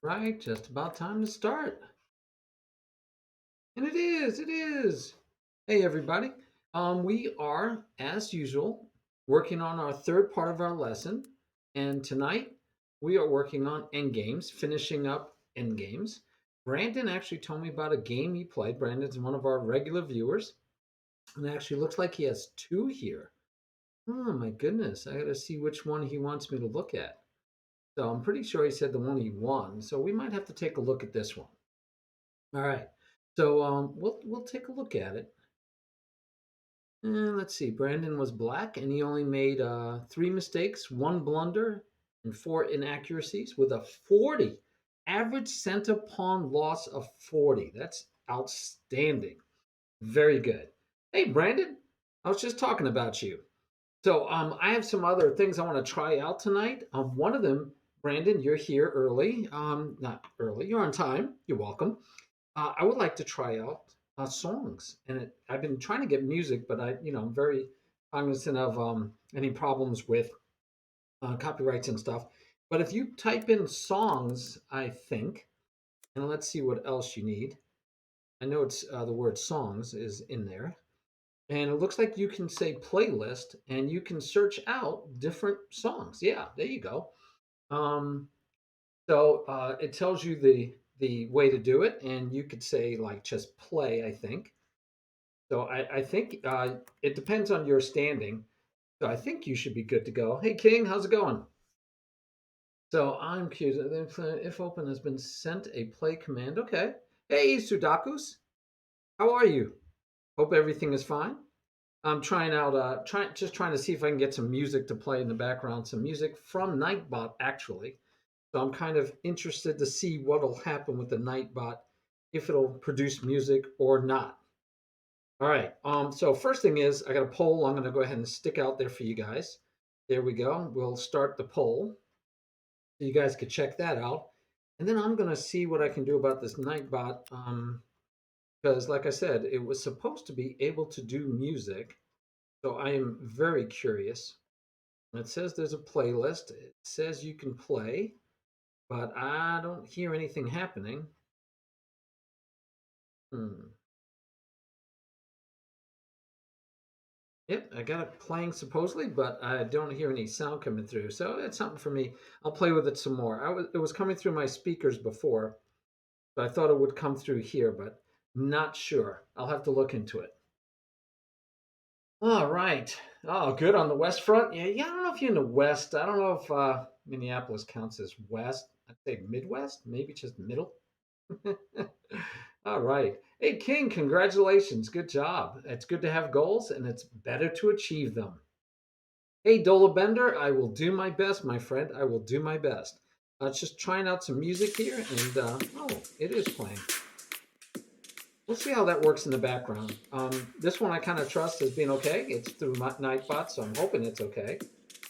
Right, just about time to start. And it is. Hey everybody. We are, as usual, working on our third part of our lesson. And tonight we are working on end games, finishing up end games. Brandon actually told me about a game he played. Brandon's one of our regular viewers. And it actually looks like he has two here. Oh my goodness. I gotta see which one he wants me to look at. So I'm pretty sure he said the one he won. So we might have to take a look at this one. All right. So we'll take a look at it. And let's see. Brandon was black, and he only made three mistakes, one blunder, and four inaccuracies with a 40 average center pawn loss of 40. That's outstanding. Very good. Hey, Brandon. I was just talking about you. So I have some other things I want to try out tonight. One of them, Brandon, you're here early. Not early. You're on time. You're welcome. I would like to try out songs, and I've been trying to get music, but I'm very cognizant of any problems with copyrights and stuff. But if you type in songs, I think, and let's see what else you need. I know it's the word songs is in there, and it looks like you can say playlist, and you can search out different songs. Yeah, there you go. Um, so it tells you the way to do it, and you could say like just play. I think so. I think it depends on your standing. So I think you should be good to go. Hey King, how's it going? So I'm curious if open has been sent a play command. Okay. Hey Sudakus, how are you? Hope everything is fine. I'm trying out trying to see if I can get some music to play in the background. Some music from Nightbot actually. So I'm kind of interested to see what'll happen with the Nightbot, if it'll produce music or not. All right. So first thing is I got a poll. I'm going to go ahead and stick out there for you guys. There we go. We'll start the poll so you guys could check that out. And then I'm going to see what I can do about this Nightbot. Because like I said, it was supposed to be able to do music. So I am very curious. It says there's a playlist. It says you can play, but I don't hear anything happening. Hmm. Yep, I got it playing supposedly, but I don't hear any sound coming through. So it's something for me. I'll play with it some more. It was coming through my speakers before, so I thought it would come through here, but not sure. I'll have to look into it. All right. Oh, good on the west front. Yeah. I don't know if you're in the west. I don't know if Minneapolis counts as west. I'd say Midwest, maybe just middle. All right. Hey, King, congratulations. Good job. It's good to have goals, and it's better to achieve them. Hey, Dola Bender, I will do my best, my friend. I will do my best. Just trying out some music here, and oh, it is playing. We'll see how that works in the background. This one I kind of trust as being okay. It's through my Nightbot, so I'm hoping it's okay.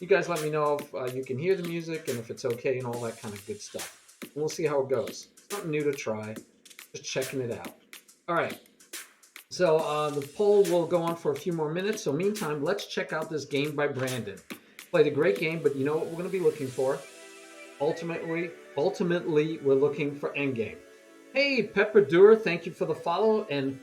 You guys let me know if you can hear the music and if it's okay and all that kind of good stuff. And we'll see how it goes. Something new to try. Just checking it out. All right. So the poll will go on for a few more minutes. So meantime, let's check out this game by Brandon. Played a great game, but you know what we're going to be looking for? Ultimately, we're looking for endgame. Hey, Pepper Dur, thank you for the follow. And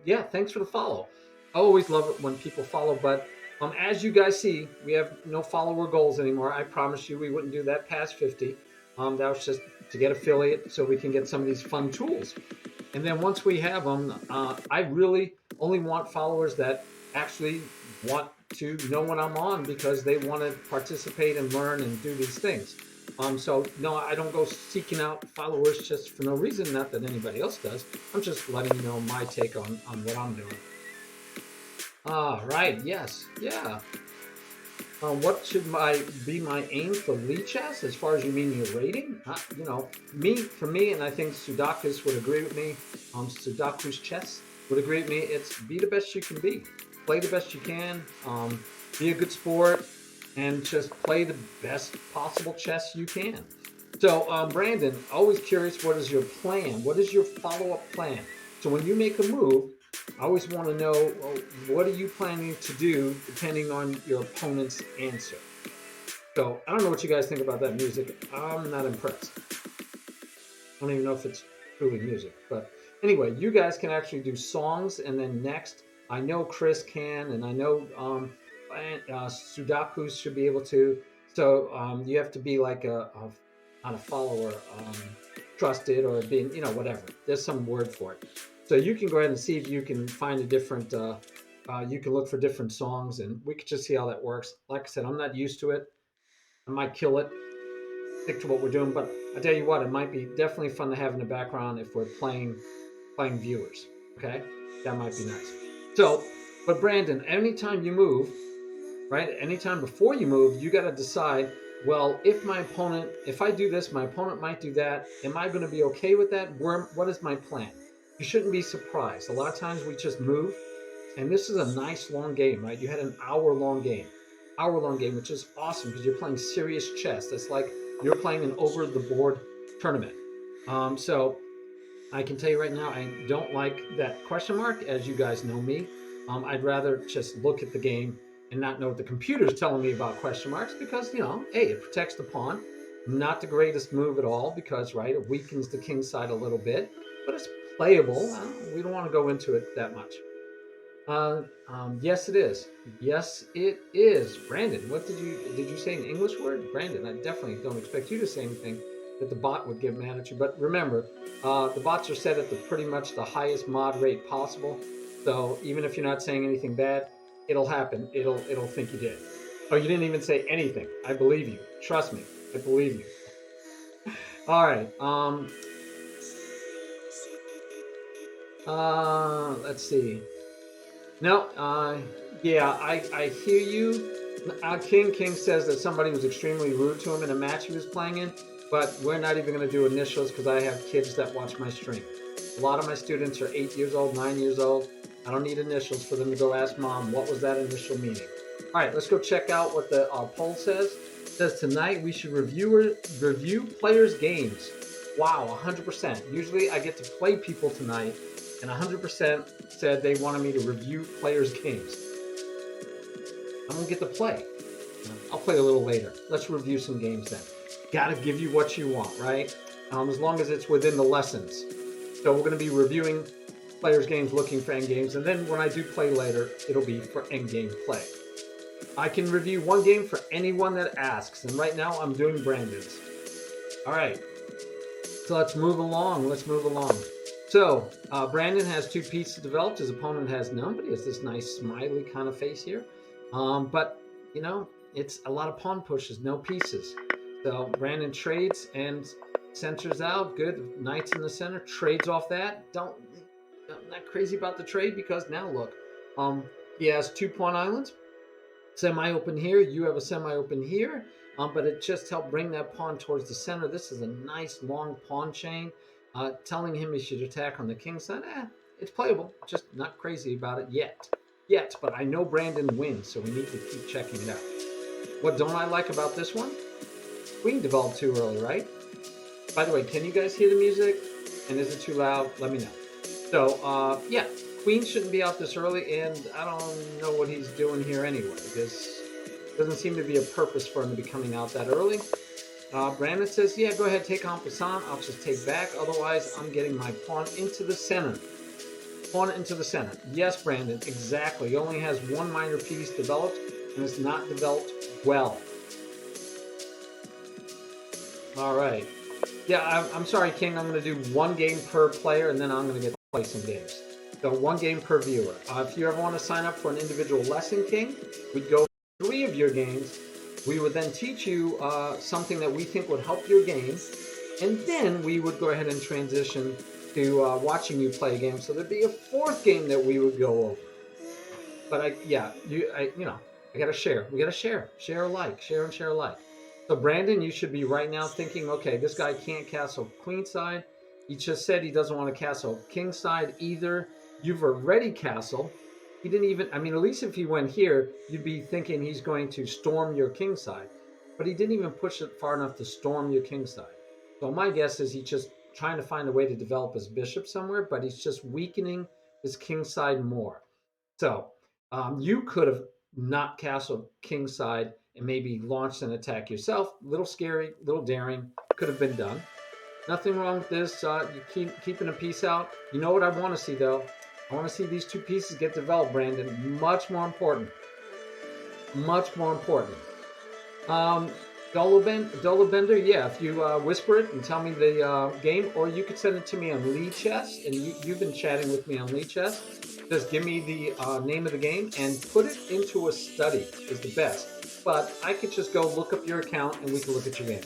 yeah, thanks for the follow. I always love it when people follow, but as you guys see, we have no follower goals anymore. I promise you we wouldn't do that past 50. That was just to get affiliate so we can get some of these fun tools. And then once we have them, I really only want followers that actually want to know when I'm on because they want to participate and learn and do these things. So no, I don't go seeking out followers just for no reason. Not that anybody else does. I'm just letting you know my take on what I'm doing. Right. Yes. Yeah. What should be my aim for lead chess as far as you mean your rating? For me, and I think Sudakus would agree with me. Sudakus chess would agree with me. It's be the best you can be, play the best you can, be a good sport, and just play the best possible chess you can. So, Brandon, always curious, what is your plan? What is your follow-up plan? So when you make a move, I always want to know, well, what are you planning to do depending on your opponent's answer. So I don't know what you guys think about that music. I'm not impressed. I don't even know if it's truly music. But anyway, you guys can actually do songs, and then next, I know Chris can, and I know Sudakus should be able to. So you have to be like not a follower, trusted, or being, whatever. There's some word for it. So you can go ahead and see if you can find a different. You can look for different songs, and we could just see how that works. Like I said, I'm not used to it. I might kill it, stick to what we're doing. But I tell you what, it might be definitely fun to have in the background if we're playing viewers. Okay, that might be nice. So, but Brandon, anytime you move, right? Anytime before you move, you got to decide. Well, if I do this, my opponent might do that. Am I going to be okay with that? What is my plan? You shouldn't be surprised. A lot of times we just move, and this is a nice long game, right? You had an hour long game, which is awesome because you're playing serious chess. That's like you're playing an over the board tournament. So I can tell you right now, I don't like that question mark. As you guys know me, I'd rather just look at the game and not know what the computer's telling me about question marks because, hey, it protects the pawn. Not the greatest move at all because, right, it weakens the king side a little bit, but it's playable. We don't want to go into it that much. Yes, it is. Yes, it is. Brandon, what did you say an English word? Brandon, I definitely don't expect you to say anything that the bot would get mad at you. But remember, the bots are set at the pretty much the highest mod rate possible. So even if you're not saying anything bad, it'll happen. It'll think you did. Oh, you didn't even say anything. I believe you. Trust me. I believe you. All right. Let's see. No, yeah, I hear you. King says that somebody was extremely rude to him in a match he was playing in, but we're not even going to do initials because I have kids that watch my stream. A lot of my students are 8 years old, 9 years old. I don't need initials for them to go ask mom, what was that initial meaning? All right, let's go check out what the poll says. It says tonight we should review players' games. Wow, 100%. Usually I get to play people tonight, and 100% said they wanted me to review players' games. I'm gonna get to play. I'll play a little later. Let's review some games then. Gotta give you what you want, right? As long as it's within the lessons. So we're gonna be reviewing players' games, looking for end games, and then when I do play later, it'll be for end game play. I can review one game for anyone that asks, and right now I'm doing Brandon's. All right. So let's move along. So Brandon has two pieces developed. His opponent has none, but he has this nice smiley kind of face here. But it's a lot of pawn pushes, no pieces. So Brandon trades and centers out. Good, knights in the center. Trades off that. I'm not crazy about the trade because now look, he has 2 pawn islands. Semi-open here. You have a semi-open here. But it just helped bring that pawn towards the center. This is a nice long pawn chain. Telling him he should attack on the king side. It's playable. Just not crazy about it yet. But I know Brandon wins, so we need to keep checking it out. What don't I like about this one? Queen developed too early, right? By the way, can you guys hear the music? And is it too loud? Let me know. So, yeah, Queen shouldn't be out this early, and I don't know what he's doing here anyway. This doesn't seem to be a purpose for him to be coming out that early. Brandon says, yeah, go ahead, take on Passant. I'll just take back. Otherwise, I'm getting my pawn into the center. Pawn into the center. Yes, Brandon, exactly. He only has one minor piece developed, and it's not developed well. All right. Yeah, I'm sorry, King. I'm going to do one game per player, and then I'm going to get to play some games. So one game per viewer. If you ever want to sign up for an individual lesson, King, we'd go 3 of your games. We would then teach you something that we think would help your game, and then we would go ahead and transition to watching you play a game. So there'd be a 4th game that we would go over. But I gotta share. We gotta share alike, share alike. So Brandon, you should be right now thinking, okay, this guy can't castle queenside. He just said he doesn't want to castle kingside either. You've already castled. He didn't even, at least if he went here, you'd be thinking he's going to storm your kingside. But he didn't even push it far enough to storm your kingside. So my guess is he's just trying to find a way to develop his bishop somewhere, but he's just weakening is kingside more. So you could have not castled kingside and maybe launched an attack yourself. Little scary, little daring, could have been done. Nothing wrong with this. You keeping a piece out. You know what I want to see though? I want to see these two pieces get developed, Brandon. Much more important. Much more important. Um, Dolobender, yeah. If you whisper it and tell me the game, or you could send it to me on Lee Chess, and you've been chatting with me on Lee Chess. Just give me the name of the game and put it into a study is the best. But I could just go look up your account and we can look at your game.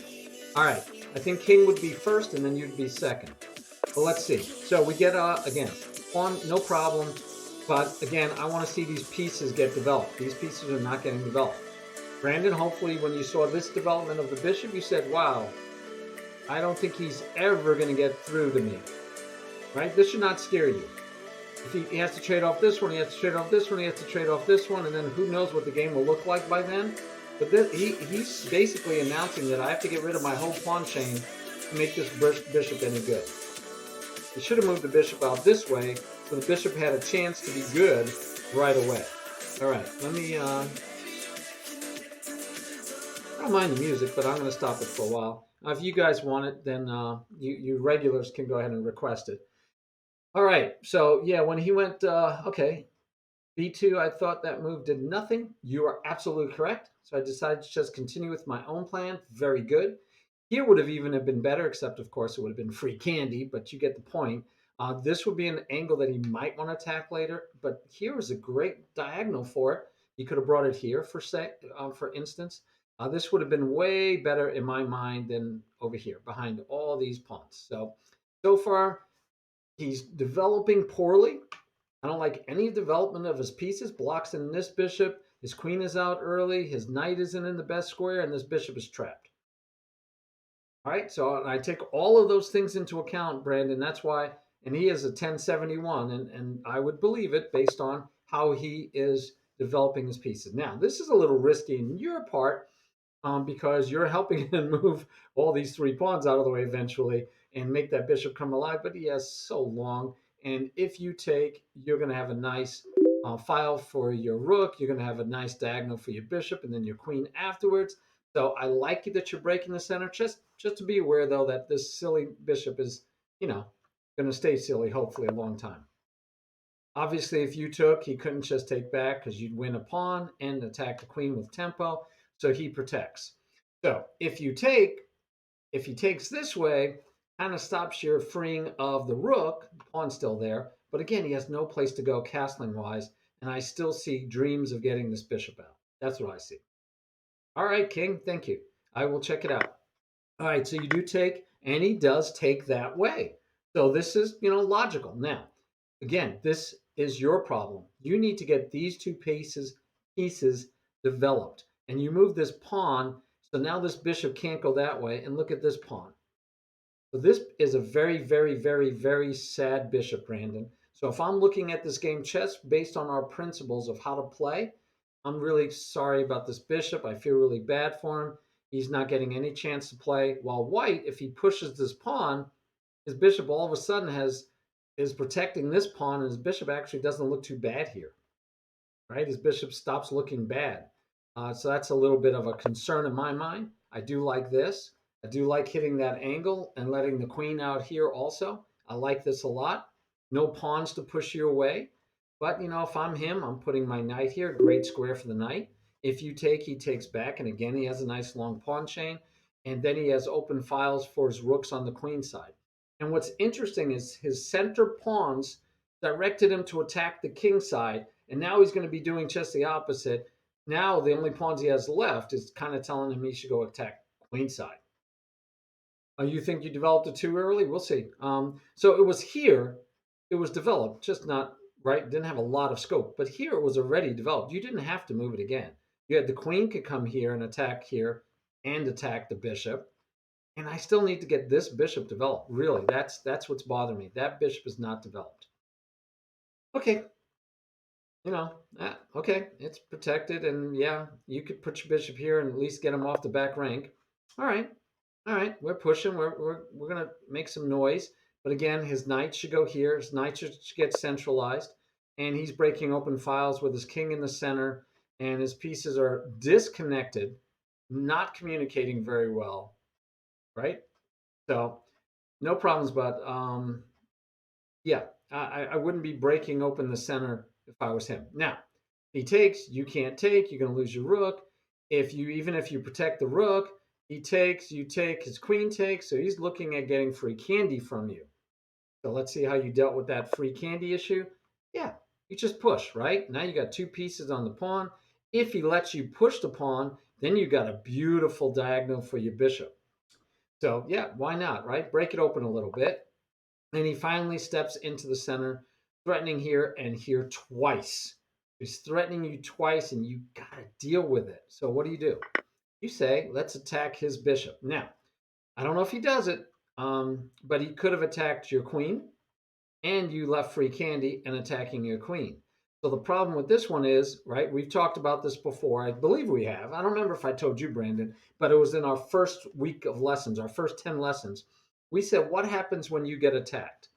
All right. I think King would be first, and then you'd be second. But let's see. So we get again pawn, no problem. But again, I want to see these pieces get developed. These pieces are not getting developed. Brandon, hopefully when you saw this development of the bishop, you said, wow, I don't think he's ever going to get through to me. Right? This should not scare you. If he has to trade off this one, he has to trade off this one, he has to trade off this one, and then who knows what the game will look like by then. But he's basically announcing that I have to get rid of my whole pawn chain to make this bishop any good. He should have moved the bishop out this way so the bishop had a chance to be good right away. All right, let me... I don't mind the music, but I'm going to stop it for a while. If you guys want it, then you regulars can go ahead and request it. All right, so yeah, when he went, okay, B2, I thought that move did nothing. You are absolutely correct. So I decided to just continue with my own plan. Very good. Here would have even been better, except of course it would have been free candy, but you get the point. This would be an angle that he might want to attack later, but here is a great diagonal for it. He could have brought it here for instance. This would have been way better in my mind than over here behind all these pawns. So far, he's developing poorly. I don't like any development of his pieces. Blocks in this bishop. His queen is out early. His knight isn't in the best square, and this bishop is trapped. All right, so I take all of those things into account, Brandon. That's why, and he is a 1071, and I would believe it based on how he is developing his pieces. Now, this is a little risky in your part because you're helping him move all these three pawns out of the way eventually and make that bishop come alive, but he has so long. And if you take, you're going to have a nice file for your rook. You're going to have a nice diagonal for your bishop and then your queen afterwards. So I like it that you're breaking the center. Just to be aware, though, that this silly bishop is, going to stay silly, hopefully, a long time. Obviously, if you took, he couldn't just take back because you'd win a pawn and attack the queen with tempo. So he protects. So if he takes this way, kind of stops your freeing of the rook. The pawn's still there. But again, he has no place to go castling-wise. And I still see dreams of getting this bishop out. That's what I see. All right, King, thank you. I will check it out. All right, so you do take, and he does take that way. So this is, logical. Now, again, this is your problem. You need to get these two pieces developed. And you move this pawn, so now this bishop can't go that way. And look at this pawn. So this is a very, very, very, very sad bishop, Brandon. So if I'm looking at this game chess based on our principles of how to play, I'm really sorry about this bishop. I feel really bad for him. He's not getting any chance to play. While white, if he pushes this pawn, his bishop all of a sudden is protecting this pawn, and his bishop actually doesn't look too bad here, right? His bishop stops looking bad. So that's a little bit of a concern in my mind. I do like this. I do like hitting that angle and letting the queen out here also. I like this a lot. No pawns to push you away. But, if I'm him, I'm putting my knight here. Great square for the knight. If you take, he takes back. And again, he has a nice long pawn chain. And then he has open files for his rooks on the queen side. And what's interesting is his center pawns directed him to attack the king side. And now he's going to be doing just the opposite. Now the only pawns he has left is kind of telling him he should go attack queen side. You think you developed it too early? We'll see. So it was here, it was developed, just not right. Didn't have a lot of scope, but here it was already developed. You didn't have to move it again. You had the queen could come here and attack here and attack the bishop. And I still need to get this bishop developed. Really, that's what's bothering me. That bishop is not developed. Okay, okay, it's protected, and yeah, you could put your bishop here and at least get him off the back rank. All right, we're pushing. We're gonna make some noise. But again, his knight should go here. His knight should get centralized. And he's breaking open files with his king in the center. And his pieces are disconnected, not communicating very well, right? So no problems, but yeah, I wouldn't be breaking open the center if I was him. Now, he takes, you can't take, you're going to lose your rook. Even if you protect the rook, he takes, you take, his queen takes, so he's looking at getting free candy from you. So let's see how you dealt with that free candy issue. Yeah, you just push, right? Now you got two pieces on the pawn. If he lets you push the pawn, then you got a beautiful diagonal for your bishop. So yeah, why not, right? Break it open a little bit. And he finally steps into the center, threatening here and here twice. He's threatening you twice, and you got to deal with it. So what do? You say, let's attack his bishop. Now, I don't know if he does it, but he could have attacked your queen, and you left free candy and attacking your queen. So the problem with this one is, right, we've talked about this before. I believe we have. I don't remember if I told you, Brandon, but it was in our first week of lessons, our first 10 lessons. We said, what happens when you get attacked?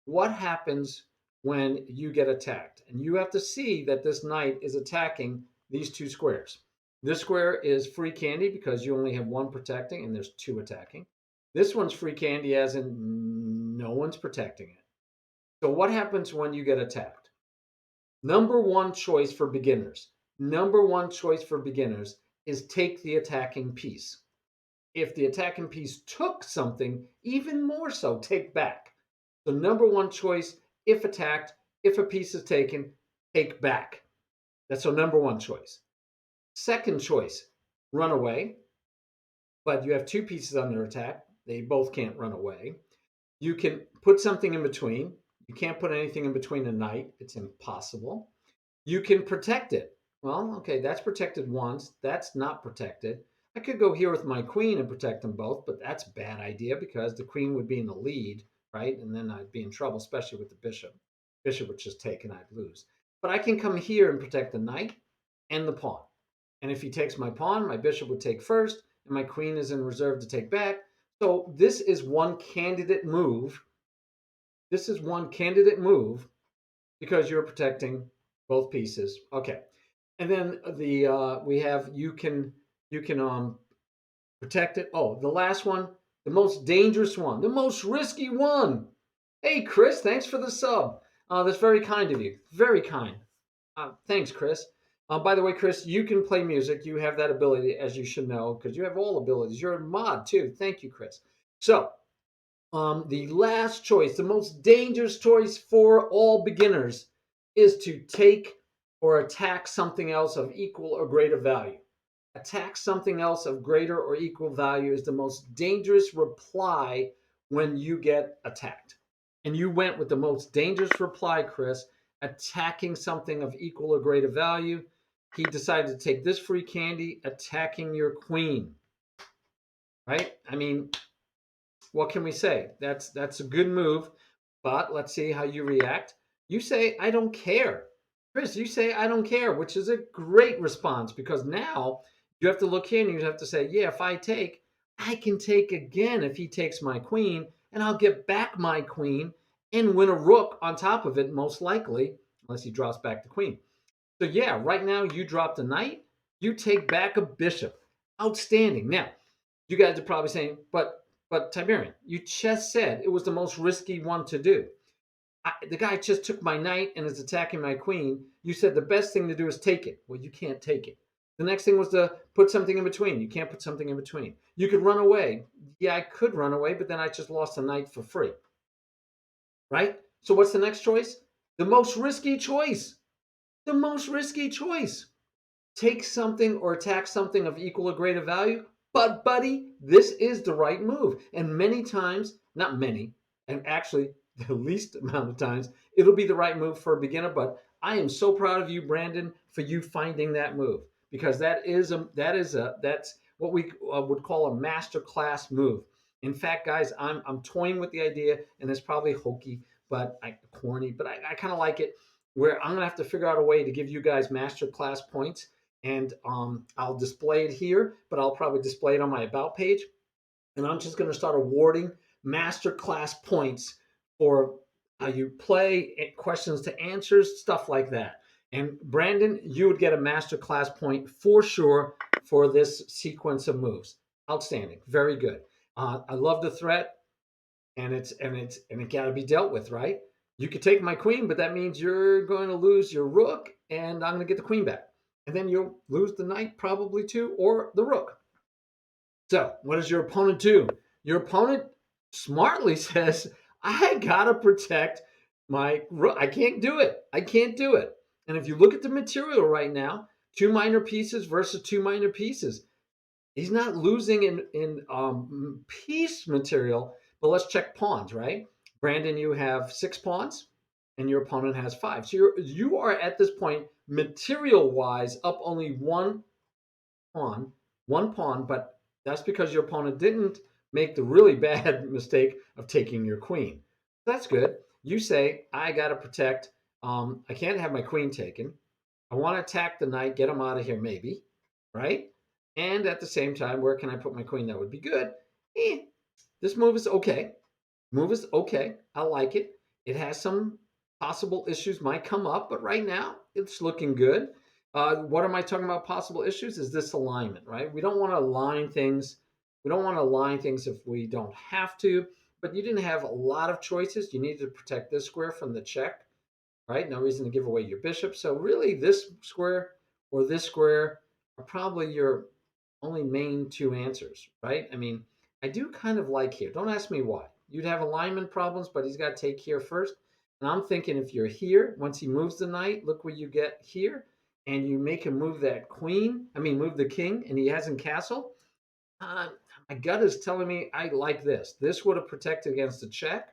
What happens when you get attacked? And you have to see that this knight is attacking these two squares. This square is free candy because you only have one protecting and there's two attacking. This one's free candy as in no one's protecting it. So what happens when you get attacked? Number one choice for beginners. Number one choice for beginners is take the attacking piece. If the attacking piece took something, even more so, take back. So number one choice, if attacked, if a piece is taken, take back. That's our number one choice. Second choice, run away. But you have two pieces under attack. They both can't run away. You can put something in between. You can't put anything in between a knight. It's impossible. You can protect it. Well, okay, that's protected once. That's not protected. I could go here with my queen and protect them both, but that's a bad idea because the queen would be in the lead, right? And then I'd be in trouble, especially with the bishop. Bishop would just take and I'd lose. But I can come here and protect the knight and the pawn. And if he takes my pawn, my bishop would take first, and my queen is in reserve to take back. So this is one candidate move. This is one candidate move because you're protecting both pieces. Okay. And then we have you can protect it. Oh, the last one, the most dangerous one, the most risky one. Hey, Chris, thanks for the sub. That's very kind of you. Very kind. Thanks, Chris. By the way, Chris, you can play music. You have that ability, as you should know, because you have all abilities. You're a mod too. Thank you, Chris. So, the last choice, the most dangerous choice for all beginners, is to take or attack something else of equal or greater value. Attack something else of greater or equal value is the most dangerous reply when you get attacked. And you went with the most dangerous reply, Chris, attacking something of equal or greater value. He decided to take this free candy, attacking your queen. Right? I mean, what can we say? That's a good move, but let's see how you react. You say, I don't care. Chris, you say, I don't care, which is a great response because now you have to look here and you have to say, yeah, if I take, I can take again if he takes my queen, and I'll get back my queen and win a rook on top of it, most likely, unless he drops back the queen. So, yeah, right now you dropped a knight, you take back a bishop. Outstanding. Now, you guys are probably saying, but Tiberian, you just said it was the most risky one to do. The guy just took my knight and is attacking my queen. You said the best thing to do is take it. Well, you can't take it. The next thing was to put something in between. You can't put something in between. You could run away. Yeah, I could run away, but then I just lost a knight for free. Right? So what's the next choice? The most risky choice. The most risky choice. Take something or attack something of equal or greater value. But, buddy, this is the right move. And many times, not many, and actually the least amount of times, it'll be the right move for a beginner. But I am so proud of you, Brandon, for you finding that move because that's what we would call a master class move. In fact, guys, I'm toying with the idea, and it's probably hokey, but corny, but I kind of like it. Where I'm gonna have to figure out a way to give you guys master class points, and I'll display it here, but I'll probably display it on my about page. And I'm just going to start awarding master class points for how you play, questions to answers, stuff like that. And Brandon, you would get a master class point for sure for this sequence of moves. Outstanding, very good. I love the threat, and it got to be dealt with, right? You could take my queen, but that means you're going to lose your rook, and I'm going to get the queen back, and then you'll lose the knight probably too, or the rook. So, what does your opponent do? Your opponent smartly says, I gotta protect my rook. I can't do it. I can't do it. And if you look at the material right now, two minor pieces versus two minor pieces, he's not losing in piece material. But let's check pawns, right? Brandon, you have 6 pawns, and your opponent has 5. So you are at this point material wise up only pawn, one pawn, but that's because your opponent didn't make the really bad mistake of taking your queen. That's good. You say, I got to protect. I can't have my queen taken. I want to attack the knight, get him out of here, maybe, right? And at the same time, where can I put my queen? That would be good. Eh, this move is okay. Move is okay. I like it. It has some possible issues might come up, but right now it's looking good. What am I talking about? Possible issues is this alignment, right? We don't want to align things. We don't want to align things if we don't have to. But you didn't have a lot of choices. You needed to protect this square from the check, right? No reason to give away your bishop. So really, this square or this square are probably your only main two answers, right? I mean, I do kind of like here. Don't ask me why. You'd have alignment problems, but he's got to take here first. And I'm thinking if you're here, once he moves the knight, look what you get here. And you make him move that queen, move the king, and he hasn't castle. Uh, my gut is telling me I like this. This would have protected against a check,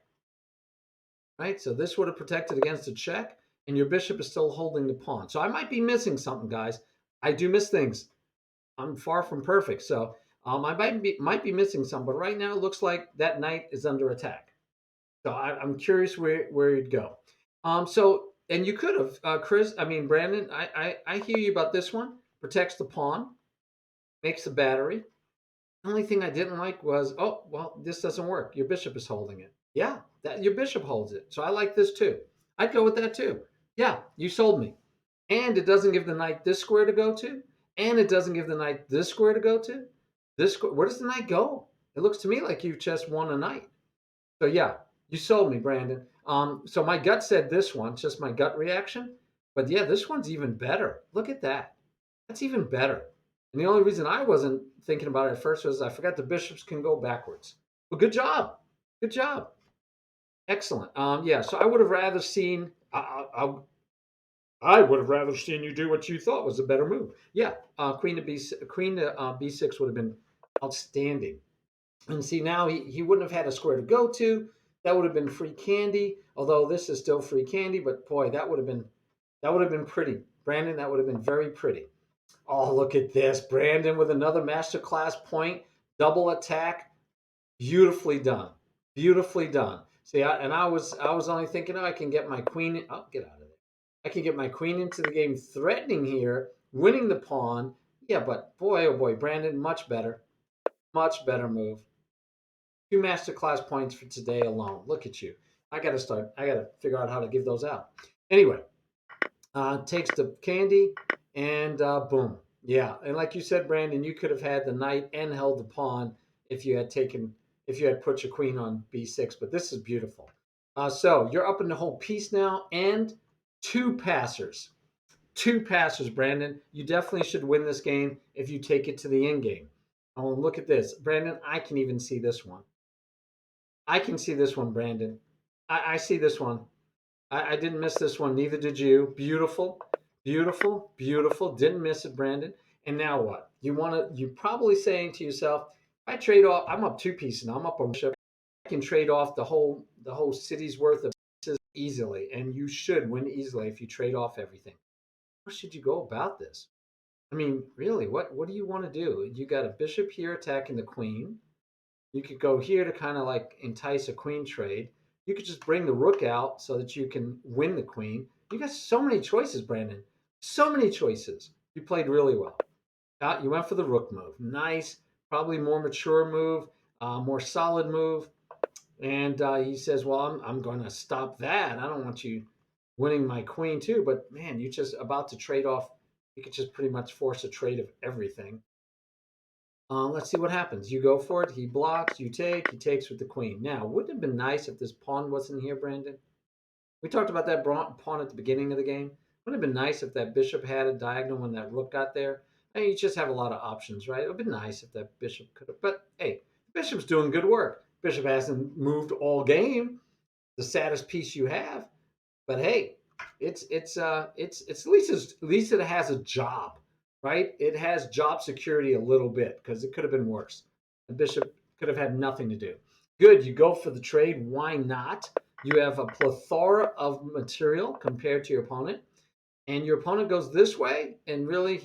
right? So this would have protected against a check, and your bishop is still holding the pawn. So I might be missing something, guys. I do miss things. I'm far from perfect, so I might be missing some. But right now, it looks like that knight is under attack. So I'm curious where you'd go. So and you could have, Chris. Brandon. I hear you about this one. Protects the pawn, makes the battery. The only thing I didn't like was, oh well, this doesn't work. Your bishop is holding it. Yeah, that your bishop holds it. So I like this too. I'd go with that too. Yeah, you sold me. And it doesn't give the knight this square to go to, and it doesn't give the knight this square to go to. Where does the knight go? It looks to me like you just won a knight. So yeah, you sold me, Brandon. So my gut said this one, just my gut reaction. But yeah, this one's even better. Look at that. That's even better. And the only reason I wasn't thinking about it at first was I forgot the bishops can go backwards. Well, good job. Good job. Excellent. Yeah, so I would have rather seen. I would have rather seen you do what you thought was a better move. Yeah, queen to b6 would have been outstanding. And see, now he wouldn't have had a square to go to. That would have been free candy. Although this is still free candy, but boy, that would have been pretty, Brandon. That would have been very pretty. Oh, look at this, Brandon, with another masterclass point, double attack, beautifully done, beautifully done. See, I was only thinking, oh, I can get my queen. Oh, get out of there. I can get my queen into the game, threatening here, winning the pawn. Yeah, but boy, oh boy, Brandon, much better move. 2 masterclass points for today alone. Look at you. I got to start. I got to figure out how to give those out. Anyway, takes the candy and boom. Yeah, and like you said, Brandon, you could have had the knight and held the pawn if you had put your queen on b6. But this is beautiful. So you're up in the whole piece now, and two passers. Two passers, Brandon. You definitely should win this game if you take it to the end game. Oh, look at this, Brandon. I can even see this one. I can see this one, Brandon. I see this one. I didn't miss this one. Neither did you. Beautiful, beautiful, beautiful. Didn't miss it, Brandon. And now what? You're probably saying to yourself, I trade off. I'm up 2 pieces now. I'm up a bishop. I can trade off the whole city's worth of pieces easily, and you should win easily if you trade off everything. How should you go about this? Really, what do you want to do? You got a bishop here attacking the queen. You could go here to kind of like entice a queen trade. You could just bring the rook out so that you can win the queen. You got so many choices, Brandon. So many choices. You played really well. You went for the rook move. Nice. Probably more mature move, more solid move. And he says, "Well, I'm going to stop that. I don't want you winning my queen too." But man, you just about to trade off. You could just pretty much force a trade of everything. Let's see what happens. You go for it. He blocks. You take. He takes with the queen. Now, wouldn't it have been nice if this pawn wasn't here, Brandon? We talked about that pawn at the beginning of the game. Wouldn't it have been nice if that bishop had a diagonal when that rook got there? And you just have a lot of options, right? It would have been nice if that bishop could have. But hey, the bishop's doing good work. Bishop hasn't moved all game. The saddest piece you have. But hey, it's at least it has a job, right? It has job security a little bit because it could have been worse. The bishop could have had nothing to do. Good, you go for the trade. Why not? You have a plethora of material compared to your opponent, and your opponent goes this way, and really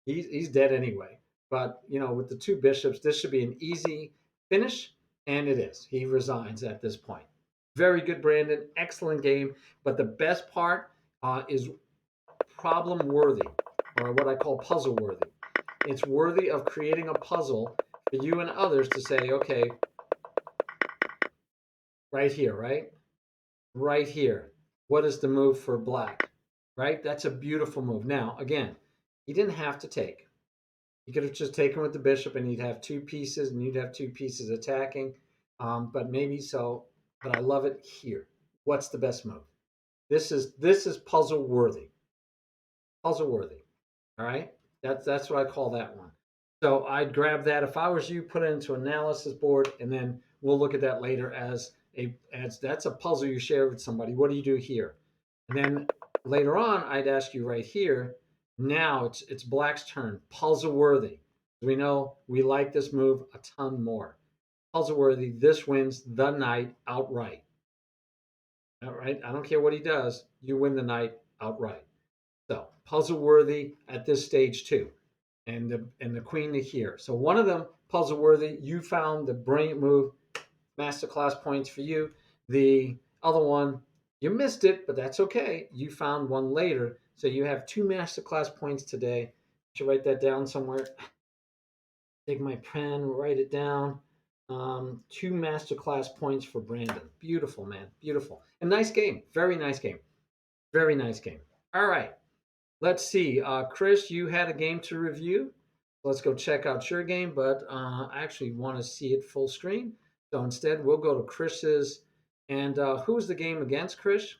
he's dead anyway. But with the two bishops, this should be an easy finish, and it is. He resigns at this point. Very good, Brandon. Excellent game. But the best part is problem worthy, or what I call puzzle worthy. It's worthy of creating a puzzle for you and others to say, okay, right here, right? Right here. What is the move for black? Right? That's a beautiful move. Now, again, he didn't have to take. He could have just taken with the bishop and he'd have two pieces and you'd have two pieces attacking. But maybe so. But I love it here. What's the best move? This is puzzle worthy. Puzzle worthy. All right. That's what I call that one. So I'd grab that if I was you, put it into analysis board, and then we'll look at that later as that's a puzzle you share with somebody. What do you do here? And then later on, I'd ask you right here. Now it's black's turn. Puzzle worthy. We know we like this move a ton more. Puzzle worthy. This wins the knight outright. All right. I don't care what he does. You win the knight outright. So puzzle worthy at this stage too, and the queen to here. So one of them puzzle worthy. You found the brilliant move, masterclass points for you. The other one you missed it, but that's okay. You found one later, so you have two masterclass points today. I should write that down somewhere. Take my pen, write it down. Two masterclass points for Brandon. Beautiful, man. Beautiful. A nice game. Very nice game. Very nice game. All right. Let's see. Chris, you had a game to review. Let's go check out your game, but I actually want to see it full screen. So instead, we'll go to Chris's. And who's the game against, Chris?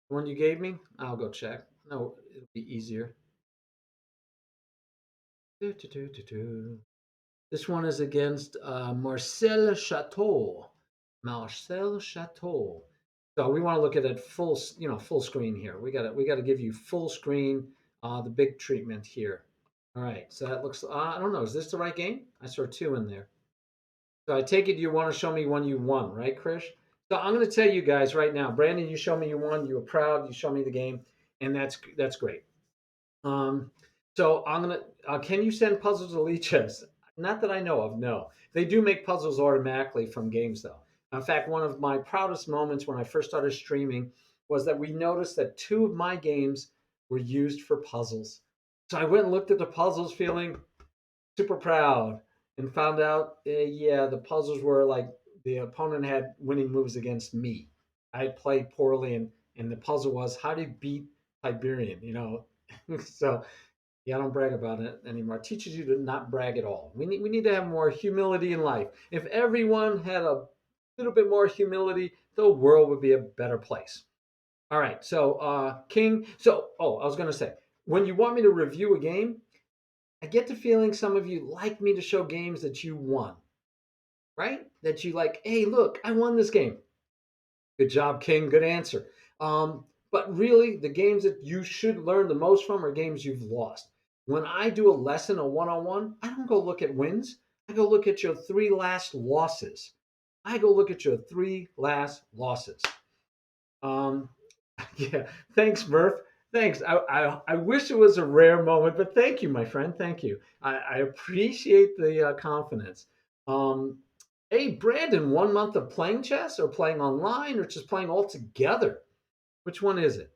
The one you gave me? I'll go check. No, it'll be easier. Do, do, do, do, do. This one is against Marcel Chateau. Marcel Chateau. So we want to look at it full screen here. We got to give you full screen, the big treatment here. All right. So that looks. I don't know. Is this the right game? I saw two in there. So I take it you want to show me one you won, right, Krish? So I'm going to tell you guys right now, Brandon. You show me you won. You were proud. You show me the game, and that's great. Um, so I'm gonna. Can you send puzzles to Lichess? Not that I know of. No, they do make puzzles automatically from games, though. In fact, one of my proudest moments when I first started streaming was that we noticed that two of my games were used for puzzles. So I went and looked at the puzzles, feeling super proud, and found out, yeah, the puzzles were like the opponent had winning moves against me. I played poorly, and the puzzle was how to beat Tiberian. So yeah, I don't brag about it anymore. It teaches you to not brag at all. We need to have more humility in life. If everyone had a little bit more humility, the world would be a better place. All right, so King. So, I was gonna say, when you want me to review a game, I get the feeling some of you like me to show games that you won, right? That you like. Hey, look, I won this game. Good job, King. Good answer. But really, the games that you should learn the most from are games you've lost. When I do a lesson, a one on one, I don't go look at wins. I go look at your three last losses. I go look at your three last losses. Um, yeah, thanks, Murph. Thanks. I wish it was a rare moment, but thank you, my friend. Thank you. I appreciate the confidence. Um, hey, Brandon, 1 month of playing chess or playing online or just playing all together? Which one is it?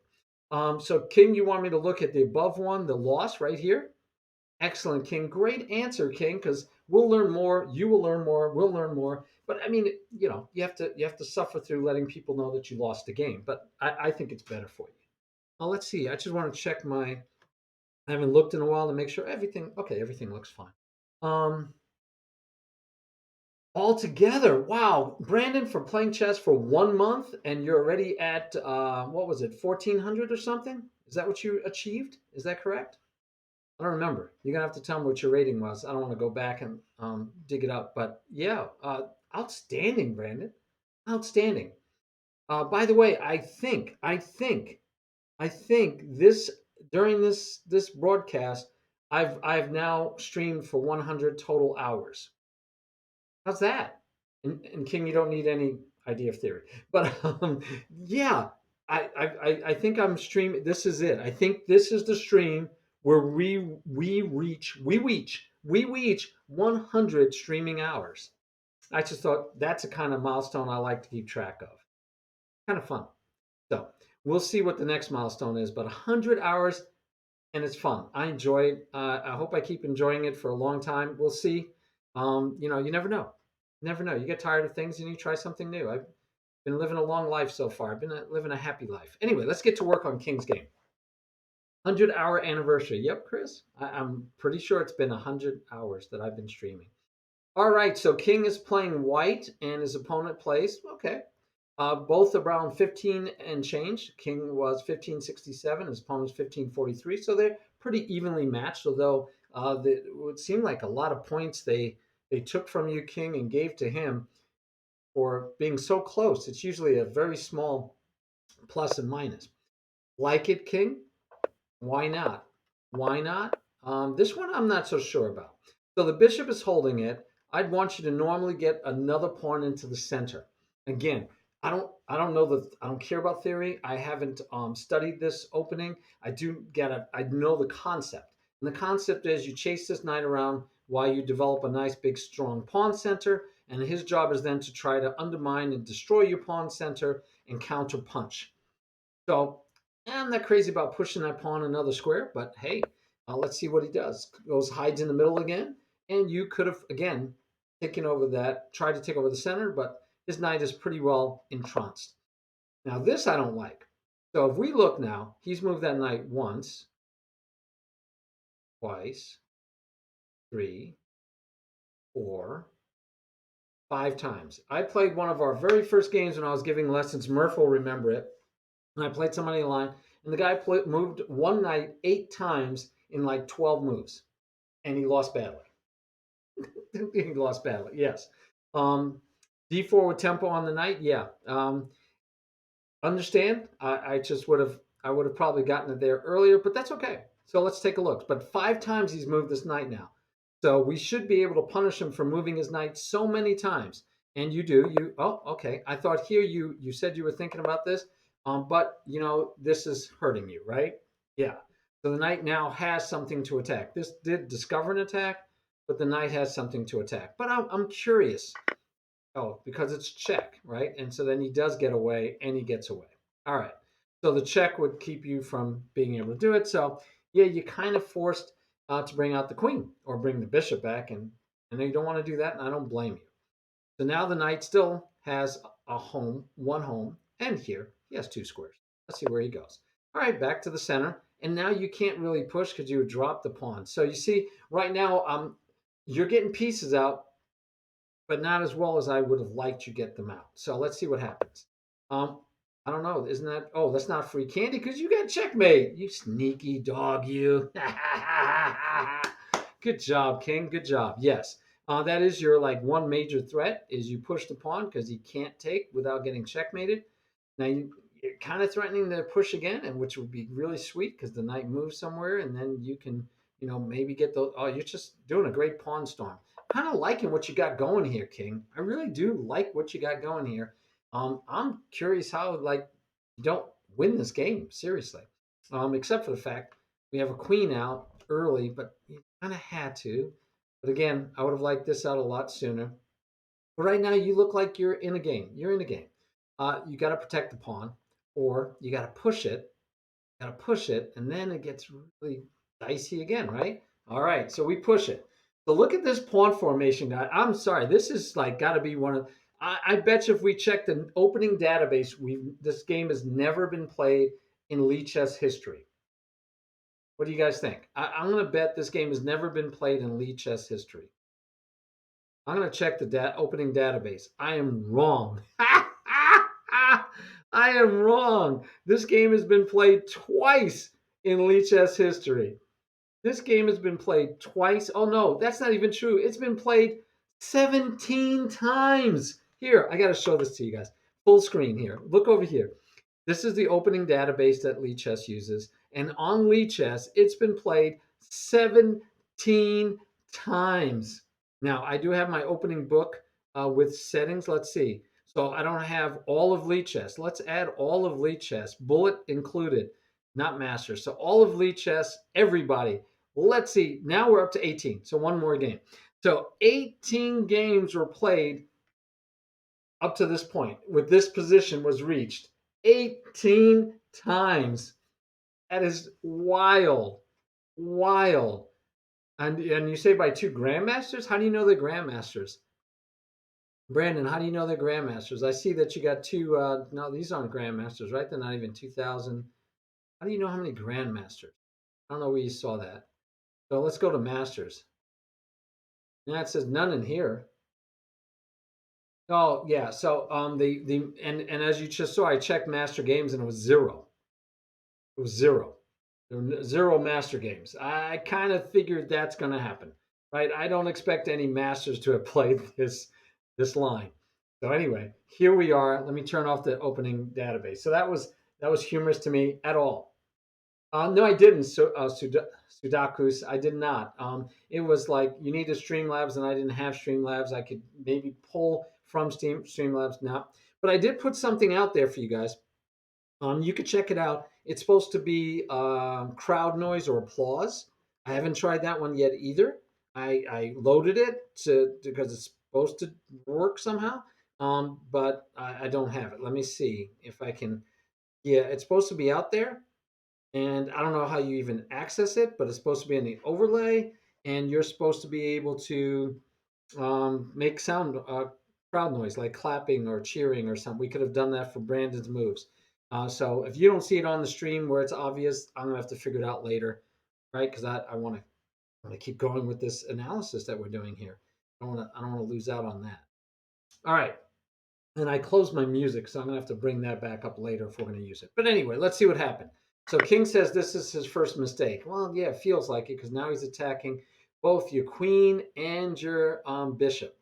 So, King, you want me to look at the above one, the loss right here? Excellent, King. Great answer, King, because we'll learn more. You will learn more. We'll learn more. But I mean, you have to suffer through letting people know that you lost the game. But I think it's better for you. Well, let's see. I just want to check my. I haven't looked in a while to make sure everything. Okay, everything looks fine. Um, Altogether, wow, Brandon, for playing chess for 1 month, and you're already at what was it, 1,400 or something? Is that what you achieved? Is that correct? I don't remember. You're gonna have to tell me what your rating was. I don't want to go back and dig it up, but yeah, outstanding, Brandon, outstanding. By the way, I think this during this broadcast, I've now streamed for 100 total hours. How's that? And King, you don't need any idea of theory, but yeah, I think I'm streaming. This is it. I think this is the stream where we reach 100 streaming hours. I just thought that's a kind of milestone I like to keep track of. Kind of fun. So we'll see what the next milestone is, but 100 hours and it's fun. I enjoy it. I hope I keep enjoying it for a long time. We'll see. You never know. Never know. You get tired of things and you try something new. I've been living a long life so far. I've been living a happy life. Anyway, let's get to work on King's game. 100-hour anniversary. Yep, Chris. I'm pretty sure it's been 100 hours that I've been streaming. All right, so King is playing white and his opponent plays. Okay. Both around 15 and change. King was 1567, his opponent was 1543. So they're pretty evenly matched, although it would seem like a lot of points they took from you, King, and gave to him for being so close. It's usually a very small plus and minus. Like it, King? Why not? Why not? This one I'm not so sure about. So the bishop is holding it. I'd want you to normally get another pawn into the center. Again, I don't know that I don't care about theory. I haven't studied this opening. I know the concept. And the concept is you chase this knight around while you develop a nice big strong pawn center, and his job is then to try to undermine and destroy your pawn center and counter punch. So I'm not crazy about pushing that pawn another square, but hey, let's see what he does. Goes hides in the middle again, and you could have again taken over that, tried to take over the center, but his knight is pretty well entranced. Now this I don't like. So if we look now, he's moved that knight once, twice, three, four, 5 times. I played one of our very first games when I was giving lessons. Murph will remember it. And I played somebody in line, and the guy moved one knight 8 times in like 12 moves, and he lost badly. He lost badly, yes. Um, D4 with tempo on the knight, yeah. Understand? I would have probably gotten it there earlier, but that's okay. So let's take a look. But 5 times he's moved this knight now. So we should be able to punish him for moving his knight so many times. And you do. Okay. I thought here you said you were thinking about this. But this is hurting you, right? Yeah. So the knight now has something to attack. This did discover an attack, but the knight has something to attack. But I'm curious. Oh, because it's check, right? And so then he does get away, and he gets away. All right. So the check would keep you from being able to do it. So yeah, you kind of forced to bring out the queen or bring the bishop back, and I know you don't want to do that, and I don't blame you. So now the knight still has one home, and here he has 2 squares. Let's see where he goes. All right, back to the center, and now you can't really push because you would drop the pawn. So you see, right now, you're getting pieces out, but not as well as I would have liked you get them out. So let's see what happens. Um, I don't know. Isn't that? Oh, that's not free candy because you got checkmate. You sneaky dog, you. Good job, King. Good job. Yes, that is your like one major threat is you push the pawn because he can't take without getting checkmated. Now you're kind of threatening to push again, and which would be really sweet because the knight moves somewhere, and then you can maybe get the. Oh, you're just doing a great pawn storm. Kind of liking what you got going here, King. I really do like what you got going here. I'm curious how like you don't win this game seriously, except for the fact we have a queen out early, but you kind of had to. But again, I would have liked this out a lot sooner. But right now, you look like you're in a game. You're in a game. You got to protect the pawn, or you got to push it. Got to push it, and then it gets really dicey again, right? All right, so we push it. So look at this pawn formation. I'm sorry, this is like got to be one of. I bet you if we check the opening database, this game has never been played in Lichess history. What do you guys think? I'm going to bet this game has never been played in Lichess history. I'm going to check the opening database. I am wrong. I am wrong. This game has been played twice in Lichess history. This game has been played twice. Oh no, that's not even true. It's been played 17 times. Here, I got to show this to you guys. Full screen here. Look over here. This is the opening database that Lichess uses. And on Lichess, it's been played 17 times. Now, I do have my opening book with settings. Let's see. So I don't have all of Lichess. Let's add all of Lichess, bullet included, not master. So all of Lichess, everybody. Let's see. Now we're up to 18. So one more game. So 18 games were played up to this point with this position was reached 18 times. That is wild. Wild. And you say by two grandmasters? How do you know they're grandmasters? Brandon, how do you know they're grandmasters? I see that you got two. No, these aren't grandmasters, right? They're not even 2000. How do you know how many grandmasters? I don't know where you saw that. So let's go to masters. Yeah, it says none in here. Oh yeah. So and as you just saw, I checked master games and it was zero. It was zero. There were zero master games. I kind of figured that's going to happen, right? I don't expect any masters to have played this line. So anyway, here we are. Let me turn off the opening database. So that was humorous to me at all. No, I didn't. So Sudakus, I did not. It was like you needed Streamlabs, and I didn't have Streamlabs. I could maybe pull from Streamlabs now, but I did put something out there for you guys. You could check it out. It's supposed to be crowd noise or applause. I haven't tried that one yet either. I loaded it because it's supposed to work somehow, but I don't have it. Let me see if I can. Yeah, it's supposed to be out there, and I don't know how you even access it, but it's supposed to be in the overlay, and you're supposed to be able to make sound crowd noise like clapping or cheering or something. We could have done that for Brandon's moves. So if you don't see it on the stream where it's obvious, I'm gonna have to figure it out later, right? Because I want to keep going with this analysis that we're doing here. I don't want to lose out on that. All right. And I closed my music, so I'm gonna have to bring that back up later if we're gonna use it. But anyway, let's see what happened. So King says this is his first mistake. Well, yeah, it feels like it because now he's attacking both your queen and your bishop.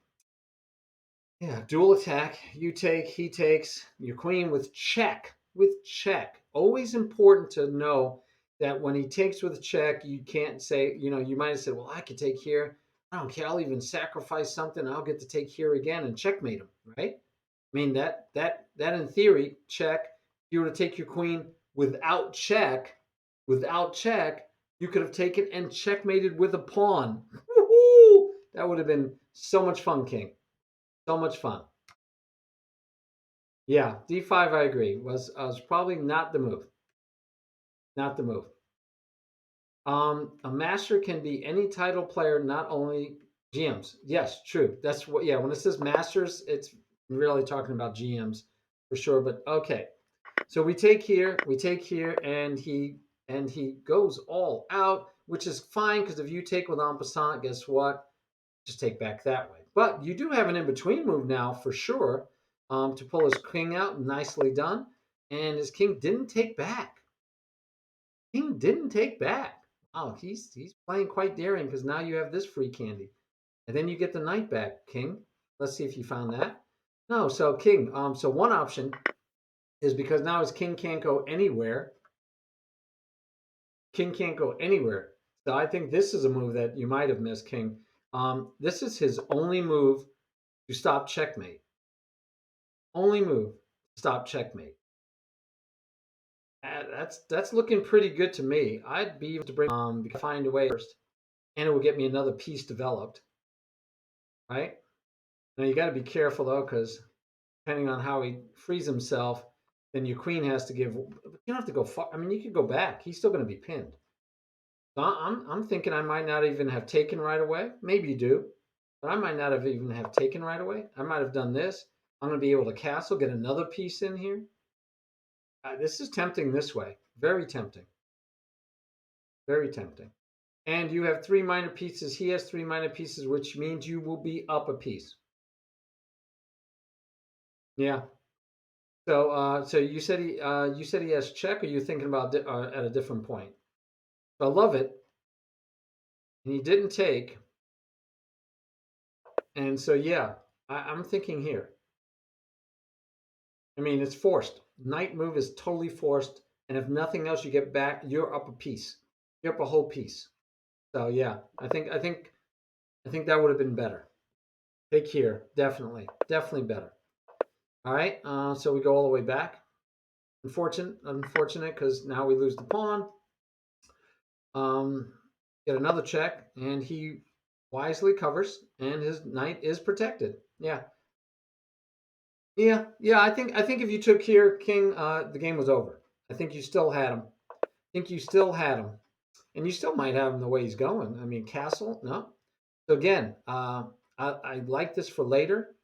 Yeah, dual attack. You take, he takes. Your queen with check. With check. Always important to know that when he takes with a check, you can't say, you might have said, well, I could take here. I don't care. I'll even sacrifice something. I'll get to take here again and checkmate him, right? I mean, that in theory, check. If you were to take your queen without check, you could have taken and checkmated with a pawn. Woo-hoo! That would have been so much fun, King. So much fun. Yeah, d5. I agree. Was probably not the move. Not the move. A master can be any title player, not only GMs. Yes, true. That's what. Yeah, when it says masters, it's really talking about GMs for sure. But okay, so we take here, and he goes all out, which is fine because if you take with en passant, guess what? Just take back that way. But you do have an in between move now for sure to pull his king out. Nicely done. And his king didn't take back. King didn't take back. Wow, he's playing quite daring because now you have this free candy. And then you get the knight back, king. Let's see if you found that. No, so king. So one option is because now his king can't go anywhere. King can't go anywhere. So I think this is a move that you might have missed, king. This is his only move to stop checkmate. Only move to stop checkmate. That's looking pretty good to me. I'd be able to bring find a way first, and it will get me another piece developed. Right now, you got to be careful though, because depending on how he frees himself, then your queen has to give. You don't have to go far. I mean, you could go back. He's still going to be pinned. So I'm thinking I might not even have taken right away. Maybe you do, but I might not have even have taken right away. I might have done this. I'm going to be able to castle, get another piece in here. This is tempting this way. Very tempting. Very tempting. And you have three minor pieces. He has three minor pieces, which means you will be up a piece. Yeah. So you said he has check, or you thinking about at a different point? So I love it, and he didn't take, and so yeah, I'm thinking here. I mean, it's forced. Knight move is totally forced, and if nothing else, you get back. You're up a piece. You're up a whole piece. So yeah, I think that would have been better. Take here, definitely better. All right, so we go all the way back. Unfortunate, because now we lose the pawn. Um, get another check, and he wisely covers, and his knight is protected. Yeah, yeah. I think if you took here, king, the game was over. I think you still had him. I think you still had him, and you still might have him the way he's going. I mean, castle, no. So again, I like this for later,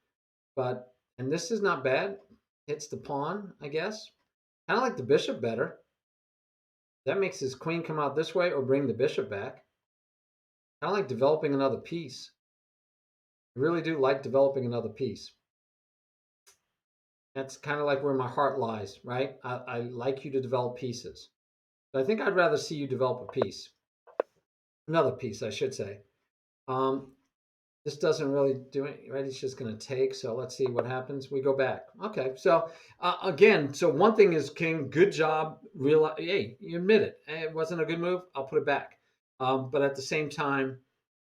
but and this is not bad. Hits the pawn, I guess. Kind of like the bishop better. That makes his queen come out this way or bring the bishop back. Kind of like developing another piece. I really do like developing another piece. That's kind of like where my heart lies, right? I like you to develop pieces. But I think I'd rather see you develop a piece. Another piece, I should say. Um, this doesn't really do it, right? It's just going to take. So let's see what happens. We go back. Okay. So again, so one thing is king, good job. Real, hey, you admit it. Hey, it wasn't a good move. I'll put it back. But at the same time,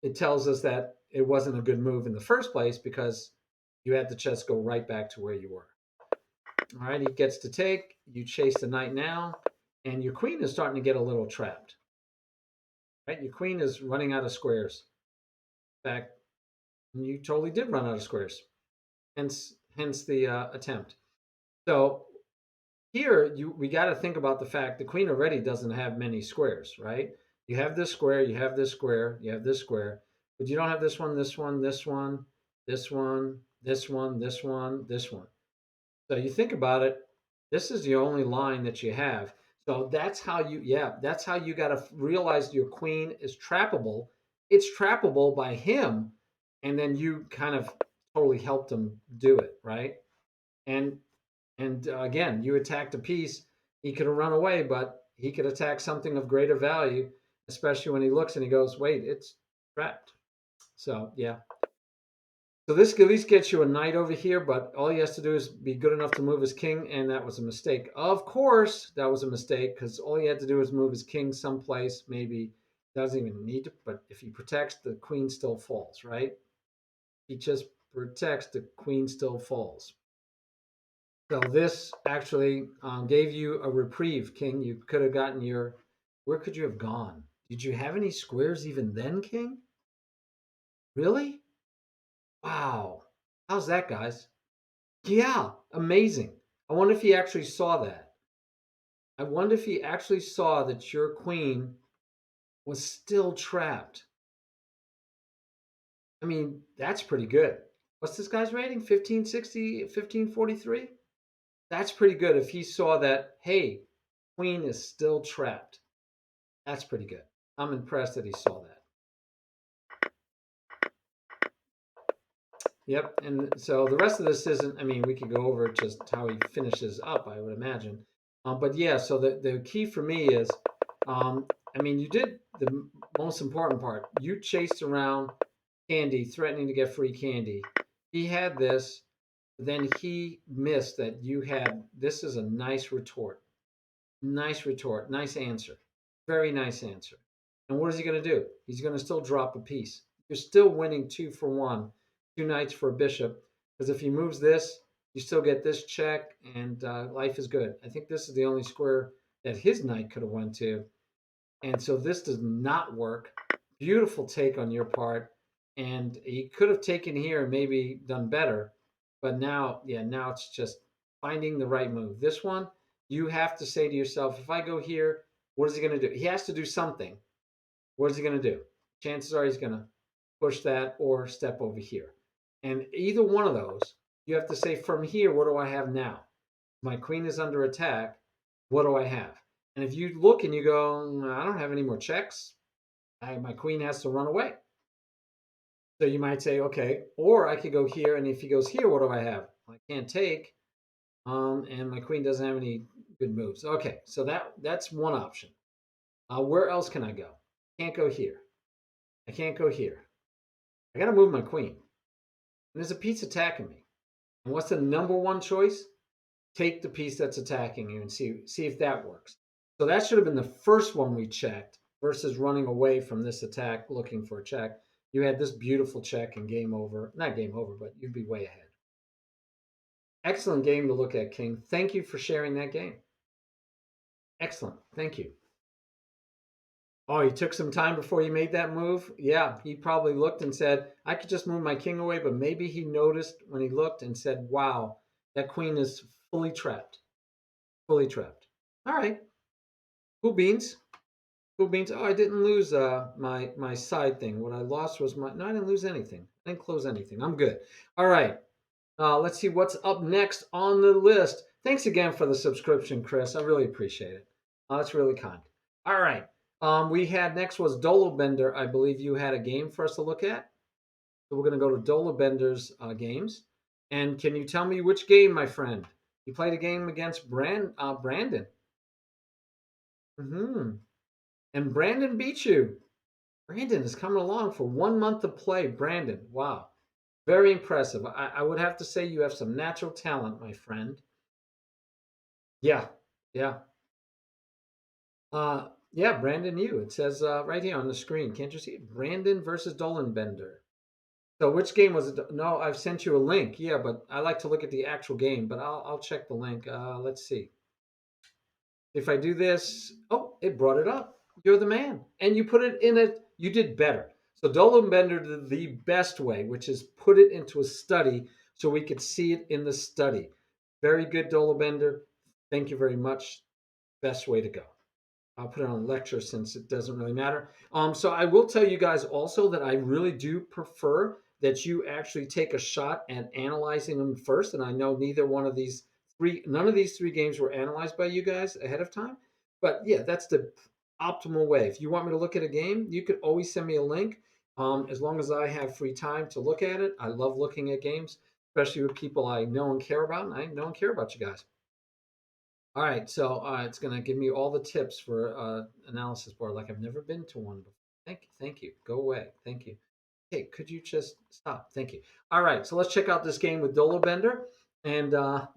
it tells us that it wasn't a good move in the first place because you had the chess go right back to where you were. All right, he gets to take. You chase the knight now, and your queen is starting to get a little trapped. Right, your queen is running out of squares. In fact, you totally did run out of squares. Hence the attempt. So here, we got to think about the fact the queen already doesn't have many squares, right? You have this square, you have this square, you have this square, but you don't have this one, this one, this one, this one, this one, this one, this one. So you think about it, this is the only line that you have. So that's how you got to realize your queen is trappable. It's trappable by him, and then you kind of totally helped him do it, right? And again, you attacked a piece. He could have run away, but he could attack something of greater value, especially when he looks and he goes, "Wait, it's trapped." So yeah, so this at least gets you a knight over here, but all he has to do is be good enough to move his king, and that was a mistake. Of course, that was a mistake because all he had to do was move his king someplace. Maybe doesn't even need to, but if he protects, the queen still falls, right? He just protects, the queen still falls. So this actually gave you a reprieve, King. You could have gotten your. Where could you have gone? Did you have any squares even then, King? Really? Wow. How's that, guys? Yeah, amazing. I wonder if he actually saw that. I wonder if he actually saw that your queen was still trapped. I mean, that's pretty good. What's this guy's rating? 1560, 1543? That's pretty good if he saw that, hey, queen is still trapped. That's pretty good. I'm impressed that he saw that. Yep. And so the rest of this isn't, I mean, we could go over just how he finishes up, I would imagine. But yeah, so the key for me is, I mean, you did the most important part. You chased around candy, threatening to get free candy. He had this, then he missed that you had, this is a nice retort. Nice retort. Nice answer. Very nice answer. And what is he going to do? He's going to still drop a piece. You're still winning 2 for 1, 2 knights for a bishop. Because if he moves this, you still get this check, and life is good. I think this is the only square that his knight could have went to. And so this does not work. Beautiful take on your part. And he could have taken here and maybe done better. But now, yeah, now it's just finding the right move. This one, you have to say to yourself, if I go here, what is he going to do? He has to do something. What is he going to do? Chances are he's going to push that or step over here. And either one of those, you have to say, from here, what do I have now? My queen is under attack. What do I have? And if you look and you go, I don't have any more checks, my queen has to run away. So you might say, okay, or I could go here, and if he goes here, what do I have? I can't take, and my queen doesn't have any good moves. Okay, so that's one option. Where else can I go? Can't go here. I can't go here. I got to move my queen. And there's a piece attacking me. And what's the number one choice? Take the piece that's attacking you and see if that works. So that should have been the first one we checked versus running away from this attack looking for a check. You had this beautiful check and game over. Not game over, but you'd be way ahead. Excellent game to look at, King. Thank you for sharing that game. Excellent. Thank you. Oh, you took some time before you made that move? Yeah, he probably looked and said, I could just move my king away, but maybe he noticed when he looked and said, wow, that queen is fully trapped. Fully trapped. All right. Cool beans. Cool beans. Oh, I didn't lose my side thing. What I lost was my. No, I didn't lose anything. I didn't close anything. I'm good. All right. Let's see what's up next on the list. Thanks again for the subscription, Chris. I really appreciate it. That's really kind. All right. We had next was Dolo Bender. I believe you had a game for us to look at. So we're going to go to Dolo Bender's games. And can you tell me which game, my friend? You played a game against Brandon. Mm-hmm. And Brandon beat you. Brandon is coming along for 1 month of play. Brandon, wow. Very impressive. I would have to say you have some natural talent, my friend. Yeah, yeah. Yeah, Brandon, you. It says right here on the screen. Can't you see it? Brandon versus Dolenbender. So which game was it? No, I've sent you a link. Yeah, but I like to look at the actual game, but I'll check the link. Let's see. If I do this, oh, it brought it up. You're the man. And you put it in it. You did better. So Dolan Bender did the best way, which is put it into a study so we could see it in the study. Very good, Dolan Bender. Thank you very much. Best way to go. I'll put it on lecture since it doesn't really matter. So I will tell you guys also that I really do prefer that you actually take a shot at analyzing them first. And I know none of these three games were analyzed by you guys ahead of time. But yeah, that's the optimal way. If you want me to look at a game, you could always send me a link. As long as I have free time to look at it, I love looking at games, especially with people I know and care about. And I know and care about you guys. All right, so it's going to give me all the tips for analysis board, like I've never been to one before. Thank you. Go away. Thank you. Hey, could you just stop? Thank you. All right, so let's check out this game with Dolo Bender. And all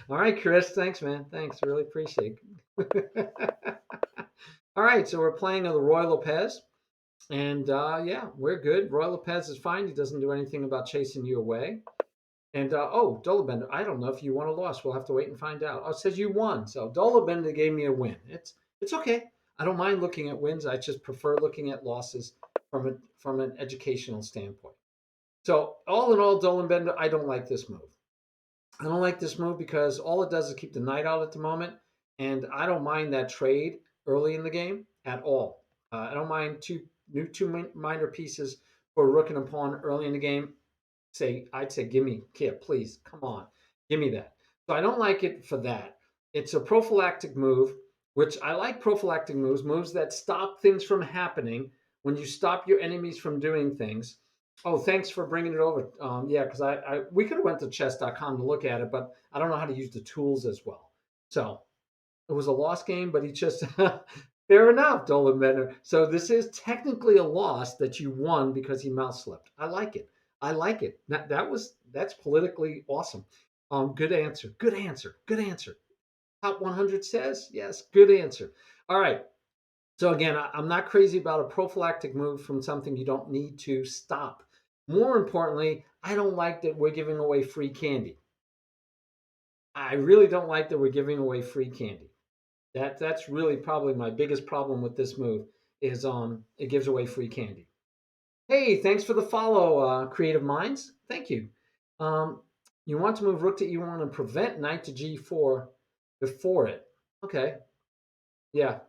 right, Chris, thanks, man. Thanks, really appreciate it. All right, so we're playing the Roy Lopez. And yeah, we're good. Roy Lopez is fine. He doesn't do anything about chasing you away. And oh, Dolabender, I don't know if you won or lost. We'll have to wait and find out. Oh, it says you won. So Dolabender gave me a win. It's okay. I don't mind looking at wins. I just prefer looking at losses from an educational standpoint. So all in all, Dolabender, I don't like this move. I don't like this move because all it does is keep the knight out at the moment, and I don't mind that trade early in the game at all. I don't mind two minor pieces for rook and a pawn early in the game. I'd say, give me, Kip, please, come on, give me that. So I don't like it for that. It's a prophylactic move, which I like prophylactic moves that stop things from happening when you stop your enemies from doing things. Oh, thanks for bringing it over. Yeah, because we could have went to chess.com to look at it, but I don't know how to use the tools as well. So it was a lost game, but he just fair enough, Dolan Bender. So this is technically a loss that you won because he mouse slipped. I like it. I like it. That's politically awesome. Good answer. Good answer. Good answer. Top 100 says yes. Good answer. All right. So again, I'm not crazy about a prophylactic move from something you don't need to stop. More importantly, I don't like that we're giving away free candy. I really don't like that we're giving away free candy. That's really probably my biggest problem with this move is it gives away free candy. Hey, thanks for the follow, Creative Minds. Thank you. Um, you want to move rook to e1 and prevent knight to g4 before it. Okay. Yeah.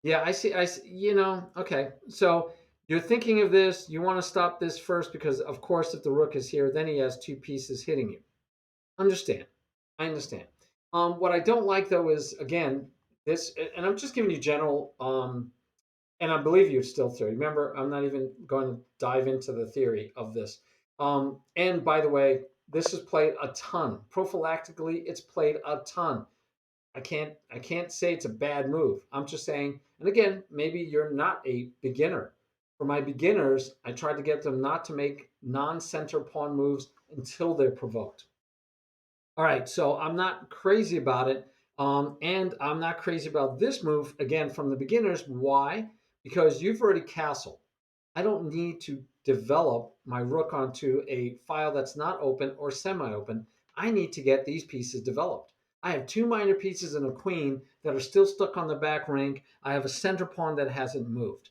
Yeah, I see. I see. Okay. So you're thinking of this. You want to stop this first because, of course, if the rook is here, then he has two pieces hitting you. Understand? I understand. What I don't like though is again this, and I'm just giving you general. And I believe you it's still theory. Remember, I'm not even going to dive into the theory of this. And by the way, this is played a ton. Prophylactically, it's played a ton. I can't say it's a bad move. I'm just saying, and again, maybe you're not a beginner. For my beginners, I try to get them not to make non-center pawn moves until they're provoked. All right, so I'm not crazy about it. And I'm not crazy about this move again from the beginners. Why? Because you've already castled. I don't need to develop my rook onto a file that's not open or semi-open. I need to get these pieces developed. I have two minor pieces and a queen that are still stuck on the back rank. I have a center pawn that hasn't moved.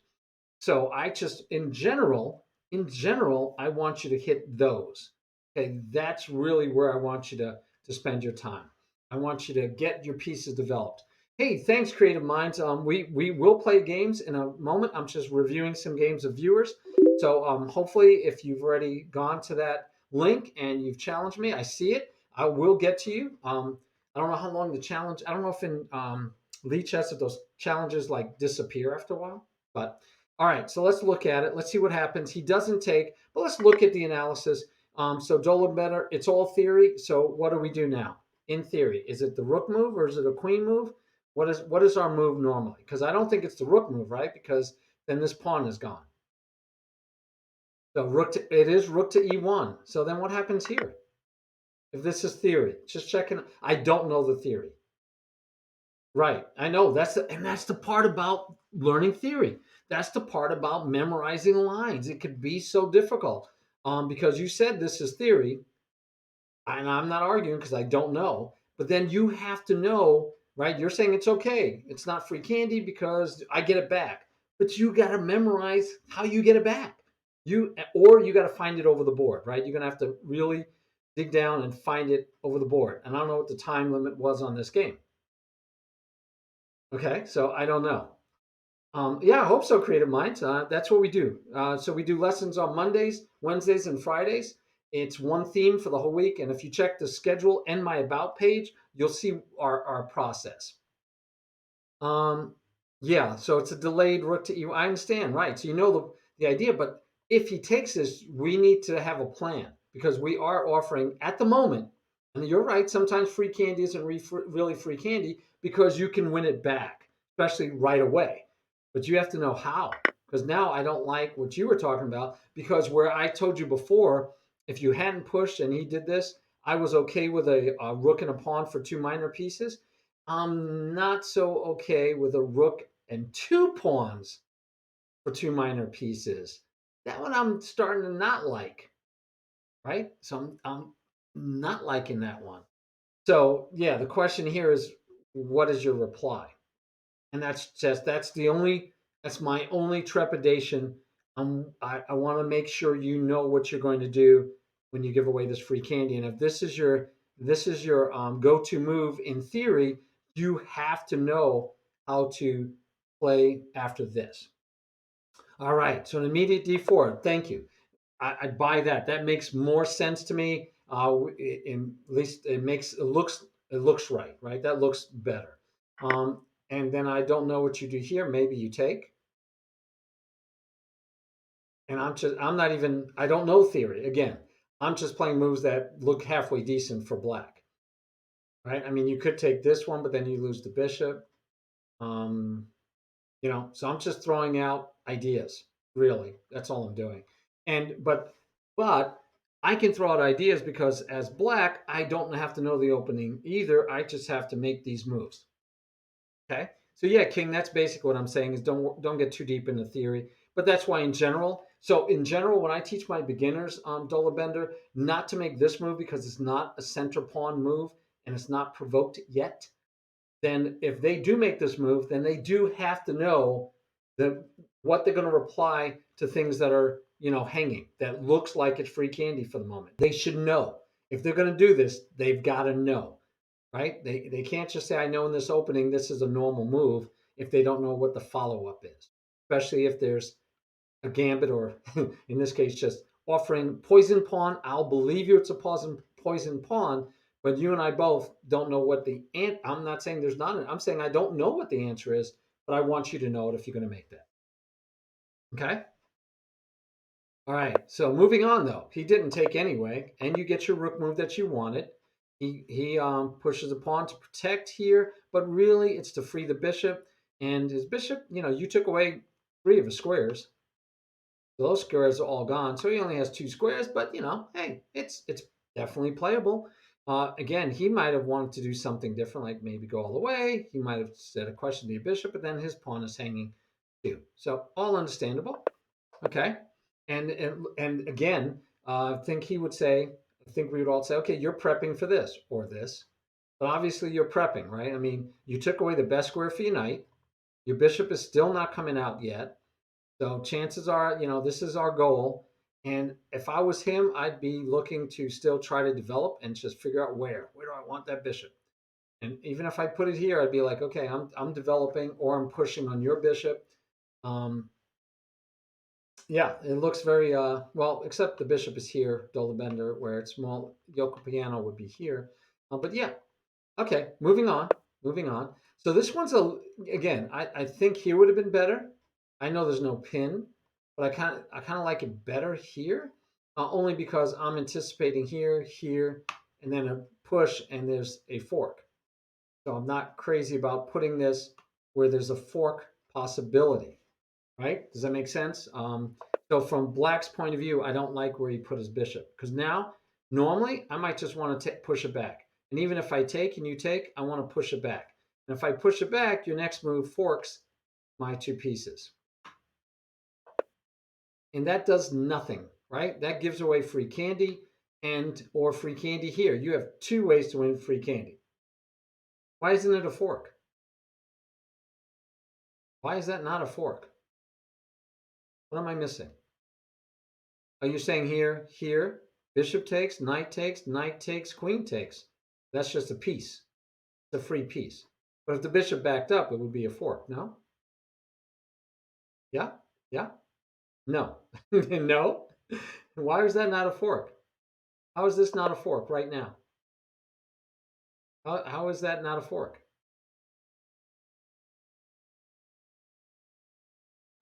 So I just, in general, I want you to hit those. Okay, that's really where I want you to spend your time. I want you to get your pieces developed. Hey, thanks, Creative Minds. We will play games in a moment. I'm just reviewing some games of viewers. So hopefully, if you've already gone to that link and you've challenged me, I see it. I will get to you. I don't know how long the challenge. I don't know if in Lee Chess if those challenges like disappear after a while, but all right, so let's look at it. Let's see what happens. He doesn't take, but let's look at the analysis. So Dolan better, it's all theory. So what do we do now? In theory, is it the rook move or is it a queen move? What is our move normally? Because I don't think it's the rook move, right? Because then this pawn is gone. So it is rook to e1. So then what happens here? If this is theory, just checking. I don't know the theory. Right. I know that's the part about learning theory. That's the part about memorizing lines. It could be so difficult. Because you said this is theory, and I'm not arguing because I don't know. But then you have to know, right? You're saying it's okay. It's not free candy because I get it back. But you got to memorize how you get it back. You got to find it over the board, right? You're gonna have to really dig down and find it over the board. And I don't know what the time limit was on this game. Okay, so I don't know. Yeah, I hope so, Creative Minds. That's what we do. So we do lessons on Mondays, Wednesdays, and Fridays. It's one theme for the whole week. And if you check the schedule and my About page, you'll see our process. Um, yeah, so it's a delayed rook to e. I understand, right? So you know the idea, but if he takes this, we need to have a plan because we are offering at the moment, and you're right. Sometimes free candy isn't really free candy because you can win it back, especially right away. But you have to know how. Because now I don't like what you were talking about because where I told you before, if you hadn't pushed and he did this, I was okay with a rook and a pawn for two minor pieces. I'm not so okay with a rook and two pawns for two minor pieces. That one I'm starting to not like, right? So I'm not liking that one. So yeah, the question here is, what is your reply? And that's my only trepidation. I want to make sure you know what you're going to do when you give away this free candy. And if this is your go-to move in theory, you have to know how to play after this. All right, so an immediate d4. Thank you. I'd buy that. That makes more sense to me. At least it looks right, right? That looks better. And then I don't know what you do here. Maybe you take, and I'm not even I don't know theory. Again, I'm just playing moves that look halfway decent for black, right? I mean, you could take this one, but then you lose the bishop. Um, so I'm just throwing out ideas. Really, that's all I'm doing. And but I can throw out ideas because as black, I don't have to know the opening either. I just have to make these moves. Okay. So yeah, King, that's basically what I'm saying is don't get too deep into theory. But that's why in general, when I teach my beginners on Dola Bender not to make this move because it's not a center pawn move and it's not provoked yet, then if they do make this move, then they do have to know that what they're going to reply to things that are, hanging, that looks like it's free candy for the moment. They should know. If they're going to do this, they've got to know, right? They can't just say, I know in this opening this is a normal move. if they don't know what the follow-up is, especially if there's a gambit or in this case just offering poison pawn. I'll believe you it's a poison pawn, but you and I both don't know what the I'm not saying there's not I'm saying I don't know what the answer is, but I want you to know it if you're going to make that. Okay? All right. So moving on though. He didn't take anyway, and you get your rook move that you wanted. He pushes a pawn to protect here, but really it's to free the bishop. And his bishop, you took away 3 of his squares. Those squares are all gone, so he only has 2 squares. But hey, it's definitely playable. Again, he might have wanted to do something different, like maybe go all the way. He might have said a question to your bishop, but then his pawn is hanging too. So all understandable. Okay, and again, I think we would all say, okay, you're prepping for this or this, but obviously you're prepping, right? I mean, you took away the best square for your knight. Your bishop is still not coming out yet. So chances are, this is our goal. And if I was him, I'd be looking to still try to develop and just figure out where do I want that bishop. And even if I put it here, I'd be like, okay, I'm developing or I'm pushing on your bishop. Yeah, it looks very well, except the bishop is here, Dolabender, where it's small. Yoko Piano would be here. But yeah, okay, moving on. Moving on. So this one's again, I think here would have been better. I know there's no pin, but I kind of like it better here, only because I'm anticipating here, here, and then a push, and there's a fork. So I'm not crazy about putting this where there's a fork possibility, right? Does that make sense? So from Black's point of view, I don't like where he put his bishop, because now normally I might just want to push it back. And even if I take and you take, I want to push it back. And if I push it back, your next move forks my 2 pieces. And that does nothing, right? That gives away free candy or free candy here. You have 2 ways to win free candy. Why isn't it a fork? Why is that not a fork? What am I missing? Are you saying here, here, bishop takes, knight takes, queen takes? That's just a piece. It's a free piece. But if the bishop backed up, it would be a fork, no? Yeah? Yeah? No. No? Why is that not a fork? How is this not a fork right now? How is that not a fork?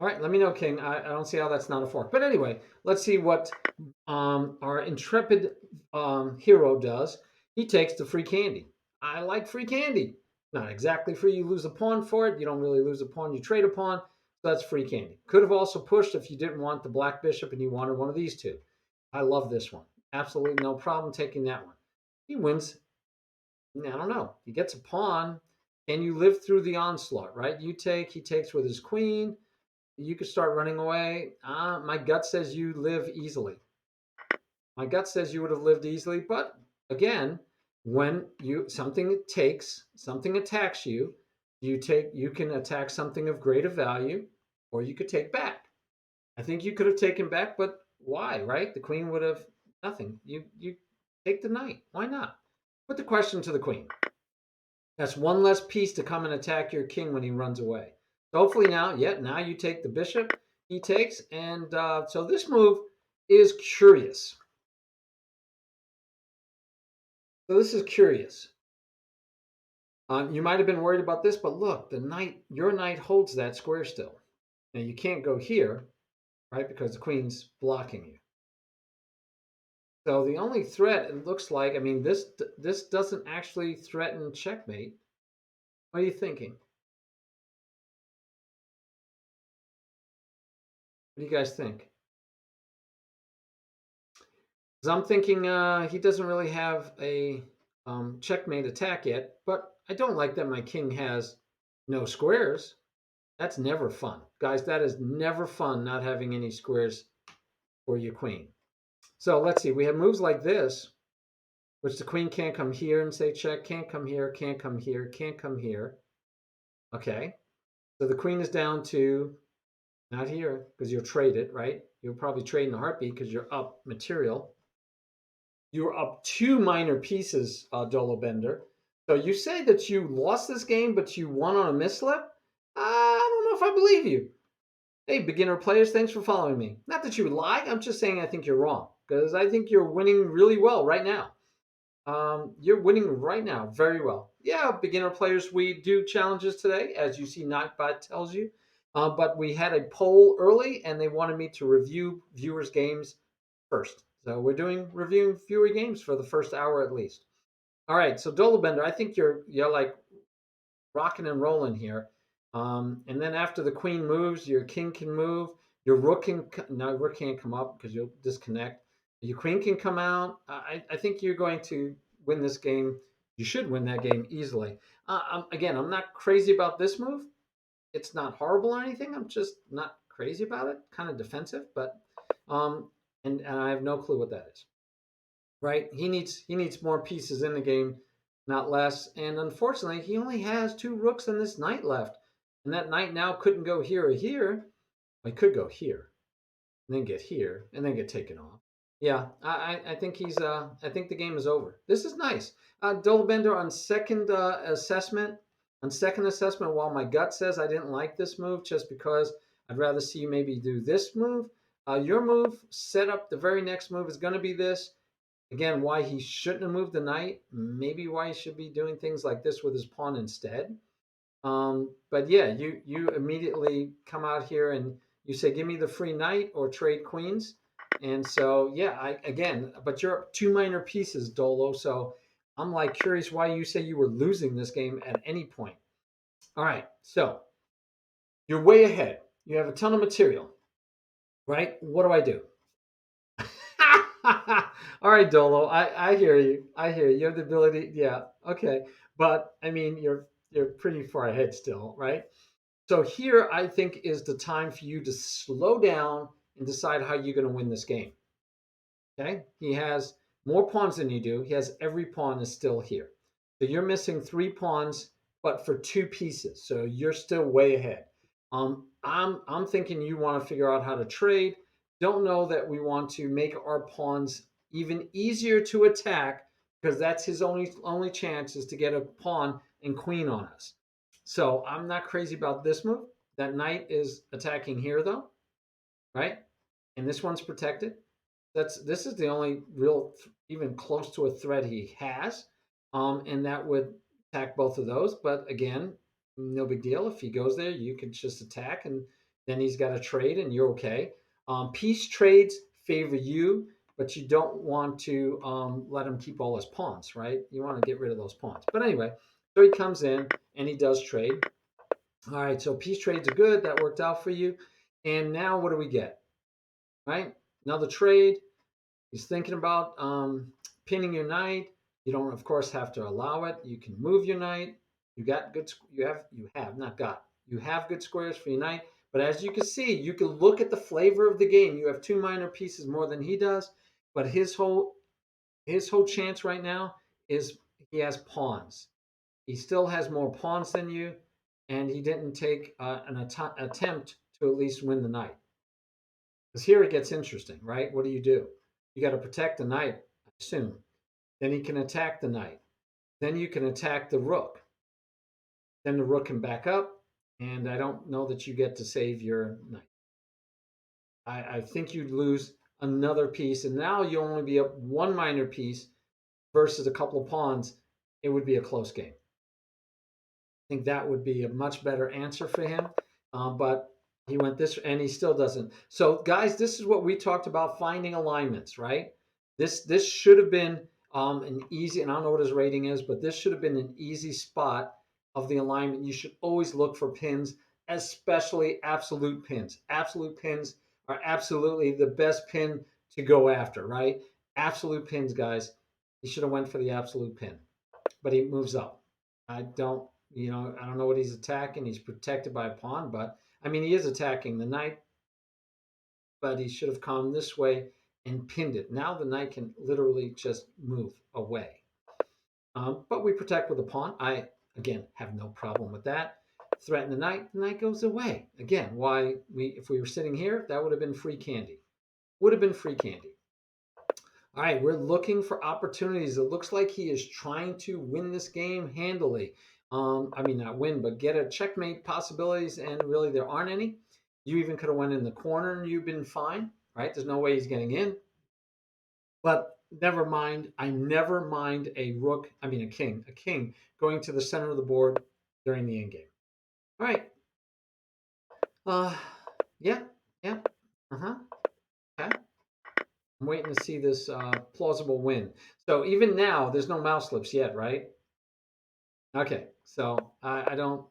All right, let me know, King. I don't see how that's not a fork. But anyway, let's see what our intrepid hero does. He takes the free candy. I like free candy. Not exactly free. You lose a pawn for it. You don't really lose a pawn. You trade a pawn. So that's free candy. Could have also pushed if you didn't want the black bishop and you wanted one of these 2. I love this one. Absolutely no problem taking that one. He wins. I don't know. He gets a pawn and you live through the onslaught, right? You take, he takes with his queen. You could start running away. My gut says you live easily. My gut says you would have lived easily, but again, when something attacks you, you can attack something of greater value, or you could take back. I think you could have taken back, but why, right? The queen would have nothing. You take the knight. Why not? Put the question to the queen. That's one less piece to come and attack your king when he runs away. So hopefully now you take the bishop. He takes, and so this move is curious. So this is curious. You might have been worried about this, but look, your knight holds that square still. Now you can't go here, right, because the queen's blocking you. So the only threat, it looks like, I mean, this doesn't actually threaten checkmate. What are you thinking? What do you guys think? Because I'm thinking he doesn't really have a checkmate attack yet, but I don't like that my king has no squares. That's never fun. Guys, that is never fun not having any squares for your queen. So let's see. We have moves like this, which the queen can't come here and say check, can't come here, can't come here, can't come here. Okay. So the queen is down to not here because you'll trade it, right? You'll probably trade in a heartbeat because you're up material. You're up 2 minor pieces, Dolabender. So you say that you lost this game, but you won on a mislip? if I believe you. Hey, beginner players, thanks for following me. Not that you would lie. I'm just saying I think you're wrong because I think you're winning really well right now. You're winning right now very well. Yeah, beginner players, we do challenges today, as you see, Nightbot tells you. But we had a poll early, and they wanted me to review viewers' games first. So we're doing reviewing viewer games for the first hour at least. All right, so Dolabender, I think you're like rocking and rolling here. And then after the queen moves, your king can move. Your rook can no rook can't come up because you'll disconnect. Your queen can come out. I think you're going to win this game. You should win that game easily. Again, I'm not crazy about this move. It's not horrible or anything. I'm just not crazy about it. Kind of defensive, but um, and I have no clue what that is. Right? He needs more pieces in the game, not less. And unfortunately, he only has two rooks and this knight left. And that knight now couldn't go here or here. Well, he could go here, and then get here, and then get taken off. Yeah, I think he's I think the game is over. This is nice. Dolabender on second assessment. On second assessment, while my gut says I didn't like this move just because I'd rather see you maybe do this move. Your move set up the very next move is going to be this. Again, why he shouldn't have moved the knight, maybe why he should be doing things like this with his pawn instead. But yeah, you immediately come out here and you say, "Give me the free knight or trade queens." And so yeah, but you're up two minor pieces, Dolo. So I'm like curious why you say you were losing this game at any point. All right, so you're way ahead. You have a ton of material, right? What do I do? All right, Dolo. I hear you. I hear you. You have the ability. Yeah. Okay. But I mean, you're pretty far ahead still, right? So here, I think is the time for you to slow down and decide how you're going to win this game. Okay. He has more pawns than you do. He has every pawn is still here. So you're missing three pawns, but for two pieces. So you're still way ahead. I'm thinking you want to figure out how to trade. Don't know that we want to make our pawns even easier to attack because that's his only chance is to get a pawn and queen on us. So I'm not crazy about this move. That knight is attacking here though, right? And this one's protected. This is the only real even close to a threat he has, and that would attack both of those. But again, no big deal if he goes there. You could just attack, and then he's got to trade, and you're okay. Peace trades favor you, but you don't want to let him keep all his pawns, right? You want to get rid of those pawns. But anyway, so he comes in and he does trade. All right, so peace trades are good. That worked out for you. And now what do we get? Right? Another trade. He's thinking about pinning your knight. You don't, of course, have to allow it. You can move your knight. You got good. You have not got. You have good squares for your knight. But as you can see, you can look at the flavor of the game. You have two minor pieces more than he does. But his whole chance right now is he has pawns. He still has more pawns than you, and he didn't take an attempt to at least win the knight. Because here it gets interesting, right? What do? You got to protect the knight, I assume. Then he can attack the knight. Then you can attack the rook. Then the rook can back up, and I don't know that you get to save your knight. I think you'd lose another piece, and now you only be up one minor piece versus a couple of pawns. It would be a close game. I think that would be a much better answer for him. But he went this, and he still doesn't. So, guys, this is what we talked about: finding alignments. Right? This should have been an easy, and I don't know what his rating is, but this should have been an easy spot of the alignment. You should always look for pins, especially absolute pins. Absolute pins are absolutely the best pin to go after. Right? Absolute pins, guys. He should have went for the absolute pin, but he moves up. I don't know what he's attacking. He's protected by a pawn, but I mean, he is attacking the knight, but he should have come this way and pinned it. Now the knight can literally just move away. But we protect with a pawn. I, again, have no problem with that. Threaten the knight goes away. Again, if we were sitting here, that would have been free candy. Would have been free candy. All right, we're looking for opportunities. It looks like he is trying to win this game handily. I mean, not win, but get a checkmate possibilities, and really there aren't any. You even could have went in the corner and you've been fine, right? There's no way he's getting in. But never mind. I never mind a rook. I mean, a king going to the center of the board during the end game. All right. Uh, yeah, yeah. Uh huh. Okay. I'm waiting to see this plausible win. So even now, there's no mouse slips yet, right? Okay. So I don't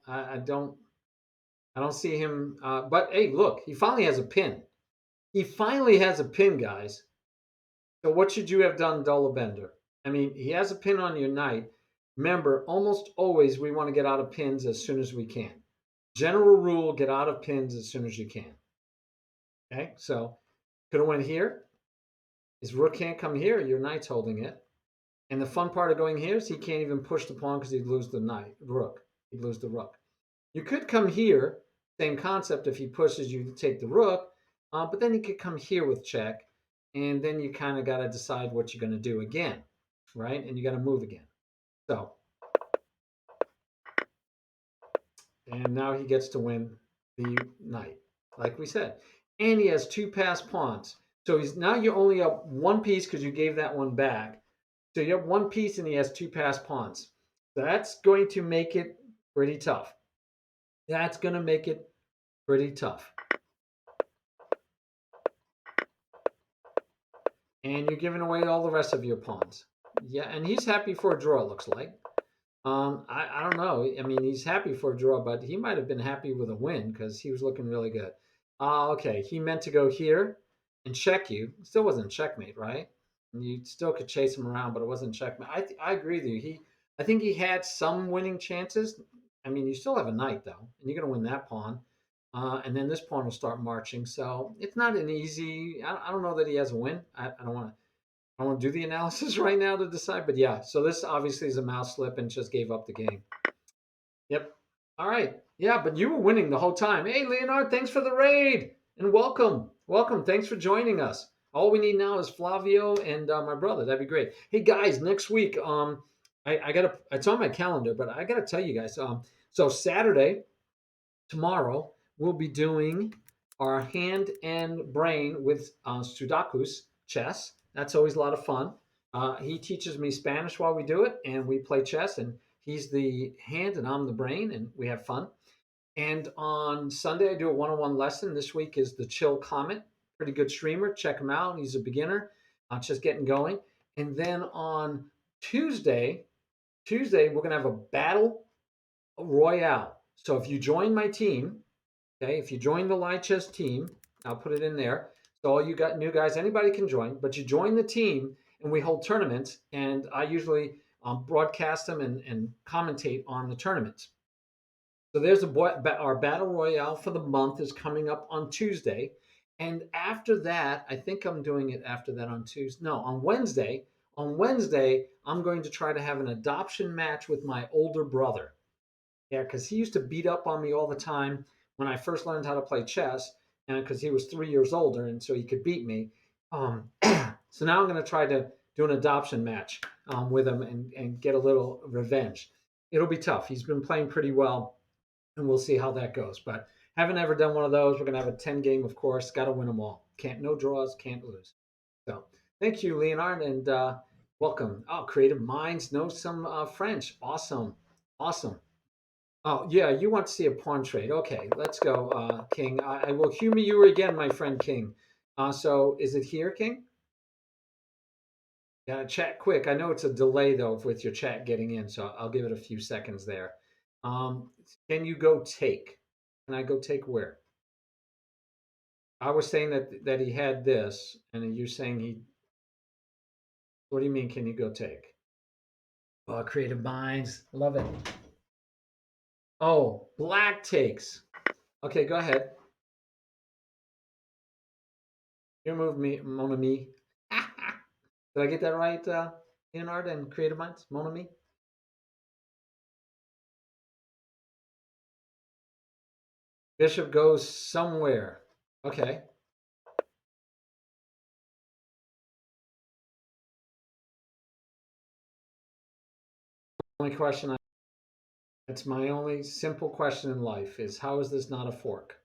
see him. But hey, look, he finally has a pin. He finally has a pin, guys. So what should you have done, Dollar Bender? I mean, he has a pin on your knight. Remember, almost always we want to get out of pins as soon as we can. General rule: get out of pins as soon as you can. Okay, so could have went here. His rook can't come here. Your knight's holding it. And the fun part of going here is he can't even push the pawn because he'd lose the rook. He'd lose the rook. You could come here, same concept. If he pushes, you take the rook, but then you could come here with check, and then you kind of got to decide what you're going to do again, right? And you got to move again. So, and now he gets to win the knight, like we said. And he has two passed pawns. So he's now you're only up one piece because you gave that one back. So you have one piece and he has two passed pawns. So that's going to make it pretty tough. That's going to make it pretty tough. And you're giving away all the rest of your pawns. Yeah, and he's happy for a draw, it looks like. I don't know. I mean, he's happy for a draw, but he might have been happy with a win because he was looking really good. Okay, he meant to go here and check you. Still wasn't checkmate, right? And you still could chase him around, but it wasn't checkmate. I agree with you. I think he had some winning chances. I mean, you still have a knight though, and you're going to win that pawn. And then this pawn will start marching. So it's not an easy. I don't know that he has a win. I don't want to. I want to do the analysis right now to decide, but yeah. So this obviously is a mouse slip and just gave up the game. Yep. All right. Yeah, but you were winning the whole time. Hey, Leonard, thanks for the raid and welcome. Welcome. Thanks for joining us. All we need now is Flavio and my brother. That'd be great. Hey guys, next week, I gotta. It's on my calendar, but I gotta tell you guys. So Saturday, tomorrow, we'll be doing our hand and brain with Sudokus chess. That's always a lot of fun. He teaches me Spanish while we do it, and we play chess. And he's the hand, and I'm the brain, and we have fun. And on Sunday, I do a one-on-one lesson. This week is the Chill Comet, pretty good streamer. Check him out. He's a beginner, just getting going. And then on Tuesday, we're gonna have a battle royale. So if you join my team, okay, if you join the Live Chess team, I'll put it in there. So all you got new guys, anybody can join, but you join the team and we hold tournaments, and I usually broadcast them and commentate on the tournaments. So there's our battle royale for the month is coming up on Tuesday, and after that, I think I'm doing it after that on Tuesday. No, on Wednesday. On Wednesday, I'm going to try to have an adoption match with my older brother. Yeah, because he used to beat up on me all the time when I first learned how to play chess, and because he was 3 years older, and so he could beat me. So now I'm going to try to do an adoption match with him and get a little revenge. It'll be tough. He's been playing pretty well, and we'll see how that goes. But haven't ever done one of those. We're going to have a 10 game, of course. Got to win them all. Can't no draws, can't lose. So thank you, Leonard, and welcome. Oh, Creative Minds knows some French. Awesome, awesome. Oh, yeah, you want to see a pawn trade. Okay, let's go, King. I will humor you again, my friend King. So is it here, King? Yeah, chat quick. I know it's a delay though with your chat getting in, so I'll give it a few seconds there. Um, can you go take? Can I go take where? I was saying that he had this, and you're saying he. What do you mean? Can you go take? Oh, creative minds, love it. Oh, black takes. Okay, go ahead. You move me, mon ami. Did I get that right, Leonard and Creative Minds? Mon ami? Bishop goes somewhere. Okay. Only question That's my only simple question in life is how is this not a fork?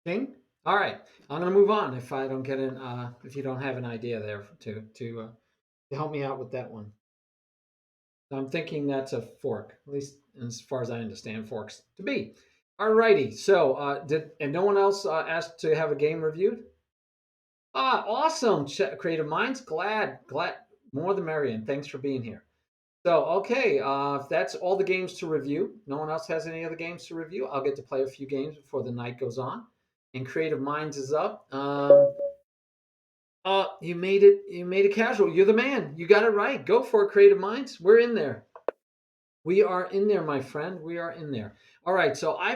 King? All right. I'm gonna move on if I don't get an if you don't have an idea there to help me out with that one. So I'm thinking that's a fork, at least as far as I understand forks to be. All righty. So did and no one else asked to have a game reviewed? Ah, awesome. Creative Minds. Glad. More the merrier. And thanks for being here. So, okay, if that's all the games to review, no one else has any other games to review. I'll get to play a few games before the night goes on. And Creative Minds is up. You made it. You made it casual. You're the man. You got it right. Go for it, Creative Minds. We're in there. We are in there, my friend. We are in there. All right. So I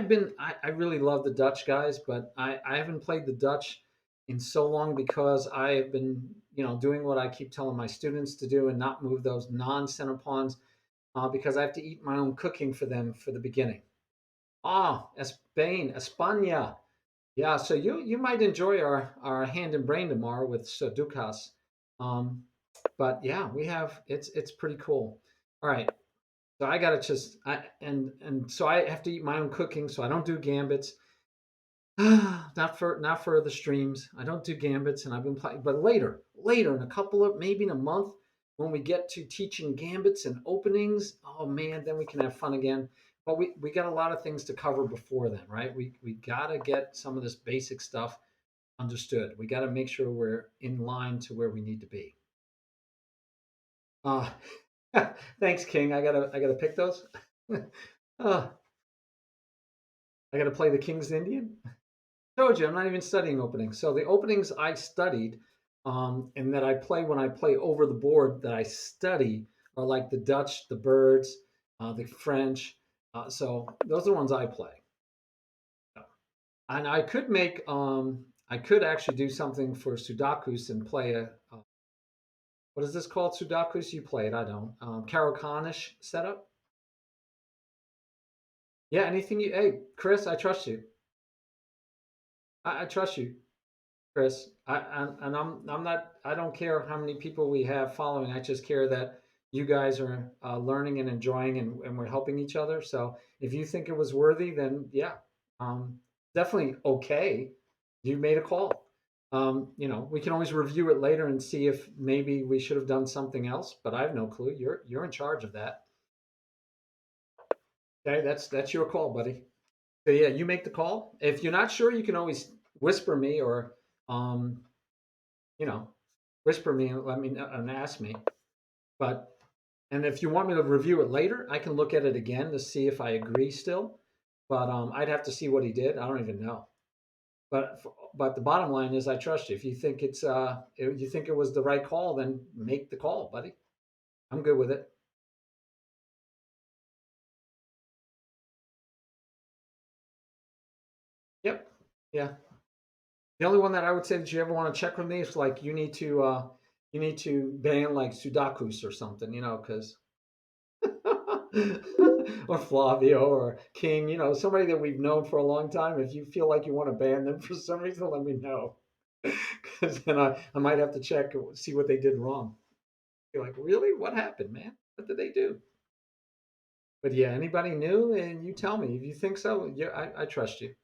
really love the Dutch guys, but I haven't played the Dutch in so long because I have been, doing what I keep telling my students to do and not move those non-center pawns because I have to eat my own cooking for them for the beginning. Ah, Spain, España. Yeah, so you might enjoy our hand and brain tomorrow with Sudokas. Um, but yeah, we have it's pretty cool. All right, so I gotta just and so I have to eat my own cooking, so I don't do gambits. Not for the streams. I don't do gambits, and I've been playing. But later in a couple of maybe in a month, when we get to teaching gambits and openings, oh man, then we can have fun again. But we got a lot of things to cover before then, right? We gotta get some of this basic stuff understood. We got to make sure we're in line to where we need to be. Uh, thanks, King. I gotta pick those. uh, I gotta play the King's Indian. Told you I'm not even studying openings. So the openings I studied, and that I play when I play over the board that I study are like the Dutch, the birds, the French. So those are the ones I play. And I could actually do something for Sudakus and play a what is this called? Sudakus? You play it. I don't. Karakanish setup. Yeah. Anything you? Hey, Chris, I trust you. I trust you. Chris. And I'm not. I don't care how many people we have following. I just care that you guys are learning and enjoying, and we're helping each other. So if you think it was worthy, then yeah, um, definitely okay. You made a call. We can always review it later and see if maybe we should have done something else. But I have no clue. You're in charge of that. Okay, that's your call, buddy. So yeah, you make the call. If you're not sure, you can always whisper me or um, you know, whisper me and let me know and ask me. But and if you want me to review it later, I can look at it again to see if I agree still. But I'd have to see what he did. I don't even know. But the bottom line is, I trust you. If you think you think it was the right call, then make the call, buddy. I'm good with it. Yep. Yeah. The only one that I would say that you ever want to check with me is like you need to ban like Sudakus or something, because or Flavio or King, somebody that we've known for a long time. If you feel like you want to ban them for some reason, let me know. Because then I might have to check and see what they did wrong. You're like, really? What happened, man? What did they do? But yeah, anybody new? And you tell me if you think so. Yeah, I trust you.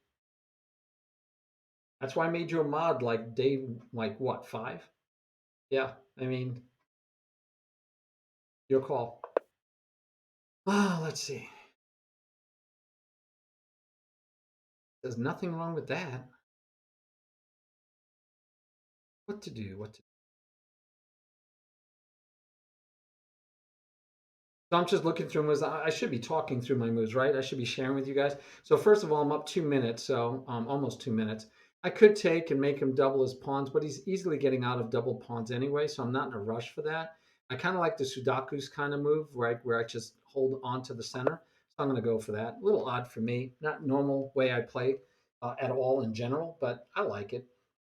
That's why I made you a mod like day like what 5? Yeah, I mean your call. Let's see. There's nothing wrong with that. What to do? What to So I'm just looking through moves. I should be talking through my moves, right? I should be sharing with you guys. So first of all, I'm up 2 minutes, so almost 2 minutes. I could take and make him double his pawns, but he's easily getting out of double pawns anyway, so I'm not in a rush for that. I kind of like the Sudaku's kind of move, right, where I just hold on to the center. So I'm going to go for that. A little odd for me, not normal way I play at all in general, but I like it.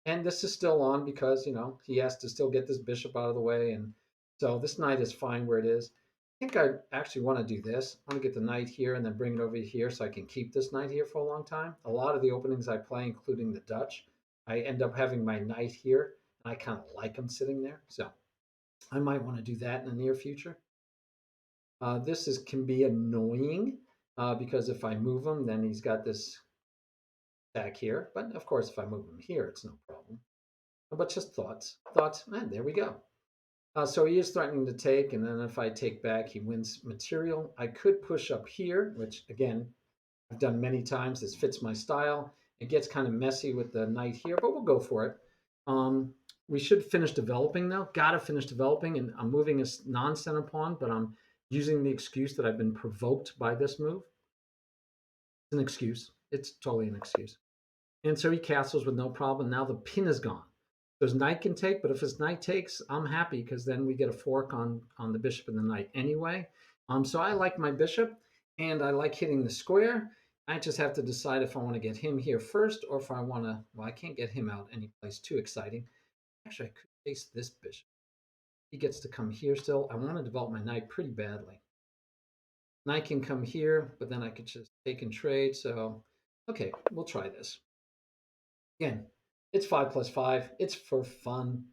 And this is still on because he has to still get this bishop out of the way, and so this knight is fine where it is. think I actually want to do this. I want to get the knight here and then bring it over here so I can keep this knight here for a long time. A lot of the openings I play, including the Dutch, I end up having my knight here, and I kind of like him sitting there. So I might want to do that in the near future. Can be annoying because if I move him, then he's got this back here. But of course, if I move him here, it's no problem. But just thoughts, and there we go. So he is threatening to take, and then if I take back, he wins material. I could push up here, which again, I've done many times. This fits my style. It gets kind of messy with the knight here, but we'll go for it. We should finish developing though. Gotta finish developing, and I'm moving a non-center pawn, but I'm using the excuse that I've been provoked by this move. It's an excuse. It's totally an excuse. And so he castles with no problem. Now the pin is gone. So his knight can take, but if his knight takes, I'm happy because then we get a fork on the bishop and the knight anyway. So I like my bishop, and I like hitting the square. I just have to decide if I want to get him here first or if I want to, well, I can't get him out any place too exciting. Actually, I could face this bishop. He gets to come here still. I want to develop my knight pretty badly. Knight can come here, but then I could just take and trade. So, okay, we'll try this. Again, it's 5+5. It's for fun,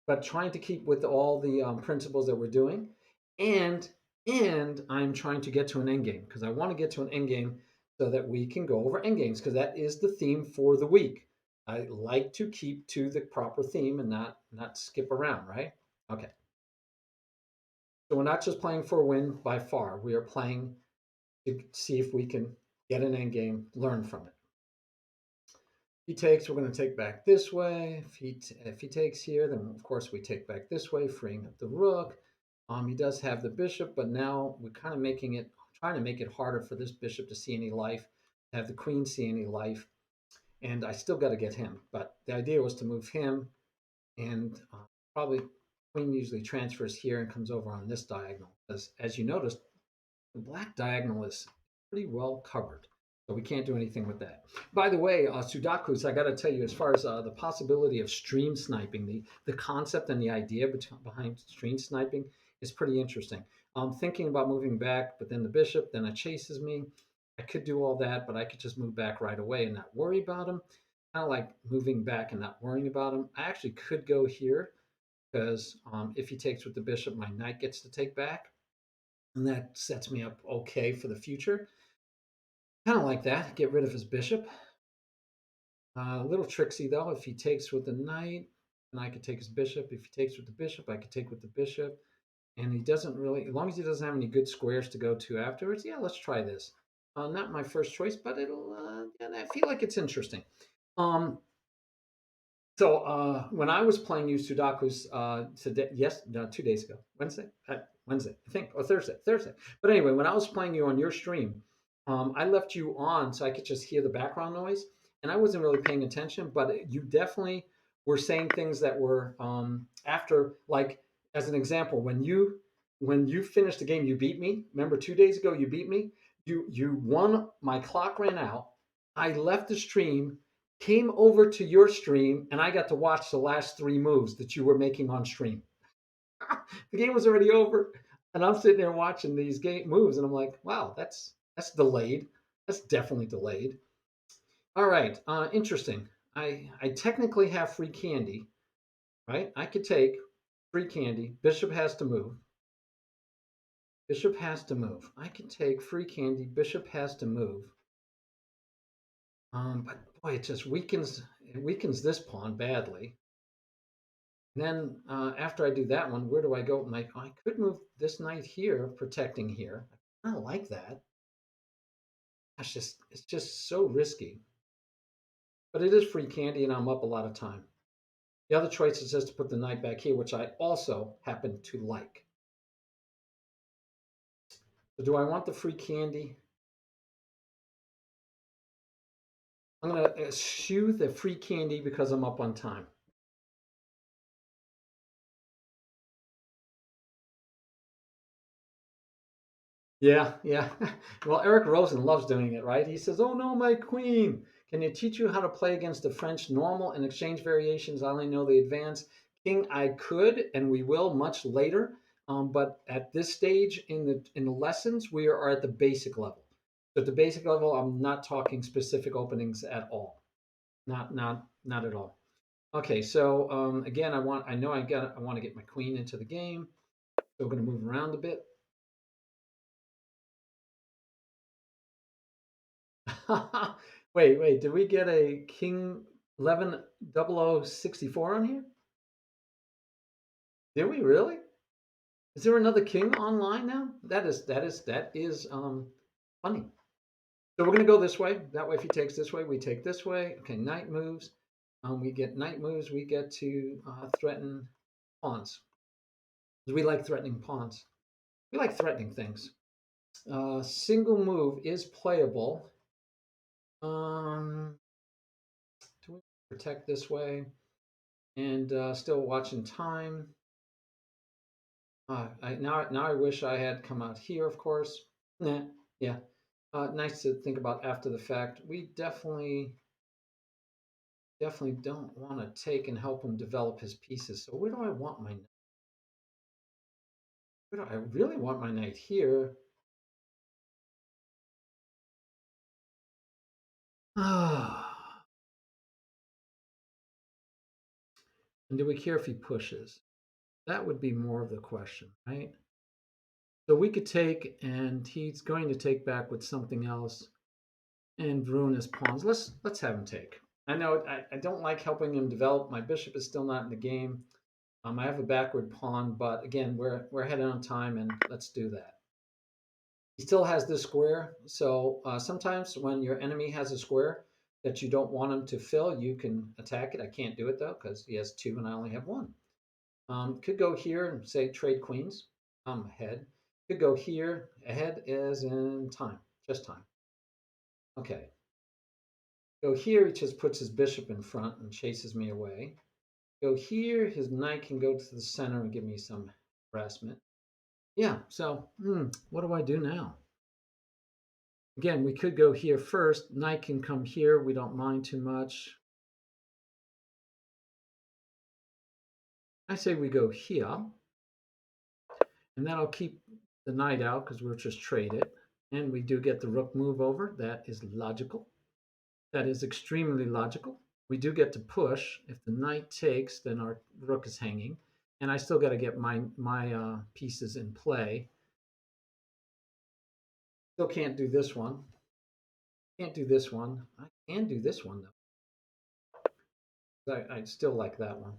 but trying to keep with all the principles that we're doing, and I'm trying to get to an endgame because I want to get to an endgame so that we can go over endgames because that is the theme for the week. I like to keep to the proper theme and not skip around, right? Okay. So we're not just playing for a win by far. We are playing to see if we can get an endgame, learn from it. He takes, we're going to take back this way. If he takes here, then of course we take back this way, freeing up the rook. He does have the bishop, but now we're kind of trying to make it harder for this bishop to see any life, to have the queen see any life. And I still got to get him. But the idea was to move him, and probably queen usually transfers here and comes over on this diagonal. As you noticed, the black diagonal is pretty well covered. So we can't do anything with that. By the way, Sudokus, I got to tell you, as far as the possibility of stream sniping, the concept and the idea behind stream sniping is pretty interesting. I'm thinking about moving back, but then the bishop, then it chases me. I could do all that, but I could just move back right away and not worry about him. Kind of like moving back and not worrying about him. I actually could go here because if he takes with the bishop, my knight gets to take back, and that sets me up okay for the future. Kind of like that. Get rid of his bishop. A little tricksy though. If he takes with the knight, then I could take his bishop. If he takes with the bishop, I could take with the bishop. And he doesn't really, as long as he doesn't have any good squares to go to afterwards, yeah, let's try this. Not my first choice, but yeah, I feel like it's interesting. Um, when I was playing you Sudokus today, yes, no, 2 days ago, Wednesday, I think, or Thursday. But anyway, when I was playing you on your stream, I left you on so I could just hear the background noise, and I wasn't really paying attention. But you definitely were saying things that were after, like as an example, when you finished the game, you beat me. Remember, 2 days ago, you beat me. You won. My clock ran out. I left the stream, came over to your stream, and I got to watch the last three moves that you were making on stream. The game was already over, and I'm sitting there watching these game moves, and I'm like, wow, that's delayed. That's definitely delayed. All right, interesting. I technically have free candy, right? I could take free candy. Bishop has to move. Bishop has to move. I can take free candy. Bishop has to move. But boy, it weakens this pawn badly. And then after I do that one, where do I go? I could move this knight here, protecting here. I don't like that. It's just so risky. But it is free candy, and I'm up a lot of time. The other choice is just to put the knight back here, which I also happen to like. So do I want the free candy? I'm going to eschew the free candy because I'm up on time. Yeah, yeah. Well, Eric Rosen loves doing it, right? He says, "Oh no, my queen. Can you teach you how to play against the French normal and exchange variations? I only know the advanced." King, I could, and we will much later. But at this stage in the lessons, we are at the basic level. So at the basic level, I'm not talking specific openings at all. Not at all. Okay, so again, I want to get my queen into the game. So we're going to move around a bit. Wait, did we get a king 110064 on here? Did we really? Is there another king online now? That is funny. So we're gonna go this way. That way, if he takes this way, we take this way. Okay, knight moves. We get knight moves. We get to threaten pawns. We like threatening pawns. We like threatening things. Single move is playable. Do we protect this way? And still watching time. Now I wish I had come out here, of course. Nah, yeah. Nice to think about after the fact. We definitely don't want to take and help him develop his pieces. So where do I want my knight? Where do I really want my knight here? Ah. And do we care if he pushes? That would be more of the question, right? So we could take, and he's going to take back with something else and ruin his pawns. Let's have him take. I know I don't like helping him develop. My bishop is still not in the game. I have a backward pawn, but again, we're ahead on time, and let's do that. He still has this square, so sometimes when your enemy has a square that you don't want him to fill, you can attack it. I can't do it though because he has two and I only have one. Could go here and say trade queens. I'm ahead. Could go here. Ahead is in time, just time. Okay. Go here, he just puts his bishop in front and chases me away. Go here, his knight can go to the center and give me some harassment. Yeah, so what do I do now? Again, we could go here first. Knight can come here. We don't mind too much. I say we go here. And that'll keep the knight out because we'll just trade it. And we do get the rook move over. That is logical. That is extremely logical. We do get to push. If the knight takes, then our rook is hanging. And I still got to get my pieces in play. Still can't do this one. Can't do this one. I can do this one though. I still like that one.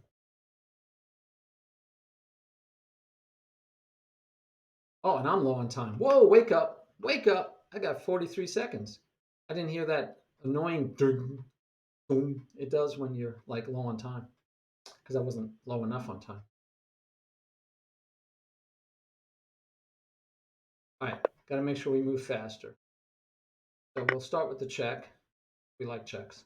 Oh, and I'm low on time. Whoa, wake up. Wake up. I got 43 seconds. I didn't hear that annoying ding, boom it does when you're like low on time because I wasn't low enough on time. All right, got to make sure we move faster. So we'll start with the check. We like checks.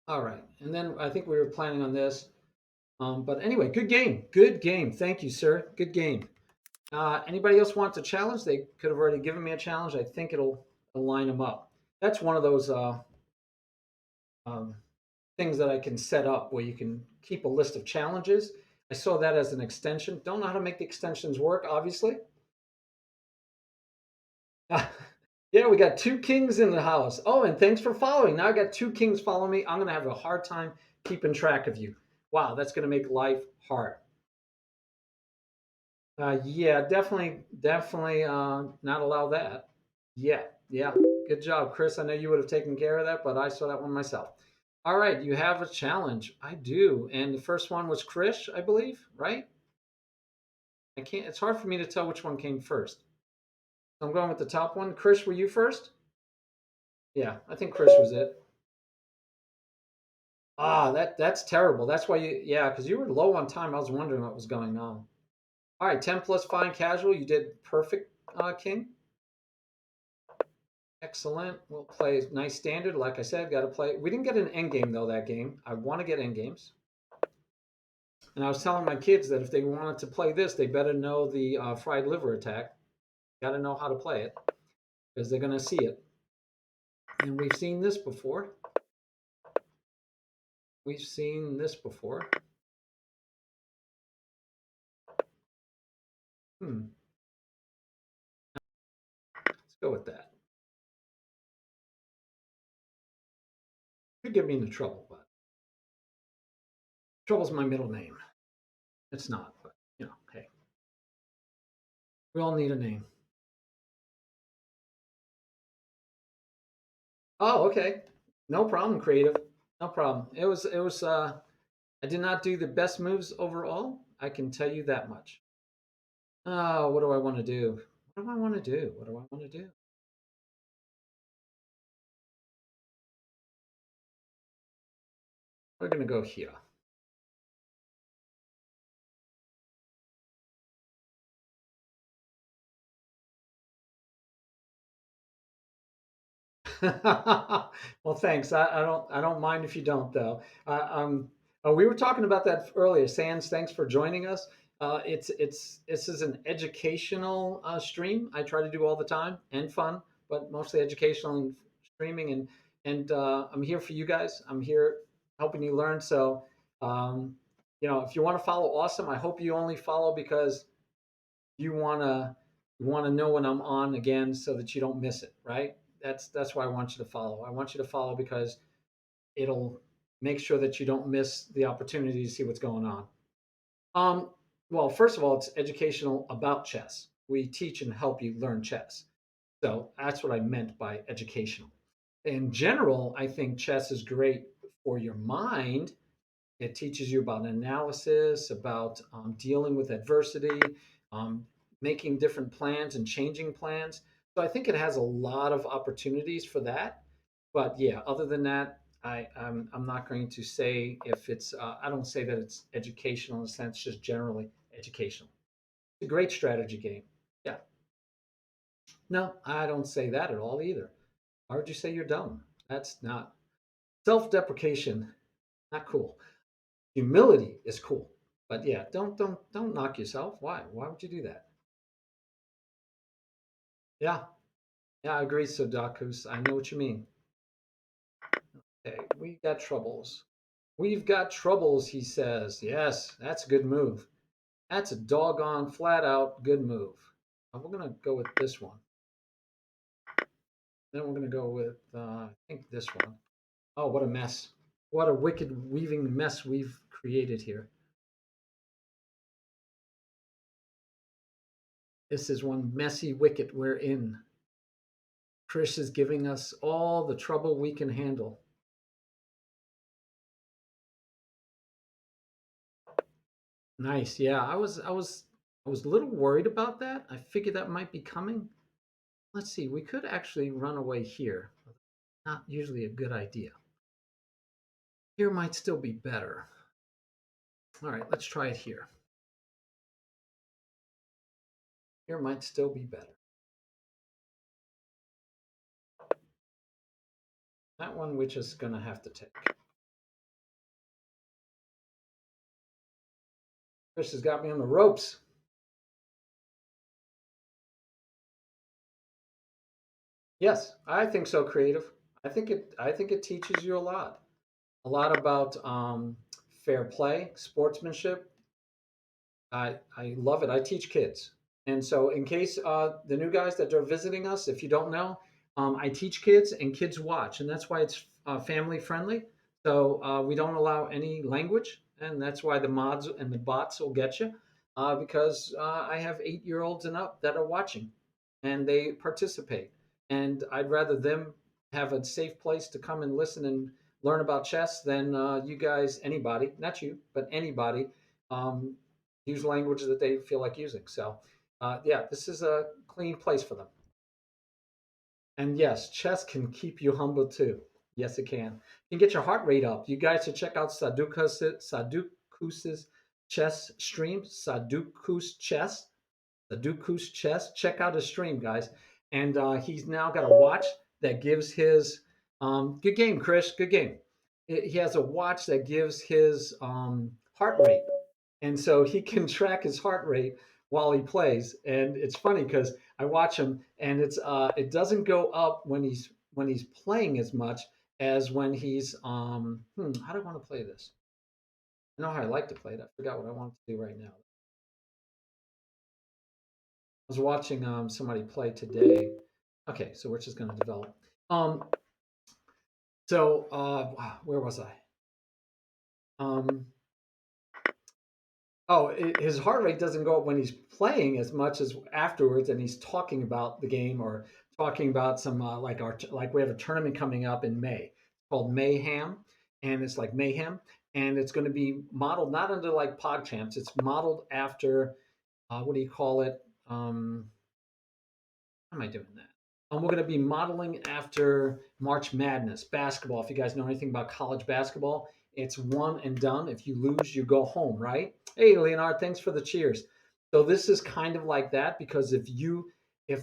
All right, and then I think we were planning on this. But anyway, good game. Good game. Thank you, sir. Good game. Anybody else want to challenge? They could have already given me a challenge. I think it'll line them up. That's one of those um, things that I can set up where you can keep a list of challenges. I saw that as an extension. Don't know how to make the extensions work, obviously. Yeah, we got two kings in the house. Oh, and thanks for following. Now I got two kings following me. I'm going to have a hard time keeping track of you. Wow, that's going to make life hard. Yeah, definitely not allow that. Yeah, yeah. Good job, Chris. I know you would have taken care of that, but I saw that one myself. All right, you have a challenge. I do. And the first one was Chris, I believe, right? I can't, it's hard for me to tell which one came first. So I'm going with the top one. Chris, were you first? Yeah, I think Chris was it. Ah, that's terrible. That's why yeah, because you were low on time. I was wondering what was going on. All right, 10 plus fine casual. You did perfect, King. Excellent. We'll play nice standard. Like I said, got to play. We didn't get an end game though that game. I want to get end games. And I was telling my kids that if they wanted to play this, they better know the fried liver attack. Got to know how to play it because they're going to see it. And we've seen this before. we've seen this before. Let's go with that. Could get me into trouble, but trouble's my middle name. It's not, but hey, we all need a name. Oh, okay. No problem, creative. No problem. It was I did not do the best moves overall. I can tell you that much. Oh, what do I want to do? What do I want to do? What do I want to do? We're gonna go here. Well, thanks. I don't mind if you don't though. We were talking about that earlier. Sans, thanks for joining us. It's this is an educational stream. I try to do all the time and fun, but mostly educational and streaming. And I'm here for you guys. I'm here helping you learn. So, um, if you want to follow, awesome. I hope you only follow because you want to know when I'm on again so that you don't miss it, right? That's why I want you to follow. I want you to follow because it'll make sure that you don't miss the opportunity to see what's going on. Um, well, first of all, it's educational about chess. We teach and help you learn chess. So that's what I meant by educational. In general, I think chess is great for your mind. It teaches you about analysis, about dealing with adversity, um, making different plans and changing plans. So I think it has a lot of opportunities for that. But yeah, other than that, I'm not going to say if it's, I don't say that it's educational in a sense, just generally educational. It's a great strategy game. Yeah. No, I don't say that at all either. Why would you say you're dumb? That's not self deprecation, not cool. Humility is cool, but yeah, don't knock yourself. Why would you do that? Yeah, yeah, I agree, Sudakus. I know what you mean. Okay, we got troubles. We've got troubles, he says. Yes, that's a good move. That's a doggone flat out good move. We're gonna go with this one. Then we're gonna go with I think this one. Oh, what a mess! What a wicked weaving mess we've created here. This is one messy wicket we're in. Chris is giving us all the trouble we can handle. Nice. Yeah, I was a little worried about that. I figured that might be coming. Let's see. We could actually run away here. Not usually a good idea. Here might still be better. All right, let's try it here. Here might still be better. That one we're just gonna have to take. Chris has got me on the ropes. Yes, I think so. Creative. I think it teaches you a lot. A lot about fair play, sportsmanship. I love it. I teach kids, and so in case the new guys that are visiting us, if you don't know, I teach kids and kids watch, and that's why it's family friendly. So we don't allow any language, and that's why the mods and the bots will get you, because I have 8 year olds and up that are watching, and they participate, and I'd rather them have a safe place to come and listen and learn about chess than you guys, anybody, not you, but anybody. Um, Use language that they feel like using. So, yeah, this is a clean place for them. And yes, chess can keep you humble too. Yes, it can. You can get your heart rate up. You guys should check out Sadukus's chess stream, Saduku's chess. Check out his stream, guys. And he's now got a watch that gives his good game, Chris. Good game. He has a watch that gives his heart rate, and so he can track his heart rate while he plays. And it's funny because I watch him, and it doesn't go up when he's playing as much, as when he's how do I want to play this? I know how I like to play it. I forgot what I want to do right now. I was watching somebody play today. Okay, so we're just going to develop. Um, wow, where was I? Um, Oh, his heart rate doesn't go up when he's playing as much as afterwards, and he's talking about the game or talking about some like we have a tournament coming up in May called Mayhem, and it's like Mayhem, and it's going to be modeled not under like PogChamps. It's modeled after what do you call it? How am I doing that? We're going to be modeling after March Madness basketball. If you guys know anything about college basketball, it's one and done. If you lose, you go home, right? Hey, Leonard, thanks for the cheers. So this is kind of like that because if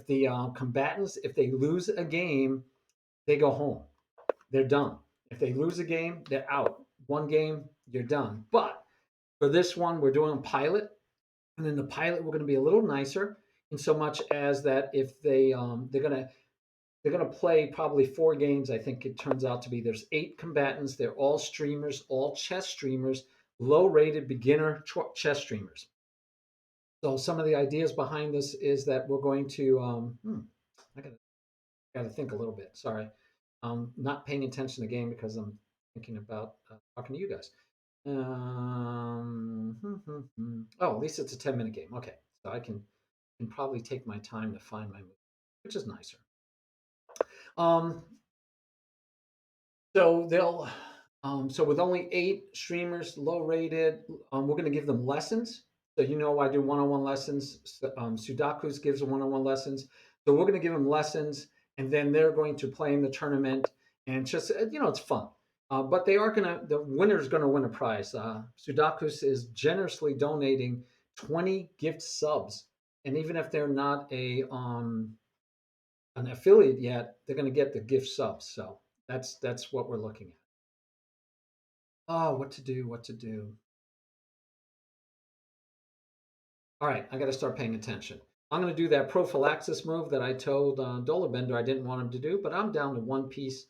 the combatants, if they lose a game, they go home. They're done. If they lose a game, they're out. One game, you're done. But for this one, we're doing a pilot, and in the pilot, we're going to be a little nicer in so much as that if they're going to play probably 4 games. I think it turns out to be there's 8 combatants. They're all streamers, all chess streamers, low rated beginner chess streamers. So some of the ideas behind this is that we're going to I got to think a little bit. Sorry, not paying attention to the game because I'm thinking about talking to you guys. Oh, at least it's a 10-minute game. Okay, so I can probably take my time to find my move, which is nicer. Um, So they'll, so with only 8 streamers, low rated, we're going to give them lessons. So I do one-on-one lessons. Sudakus gives one-on-one lessons. So we're going to give them lessons, and then they're going to play in the tournament, and just it's fun. But the winner's going to win a prize. Sudakus is generously donating 20 gift subs, and even if they're not an affiliate yet, they're going to get the gift subs. So that's what we're looking at. Oh, what to do? What to do? All right, I got to start paying attention. I'm going to do that prophylaxis move that I told Dolabender I didn't want him to do, but I'm down to one piece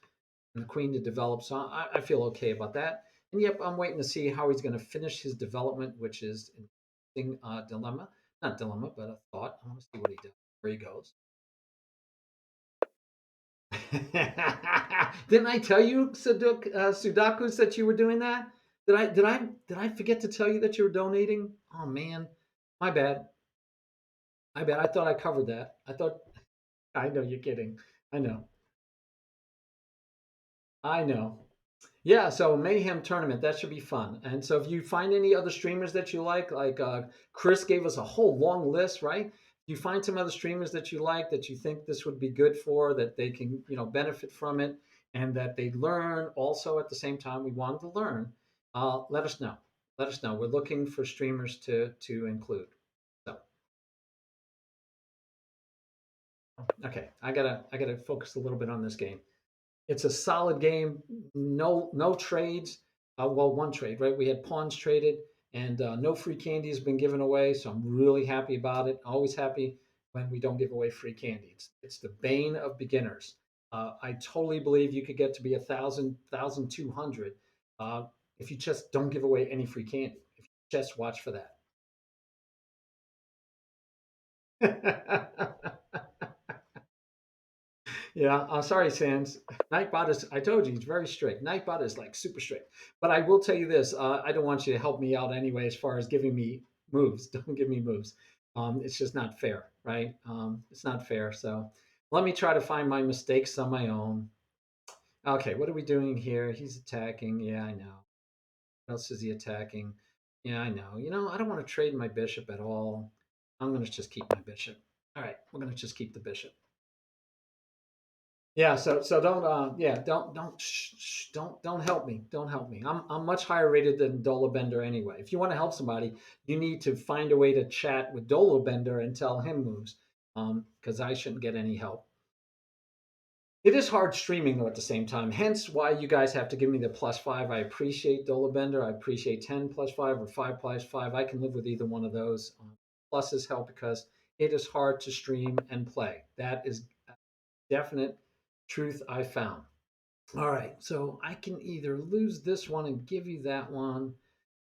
and the queen to develop, so I feel okay about that. And yep, I'm waiting to see how he's going to finish his development, which is an interesting dilemma. Not dilemma, but a thought. I want to see what he does, where he goes. Didn't I tell you, Sudakus, that you were doing that? Did I forget to tell you that you were donating? Oh man, my bad. My bad. I thought I covered that. I know you're kidding. I know. I know. Yeah, so Mayhem tournament, that should be fun. And so if you find any other streamers that you like Chris gave us a whole long list, right? If you find some other streamers that you like that you think this would be good for, that they can, benefit from it and that they learn also at the same time we want them to learn, let us know. Let us know. We're looking for streamers to include. So okay, I gotta focus a little bit on this game. It's a solid game. No trades. Well, one trade, right? We had pawns traded, and no free candy has been given away. So I'm really happy about it. Always happy when we don't give away free candy. It's the bane of beginners. I totally believe you could get to be 1,200 if you just don't give away any free candy. If you just watch for that. Yeah, sorry, Sans. Nightbot is, I told you, he's very strict. Nightbot is like super strict. But I will tell you this I don't want you to help me out anyway as far as giving me moves. Don't give me moves. It's just not fair, right? It's not fair. So let me try to find my mistakes on my own. Okay, what are we doing here? He's attacking. Yeah, I know. What else is he attacking? Yeah, I know. I don't want to trade my bishop at all. I'm going to just keep my bishop. All right, we're going to just keep the bishop. Yeah, so don't yeah, don't help me. Don't help me. I'm much higher rated than Dolo Bender anyway. If you want to help somebody, you need to find a way to chat with Dolo Bender and tell him moves. Because I shouldn't get any help. It is hard streaming though at the same time. Hence why you guys have to give me the +5. I appreciate Dolo Bender. I appreciate 10 +5 or 5 +5. I can live with either one of those. Pluses help because it is hard to stream and play. That is definite truth I found. All right, so I can either lose this one and give you that one,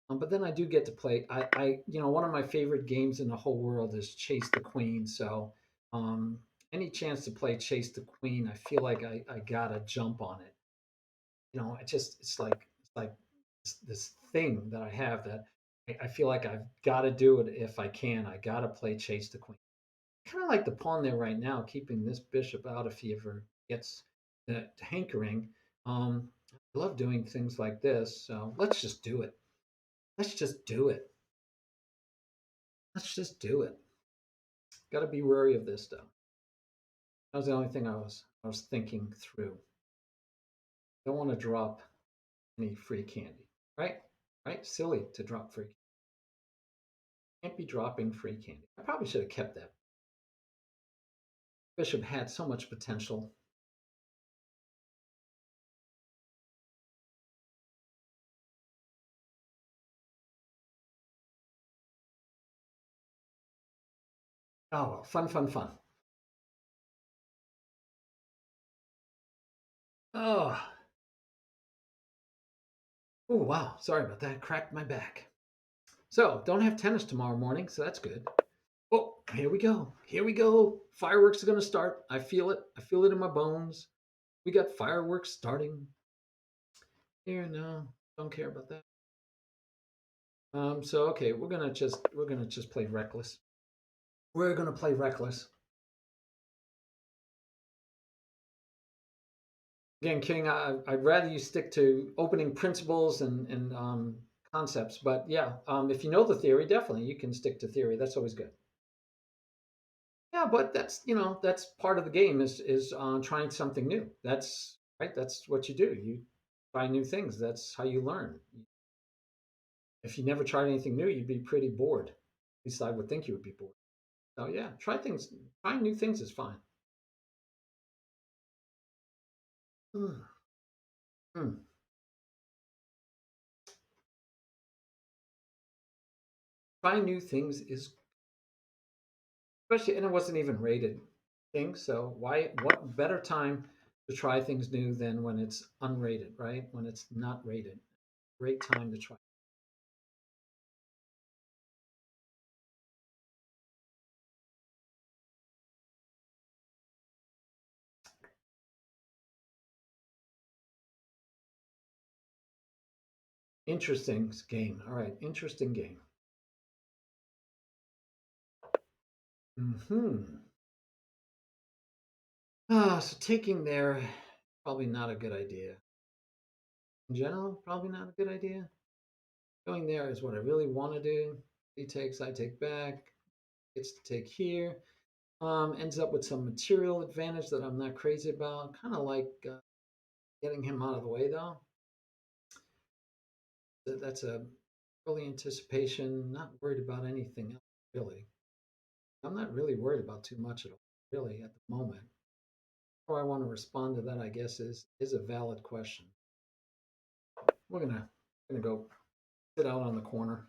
but then I do get to play. One of my favorite games in the whole world is Chase the Queen. So, um, any chance to play Chase the Queen, I feel like I gotta jump on it. It's like this thing that I have that I feel like I've got to do it if I can. I got to play Chase the Queen. Kind of like the pawn there right now, keeping this bishop out if he ever gets the hankering. I love doing things like this, so let's just do it. Let's just do it. Let's just do it. Got to be wary of this stuff. That was the only thing I was thinking through. Don't want to drop any free candy, right? Right? Silly to drop free. Can't be dropping free candy. I probably should have kept that. Bishop had so much potential. Oh well, fun, fun, fun. Oh, oh wow. Sorry about that. Cracked my back. So don't have tennis tomorrow morning, so that's good. Oh, here we go. Here we go. Fireworks are gonna start. I feel it. I feel it in my bones. We got fireworks starting. Here, no, don't care about that. So okay, we're gonna just play reckless. We're gonna play reckless. Again, King, I'd rather you stick to opening principles and concepts. But yeah, if you know the theory, definitely you can stick to theory. That's always good. Yeah, but that's part of the game is trying something new. That's right. That's what you do. You try new things. That's how you learn. If you never tried anything new, you'd be pretty bored. At least I would think you would be bored. So yeah, try things. Trying new things is fine. Mm, mm. Trying new things is especially, and it wasn't even rated thing. So why? What better time to try things new than when it's unrated, right? When it's not rated. Great time to try. Interesting game. All right, interesting game. Hmm. So taking there, probably not a good idea. In general, probably not a good idea. Going there is what I really want to do. He takes, I take back. Gets to take here. Ends up with some material advantage that I'm not crazy about. Kind of like getting him out of the way though. That's a early anticipation. Not worried about anything else really. I'm not really worried about too much at all, really, at the moment. How I want to respond to that, I guess, is a valid question. We're gonna go sit out on the corner,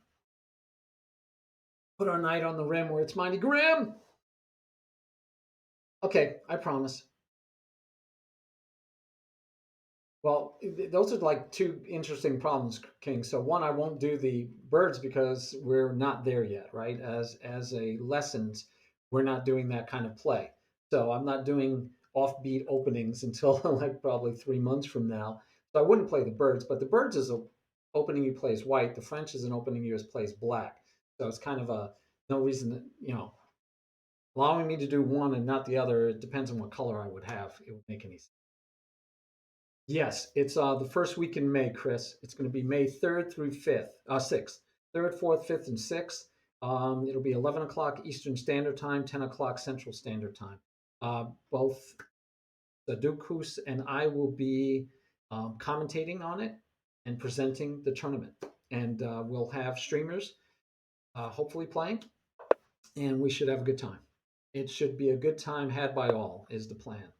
put our knight on the rim where it's mighty grim. Okay, I promise. Well, those are like two interesting problems, King. So one, I won't do the birds because we're not there yet, right? As a lessons, we're not doing that kind of play. So I'm not doing offbeat openings until like probably 3 months from now. So I wouldn't play the birds, but the birds is a opening you play as white. The French is an opening you plays black. So it's kind of a no reason that, allowing me to do one and not the other. It depends on what color I would have. It would make any sense. Yes, it's the first week in May, Chris. It's going to be May 3rd through 5th, 6th, 3rd, 4th, 5th, and 6th. It'll be 11 o'clock Eastern Standard Time, 10 o'clock Central Standard Time. Both the Dukus and I will be commentating on it and presenting the tournament. And we'll have streamers hopefully playing, and we should have a good time. It should be a good time had by all, is the plan.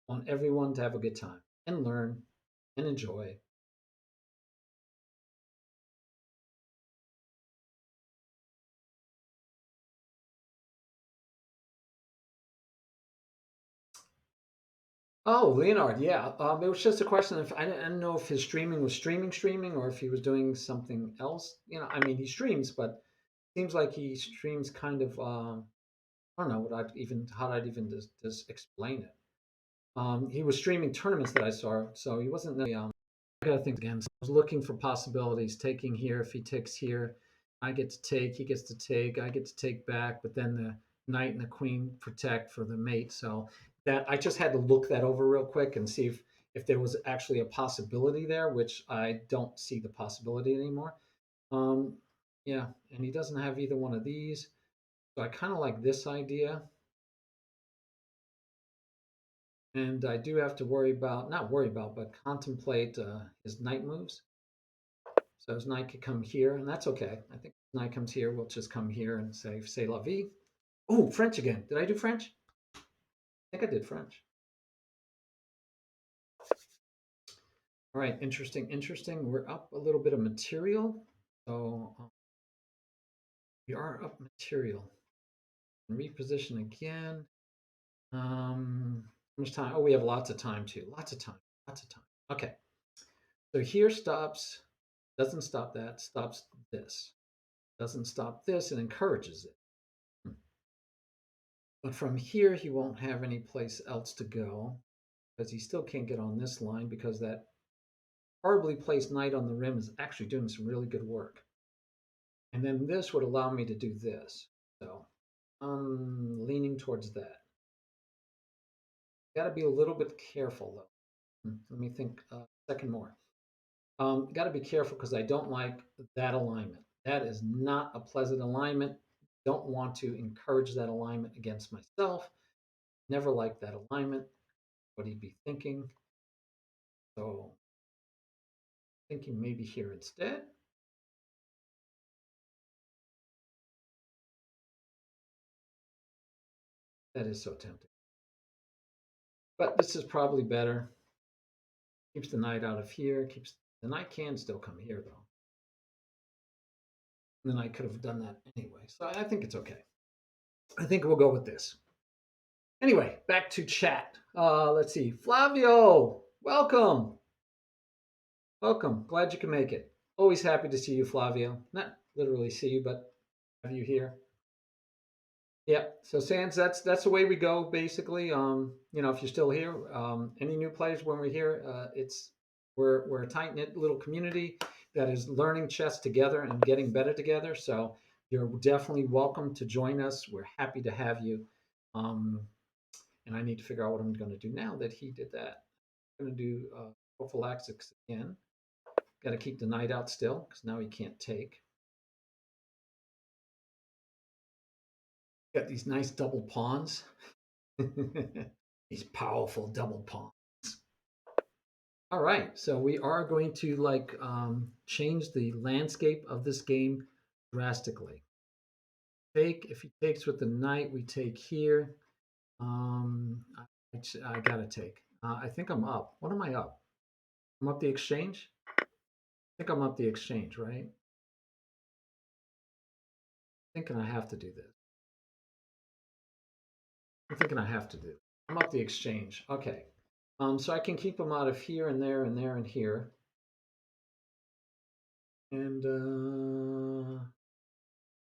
I want everyone to have a good time and learn and enjoy. Oh, Leonard, yeah. It was just a question if I didn't know if his streaming was streaming, or if he was doing something else. I mean, he streams, but seems like he streams kind of. I don't know what I'd even how I'd even just explain it. He was streaming tournaments that I saw, so he wasn't. I gotta think again. So I was looking for possibilities. Taking here, if he takes here, I get to take. He gets to take. I get to take back. But then the knight and the queen protect for the mate. So that I just had to look that over real quick and see if there was actually a possibility there, which I don't see the possibility anymore. Um, yeah, and he doesn't have either one of these. So I kind of like this idea. And I do have to worry about, not worry about, but contemplate his knight moves. So his knight could come here, and that's okay. I think his knight comes here. We'll just come here and say lovin. Oh, French again. Did I do French? I think I did French. All right, interesting, interesting. We're up a little bit of material. So we are up material. Reposition again. How much time? Oh, we have lots of time too. Lots of time. Lots of time. Okay. So here stops, doesn't stop that, stops this. Doesn't stop this and encourages it. But from here, he won't have any place else to go because he still can't get on this line because that horribly placed knight on the rim is actually doing some really good work. And then this would allow me to do this. So I'm leaning towards that. Got to be a little bit careful though. Let me think a second more. Got to be careful because I don't like that alignment. That is not a pleasant alignment. Don't want to encourage that alignment against myself. Never liked that alignment. What he'd be thinking. So thinking maybe here instead. That is so tempting. But this is probably better. Keeps the knight out of here. Keeps the knight can still come here though. And then I could have done that anyway. So I think it's okay. I think we'll go with this. Anyway, back to chat. Let's see. Flavio, welcome. Welcome. Glad you can make it. Always happy to see you, Flavio. Not literally see you, but have you here. Yeah. So Sans, that's the way we go basically. If you're still here, any new players when we're here, we're a tight knit little community that is learning chess together and getting better together. So you're definitely welcome to join us. We're happy to have you. Um, and I need to figure out what I'm going to do now that he did that. I'm going to do prophylaxis again. Got to keep the knight out still because now he can't take. Got these nice double pawns. These powerful double pawns. All right, so we are going to change the landscape of this game drastically. Take if he takes with the knight, we take here. I gotta take. I think I'm up. What am I up? I'm up the exchange. I think I'm up the exchange, right? Thinking I have to do this. I'm thinking I have to do. I'm up the exchange. Okay. So I can keep them out of here and there and there and here. And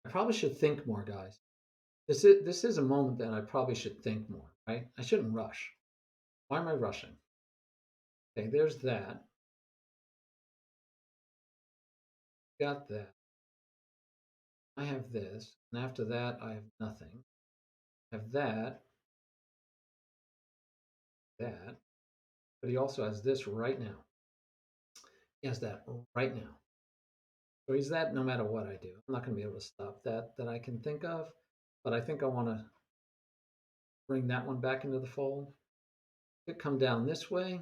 I probably should think more, guys. This is a moment that I probably should think more, right? I shouldn't rush. Why am I rushing? Okay, there's that. Got that. I have this, and after that, I have nothing. I have that, that, but he also has this right now. He has that right now. So he's that no matter what I do. I'm not going to be able to stop that I can think of, but I think I want to bring that one back into the fold. Could come down this way.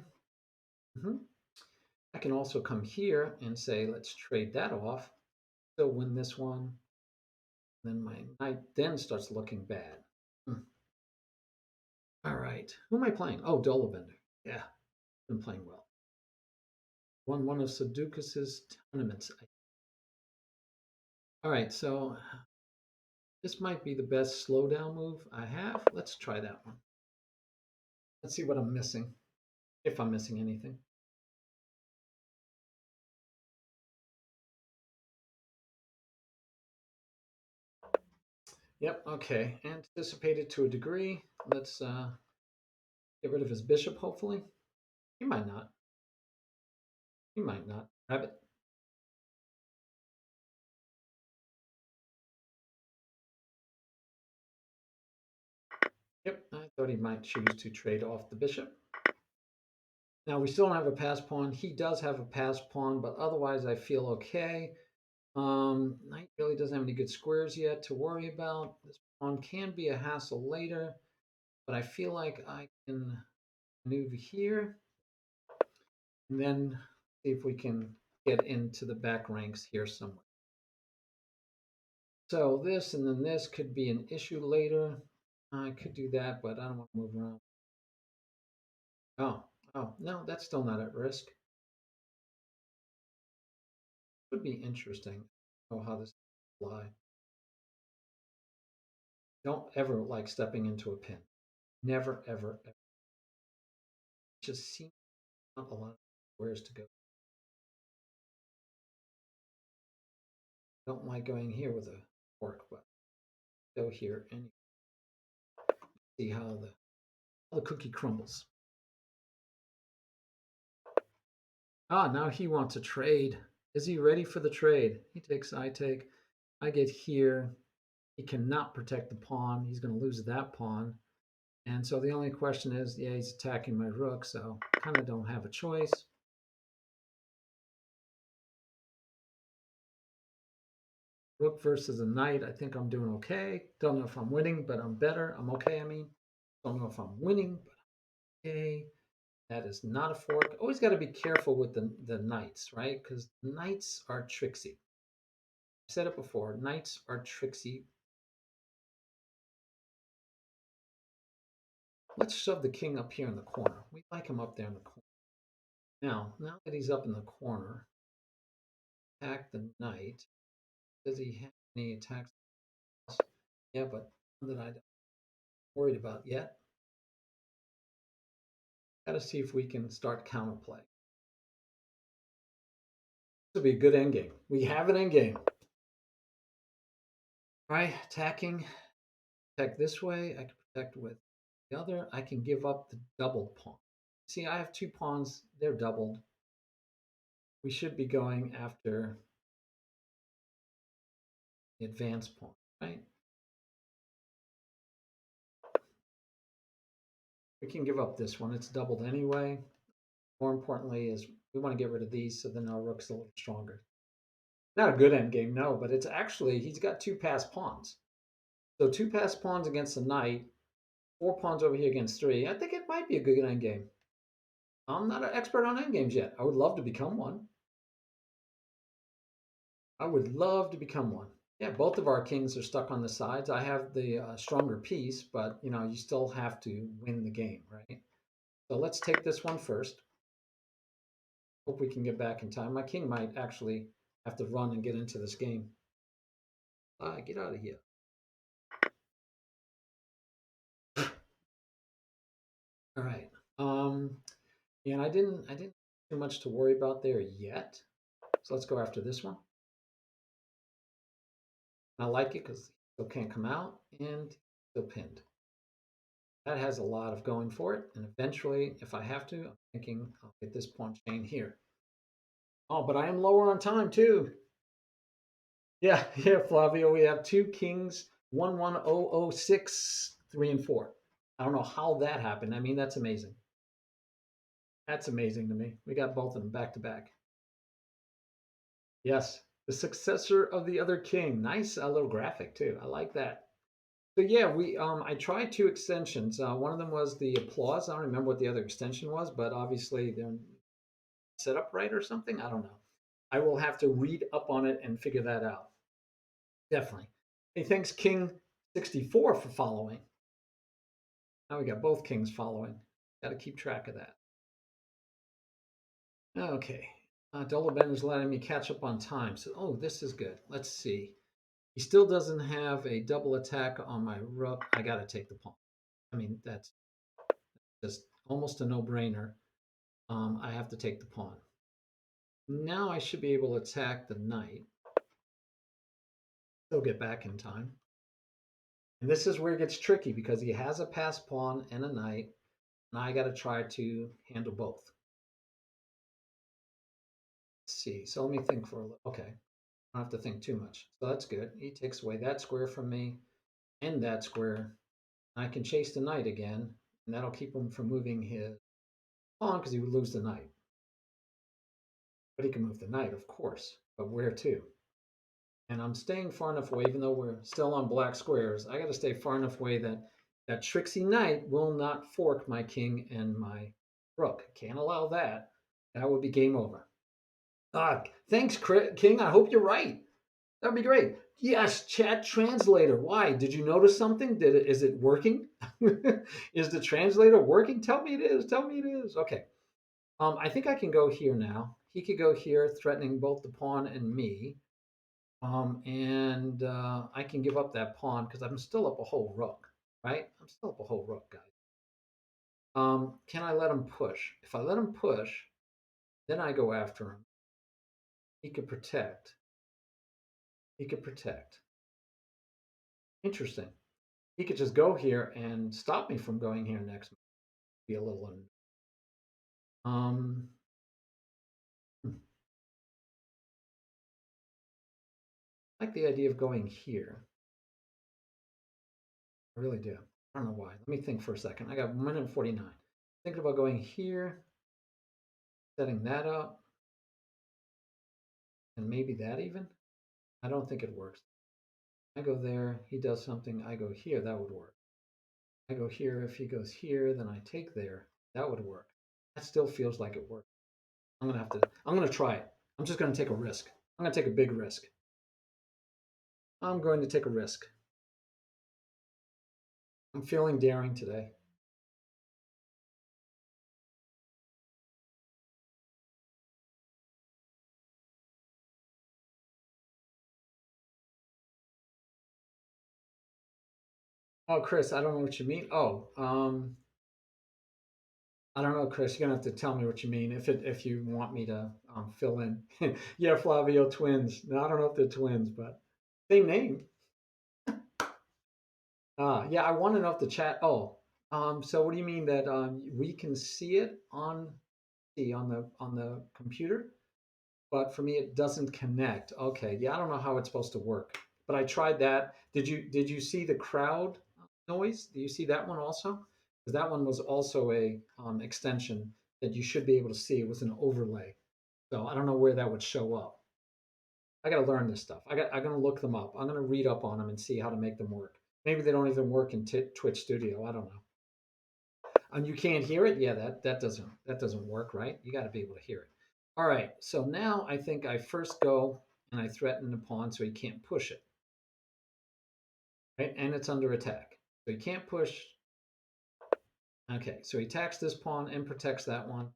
I can also come here and say, let's trade that off. Still win this one. Then my knight then starts looking bad. All right. Who am I playing? Oh, Dolovender. Yeah, been playing well. Won one of Sudokus's tournaments. All right, so this might be the best slowdown move I have. Let's try that one. Let's see what I'm missing. if I'm missing anything. Yep, okay. Anticipated to a degree. Let's get rid of his bishop, hopefully. He might not. He might not. Rabbit. Yep, I thought he might choose to trade off the bishop. Now, we still don't have a pass pawn. He does have a pass pawn, but otherwise I feel okay. Knight really doesn't have any good squares yet to worry about. This pawn can be a hassle later, but I feel like I can move here and then see if we can get into the back ranks here somewhere. So this and then this could be an issue later. I could do that, but I don't want to move around. Oh, oh, no, that's still not at risk. Would be interesting. Oh, how this fly. Don't ever like stepping into a pin. Never, ever, ever. Just seems not a lot of where's to go. Don't like going here with a fork, but go here and see how the cookie crumbles. Ah, now he wants a trade. Is he ready for the trade? He takes, I take. I get here. He cannot protect the pawn. He's going to lose that pawn. And so the only question is, yeah, he's attacking my rook, so kind of don't have a choice. Rook versus a knight, I think I'm doing okay. Don't know if I'm winning, but I'm better. I'm okay, I mean. Don't know if I'm winning, but I'm okay. That is not a fork. Always got to be careful with the knights, right? Because knights are tricksy. I've said it before. Knights are tricksy. Let's shove the king up here in the corner. We like him up there in the corner. Now that he's up in the corner, attack the knight. Does he have any attacks? Yeah, but none that I'm worried about yet. Got to see if we can start counterplay. This will be a good endgame. We have an endgame. All right, attacking. Attack this way. I can protect with the other. I can give up the doubled pawn. See, I have two pawns. They're doubled. We should be going after the advanced pawn, right? We can give up this one. It's doubled anyway. More importantly is we want to get rid of these so then our rook's a little stronger. Not a good endgame, no, but it's actually, he's got two passed pawns. So two passed pawns against a knight, four pawns over here against three. I think it might be a good endgame. I'm not an expert on endgames yet. I would love to become one. I would love to become one. Yeah, both of our kings are stuck on the sides. I have the stronger piece, but you still have to win the game, right? So let's take this one first. Hope we can get back in time. My king might actually have to run and get into this game. Get out of here. All right. And I didn't too much to worry about there yet. So let's go after this one. I like it because still can't come out and still pinned. That has a lot of going for it. And eventually, if I have to, I'm thinking I'll get this pawn chain here. Oh, but I am lower on time too. Yeah, yeah, Flavio. We have two kings, 11006, 3 and 4. I don't know how that happened. I mean, that's amazing. That's amazing to me. We got both of them back to back. Yes, the successor of the other king. Nice little graphic too. I like that. So yeah, we I tried two extensions. One of them was the applause. I don't remember what the other extension was, but obviously they're set up right or something. I don't know. I will have to read up on it and figure that out. Definitely. Hey, thanks King 64 for following. Now we got both kings following. Got to keep track of that. Okay. Dolaben is letting me catch up on time. So, oh, this is good. Let's see. He still doesn't have a double attack on my rook. I got to take the pawn. I mean, that's just almost a no-brainer. I have to take the pawn. Now I should be able to attack the knight. Still get back in time. And this is where it gets tricky because he has a passed pawn and a knight, and I got to try to handle both. Let's see. So let me think for a little. Okay. I don't have to think too much. So that's good. He takes away that square from me and that square. I can chase the knight again, and that'll keep him from moving his pawn because he would lose the knight. But he can move the knight, of course. But where to? And I'm staying far enough away, even though we're still on black squares. I got to stay far enough away that that tricksy knight will not fork my king and my rook. Can't allow that. That would be game over. Thanks, King. I hope you're right. That would be great. Yes, chat translator. Why? Did you notice something? Is it working? Is the translator working? Tell me it is. Tell me it is. Okay. I think I can go here now. He could go here, threatening both the pawn and me. And I can give up that pawn because I'm still up a whole rook, right? I'm still up a whole rook, guys. Can I let him push? If I let him push, then I go after him. He could protect. He could protect. Interesting. He could just go here and stop me from going here next. Be a little. Um, I like the idea of going here. I really do. I don't know why. Let me think for a second. I got 1:49. Thinking about going here, setting that up, and maybe that even. I don't think it works. I go there, he does something, I go here, that would work. I go here, if he goes here, then I take there, that would work. That still feels like it works. I'm gonna try it. I'm just gonna take a risk. I'm gonna take a big risk. I'm going to take a risk. I'm feeling daring today. Oh, Chris, I don't know what you mean. I don't know, Chris. You're gonna have to tell me what you mean if you want me to fill in. Yeah, Flavio, twins. No, I don't know if they're twins, but same name. Yeah, I want to know if the chat. So what do you mean that we can see it on the computer, but for me it doesn't connect? Okay, yeah, I don't know how it's supposed to work, but I tried that. Did you see the crowd noise? Do you see that one also? Because that one was also a extension that you should be able to see. It was an overlay, so I don't know where that would show up. I got to learn this stuff. I'm gonna look them up. I'm gonna read up on them and see how to make them work. Maybe they don't even work in Twitch Studio. I don't know. And you can't hear it. Yeah, that doesn't work, right? You got to be able to hear it. All right. So now I think I first go and I threaten the pawn so he can't push it, right? And it's under attack, so he can't push. Okay, so he attacks this pawn and protects that one,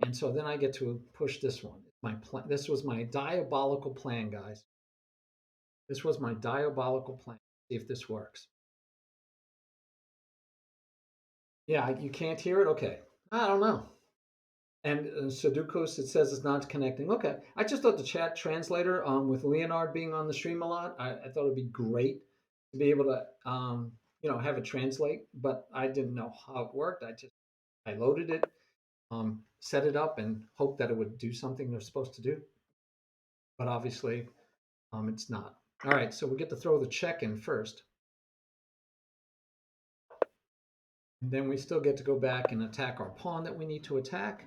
and so then I get to push this one. My plan. This was my diabolical plan, guys. This was my diabolical plan. See if this works. Yeah, you can't hear it? Okay. I don't know. And Sudokus, it says it's not connecting. Okay. I just thought the chat translator, with Leonard being on the stream a lot, I thought it'd be great to be able to, have it translate, but I didn't know how it worked. I loaded it, set it up, and hoped that it would do something they're supposed to do. But obviously, it's not. All right. So we get to throw the check in first. And then we still get to go back and attack our pawn that we need to attack.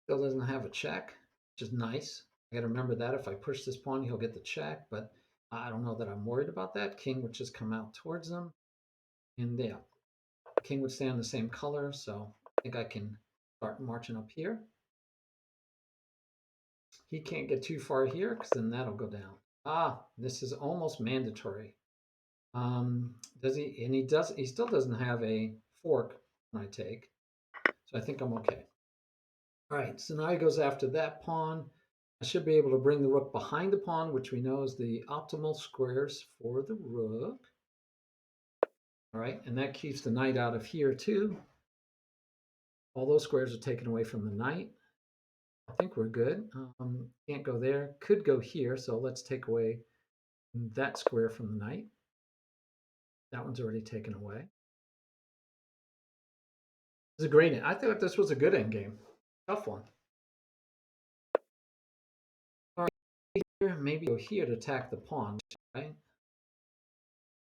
Still doesn't have a check, which is nice. I got to remember that if I push this pawn, he'll get the check, but I don't know that I'm worried about that. King would just come out towards them. And yeah, king would stay on the same color, so I think I can start marching up here. He can't get too far here because then that'll go down. This is almost mandatory. Does he? And he still doesn't have a fork when I take, so I think I'm okay. All right, so now he goes after that pawn. I should be able to bring the rook behind the pawn, which we know is the optimal squares for the rook. All right, and that keeps the knight out of here too. All those squares are taken away from the knight. I think we're good. Can't go there. Could go here, so let's take away that square from the knight. That one's already taken away. It's a great. I thought this was a good end game. Tough one. All right, here, maybe go here to attack the pawn. Right.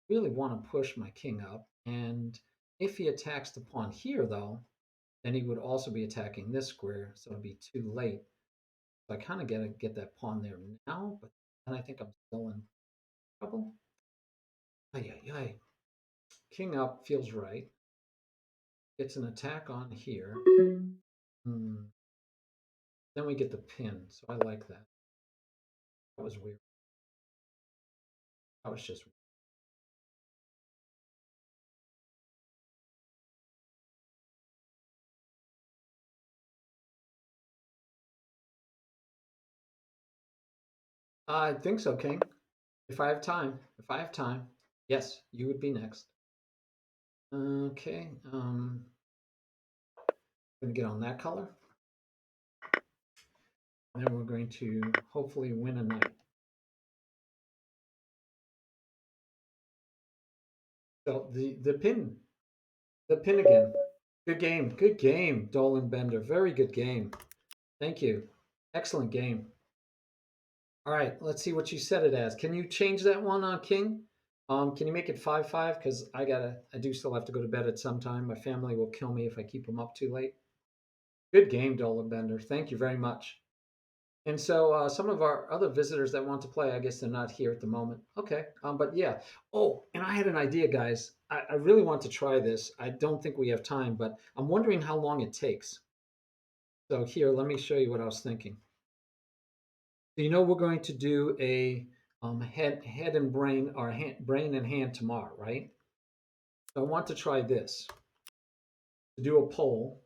Really want to push my king up, and if he attacks the pawn here, though, then he would also be attacking this square, so it'd be too late. So I kind of gotta get that pawn there now, but then I think I'm still in trouble. Ay, ay, ay. King up feels right. Gets an attack on here. Hmm. Then we get the pin, so I like that. That was weird. That was just weird. I think so, King. If I have time. If I have time. Yes, you would be next. Okay. Gonna get on that color. And then we're going to hopefully win a night. So the pin again. Good game, Dolan Bender. Very good game. Thank you. Excellent game. All right, let's see what you set it as. Can you change that one on King? Can you make it 5-5? Because I do still have to go to bed at some time. My family will kill me if I keep them up too late. Good game, Dolan Bender. Thank you very much. And so some of our other visitors that want to play, I guess they're not here at the moment. Okay, but yeah. Oh, and I had an idea, guys. I really want to try this. I don't think we have time, but I'm wondering how long it takes. So here, let me show you what I was thinking. So you know we're going to do a head and brain or brain and hand tomorrow, right? So I want to try this to do a poll,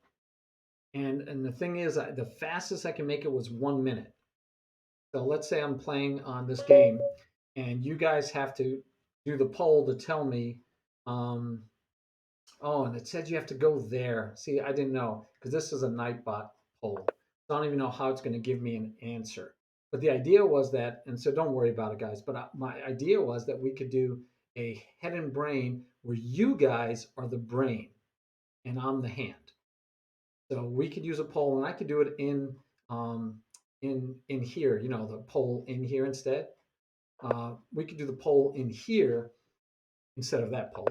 and the thing is, the fastest I can make it was 1 minute. So let's say I'm playing on this game, and you guys have to do the poll to tell me. Um, oh, and it said you have to go there. See, I didn't know because this is a Nightbot poll. So I don't even know how it's going to give me an answer. But the idea was that, and so don't worry about it, guys. But my idea was that we could do a head and brain where you guys are the brain and I'm the hand. So we could use a poll, and I could do it um, in here. You know, the poll in here instead. We could do the poll in here instead of that poll.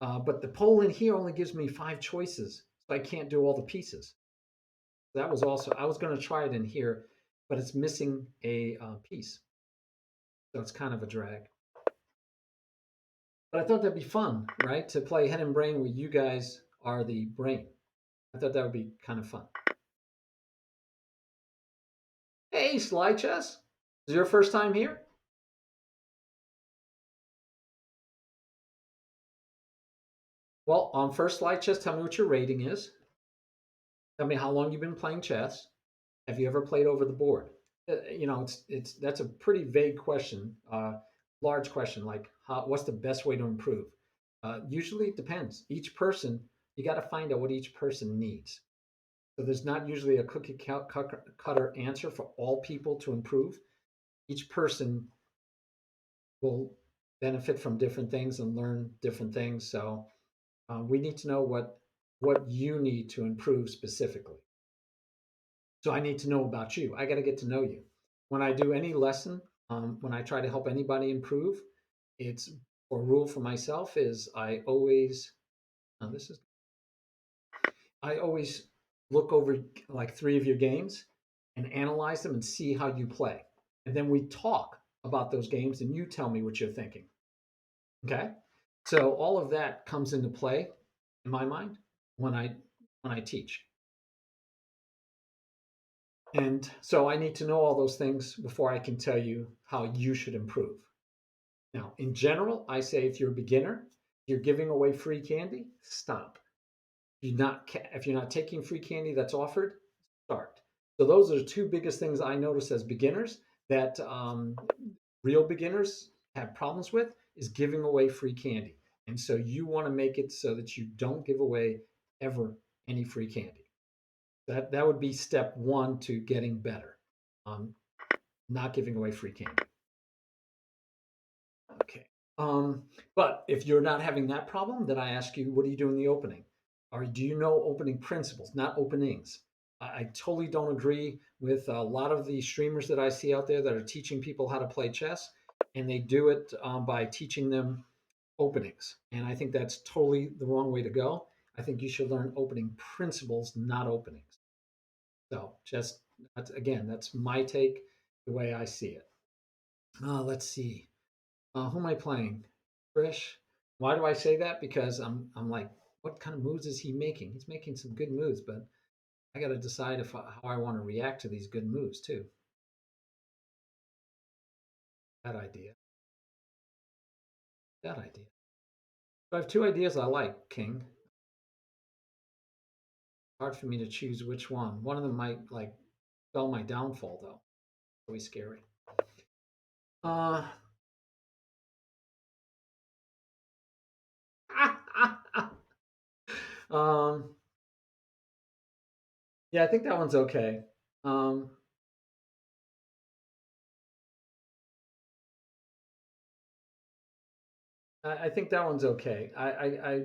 But the poll in here only gives me 5 choices, so I can't do all the pieces. That was also, I was going to try it in here, but it's missing a piece. So it's kind of a drag. But I thought that'd be fun, right? To play head and brain where you guys are the brain. I thought that would be kind of fun. Hey, Sly Chess. Is your first time here? Well, on first Sly Chess, tell me what your rating is. Tell me how long you've been playing chess. Have you ever played over the board? You know, it's that's a pretty vague question, large question. Like, what's the best way to improve? Usually, it depends. Each person, you got to find out what each person needs. So there's not usually a cookie cutter answer for all people to improve. Each person will benefit from different things and learn different things. So we need to know what you need to improve specifically. So I need to know about you. I got to get to know you. When I do any lesson, when I try to help anybody improve, it's or rule for myself is this is I always look over like 3 of your games and analyze them and see how you play. And then we talk about those games and you tell me what you're thinking. Okay? So all of that comes into play in my mind when I teach. And so I need to know all those things before I can tell you how you should improve. Now, in general, I say if you're a beginner, you're giving away free candy, stop. If you're not taking free candy that's offered, start. So those are the 2 biggest things I notice as beginners that real beginners have problems with is giving away free candy. And so you want to make it so that you don't give away ever any free candy. That would be step one to getting better. Um, not giving away free candy. Okay. Um, but if you're not having that problem, then I ask you, what do you do in the opening? Or do you know opening principles, not openings? I totally don't agree with a lot of the streamers that I see out there that are teaching people how to play chess, and they do it by teaching them openings. And I think that's totally the wrong way to go. I think you should learn opening principles, not openings. So just again, that's my take, the way I see it. Let's see. Who am I playing? Trish. Why do I say that? Because I'm like, what kind of moves is he making? He's making some good moves, but I got to decide how I want to react to these good moves too. That idea. That idea. So I have two ideas I like, King. Hard for me to choose which one. One of them might like spell my downfall though. Always scary. Uh um yeah, I think that one's okay. Um I think that one's okay. I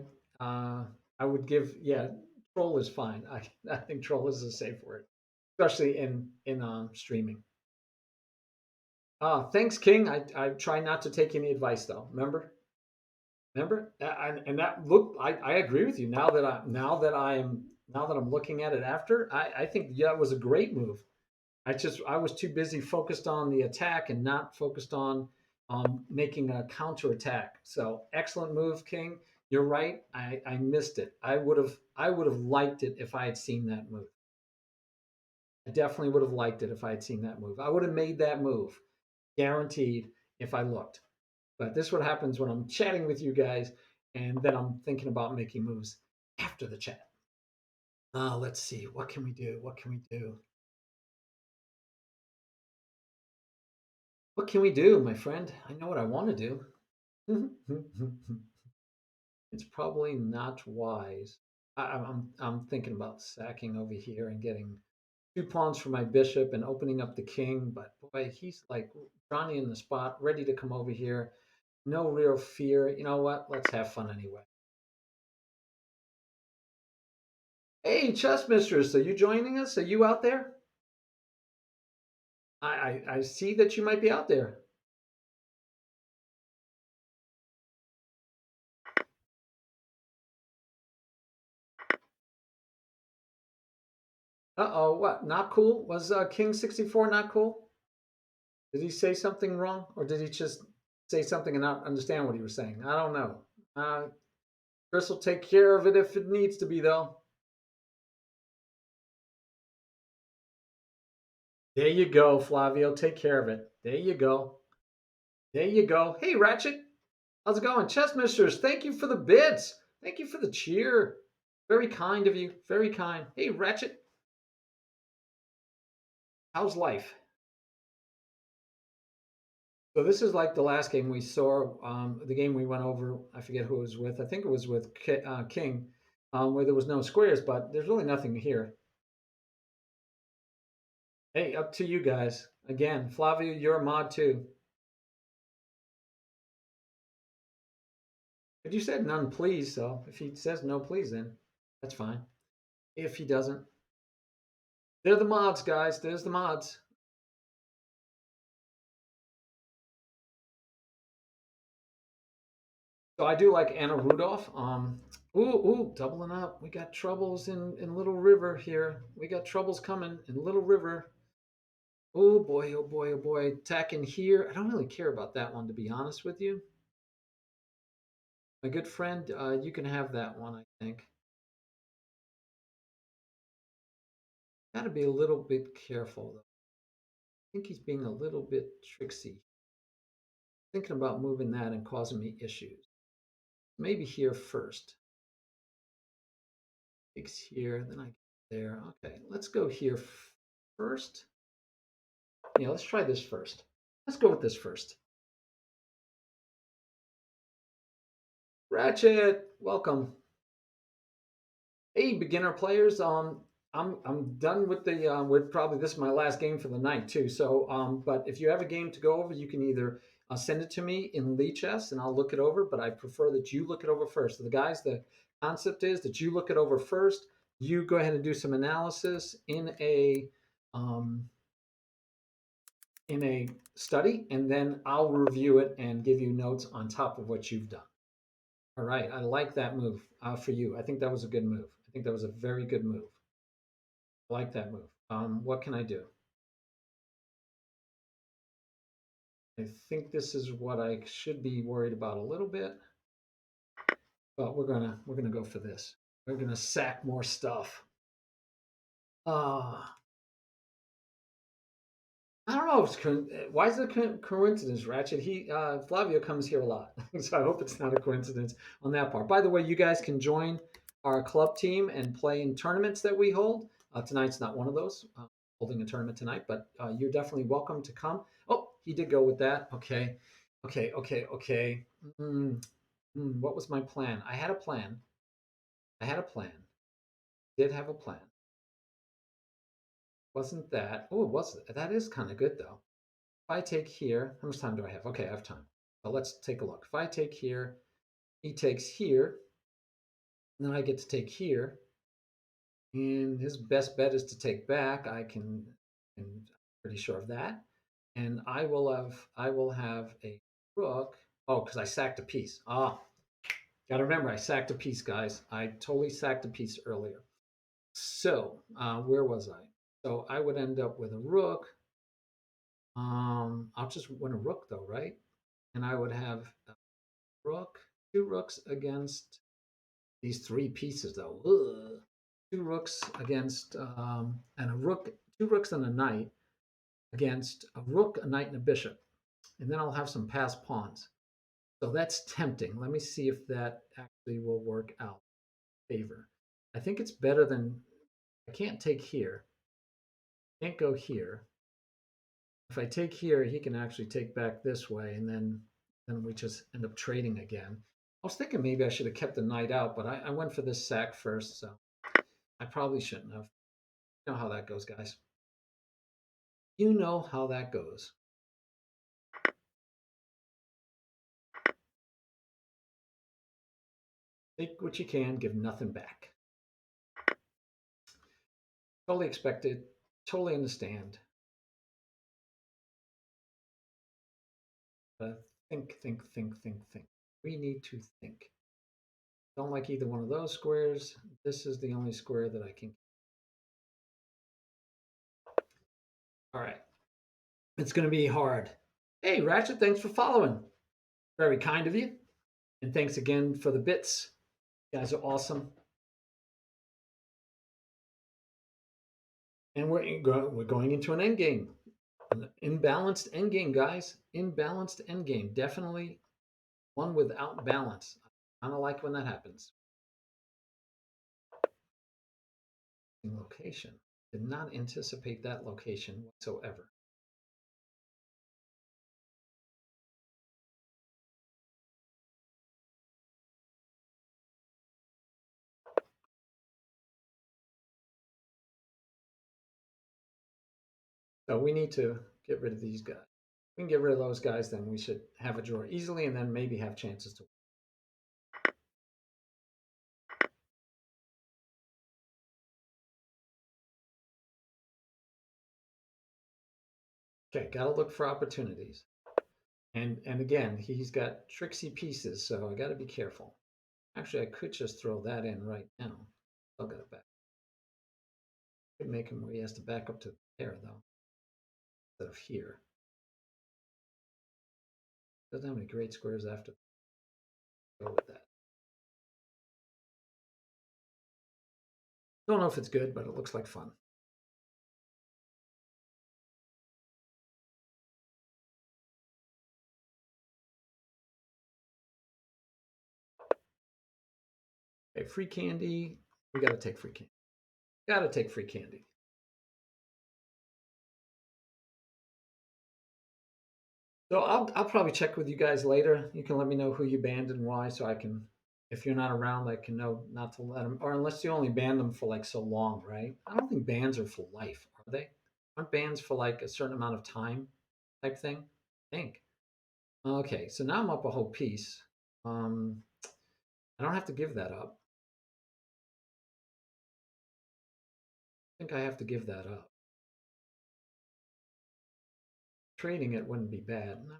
would give, yeah, troll is fine. I think troll is a safe word, especially in streaming. Thanks, King. I try not to take any advice though. Remember, and that look. I agree with you. Now that I'm looking at it after, I think yeah, it was a great move. I was too busy focused on the attack and not focused on making a counter attack. So excellent move, King. You're right. I missed it. I would have liked it if I had seen that move. I definitely would have liked it if I had seen that move. I would have made that move, guaranteed, if I looked. But this is what happens when I'm chatting with you guys, and then I'm thinking about making moves after the chat. Let's see. What can we do? What can we do? What can we do, my friend? I know what I want to do. It's probably not wise. I'm thinking about sacking over here and getting two pawns for my bishop and opening up the king. But boy, he's like Johnny in the spot, ready to come over here. No real fear. You know what? Let's have fun anyway. Hey, chess mistress, are you joining us? Are you out there? I see that you might be out there. Uh-oh, what? Not cool? Was King 64 not cool? Did he say something wrong, or did he just say something and not understand what he was saying? I don't know. Chris will take care of it if it needs to be, though. There you go, Flavio. Take care of it. There you go. There you go. Hey, Ratchet. How's it going? Chess Mistress, thank you for the bits. Thank you for the cheer. Very kind of you. Very kind. Hey, Ratchet. How's life? So this is like the last game we saw, the game we went over. I forget who it was with. I think it was with King, where there was no squares, but there's really nothing here. Hey, up to you guys. Again, Flavio, you're a mod too. But you said none, please. So if he says no, please, then that's fine. If he doesn't, they're the mods, guys. There's the mods. So I do like Anna Rudolph. Doubling up. We got troubles in Little River here. We got troubles coming in Little River. Oh boy, oh boy, oh boy. Attacking here. I don't really care about that one, to be honest with you. My good friend, you can have that one, I think. Got to be a little bit careful, though. I think he's being a little bit tricksy. Thinking about moving that and causing me issues. Maybe here first. Takes here, then I get there. Okay, let's go here first. Yeah, let's try this first. Let's go with this first. Ratchet, welcome. Hey, beginner players. I'm done with the with probably this is my last game for the night too. So, but if you have a game to go over, you can either send it to me in Lee Chess and I'll look it over. But I prefer that you look it over first. So the guys, the concept is that you look it over first. You go ahead and do some analysis um, in a study, and then I'll review it and give you notes on top of what you've done. All right, I like that move for you. I think that was a good move. I think that was a very good move. I like that move. What can I do? I think this is what I should be worried about a little bit, but we're gonna go for this. We're gonna sack more stuff. Uh, I don't know. If it's why is it a coincidence, Ratchet? Flavio comes here a lot, so I hope it's not a coincidence on that part. By the way, you guys can join our club team and play in tournaments that we hold. Tonight's not one of those. Holding a tournament tonight, but you're definitely welcome to come. Oh, he did go with that. Okay, okay. What was my plan? I had a plan. I had a plan. Did have a plan. Wasn't that? Oh, it was. That is kind of good though. If I take here, how much time do I have? Okay, I have time. So let's take a look. If I take here, he takes here, and then I get to take here, and his best bet is to take back. I'm pretty sure of that. And I will have a rook. Oh, because I sacked a piece. Gotta remember, I sacked a piece, guys. I totally sacked a piece earlier. So, where was I? So I would end up with a rook. I'll just win a rook though, right? And I would have a rook, two rooks against these three pieces though. Ugh. Two rooks against and a rook, two rooks and a knight against a rook, a knight, and a bishop. And then I'll have some passed pawns. So that's tempting. Let me see if that actually will work out in favor. I think it's better than I can't take here. Can't go here. If I take here, he can actually take back this way, and then we just end up trading again. I was thinking maybe I should have kept the knight out, but I went for this sack first, so I probably shouldn't have. You know how that goes, guys. You know how that goes. Take what you can, give nothing back. Totally expected. Totally understand. But think. We need to think. Don't like either one of those squares. This is the only square that I can. All right. It's going to be hard. Hey, Ratchet, thanks for following. Very kind of you. And thanks again for the bits. You guys are awesome. And we're going into an end game. An imbalanced end game, guys. Imbalanced end game. Definitely one without balance. I don't like when that happens. Location. Did not anticipate that location whatsoever. So we need to get rid of these guys. If we can get rid of those guys, then we should have a draw easily and then maybe have chances to win. Okay, got to look for opportunities. And again, he's got tricksy pieces, so I got to be careful. Actually, I could just throw that in right now. I'll get it back. Could make him where he has to back up to there, though, instead of here. Doesn't have any great squares after. Go with that. Don't know if it's good, but it looks like fun. Okay, free candy. We got to take free candy. Got to take free candy. So I'll probably check with you guys later. You can let me know who you banned and why, so I can If you're not around, I can know not to let them, or unless you only ban them for like so long, right? I don't think bans are for life, are they? Aren't bans for like a certain amount of time type thing? I think. Okay, so now I'm up a whole piece. Um, I don't have to give that up. I think I have to give that up. Trading it wouldn't be bad. No,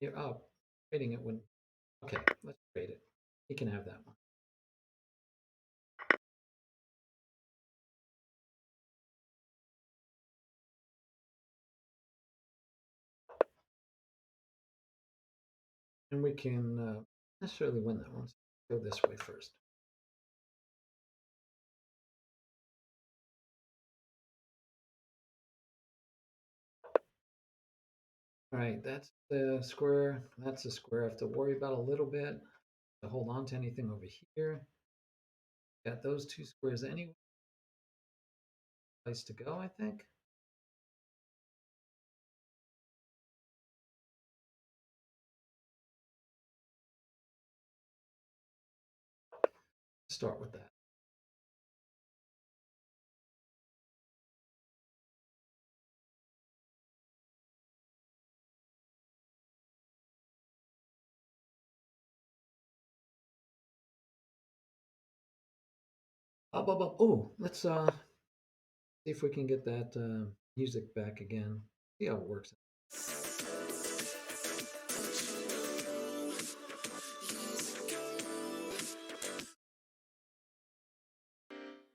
you're up. Trading it wouldn't. Okay, let's trade it. He can have that one. And we can necessarily win that one. So go this way first. All right, that's the square. That's a square I have to worry about a little bit to hold on to anything over here. Got those two squares anyway. Place to go, I think. Start with that. Oh, let's see if we can get that music back again. See how it works.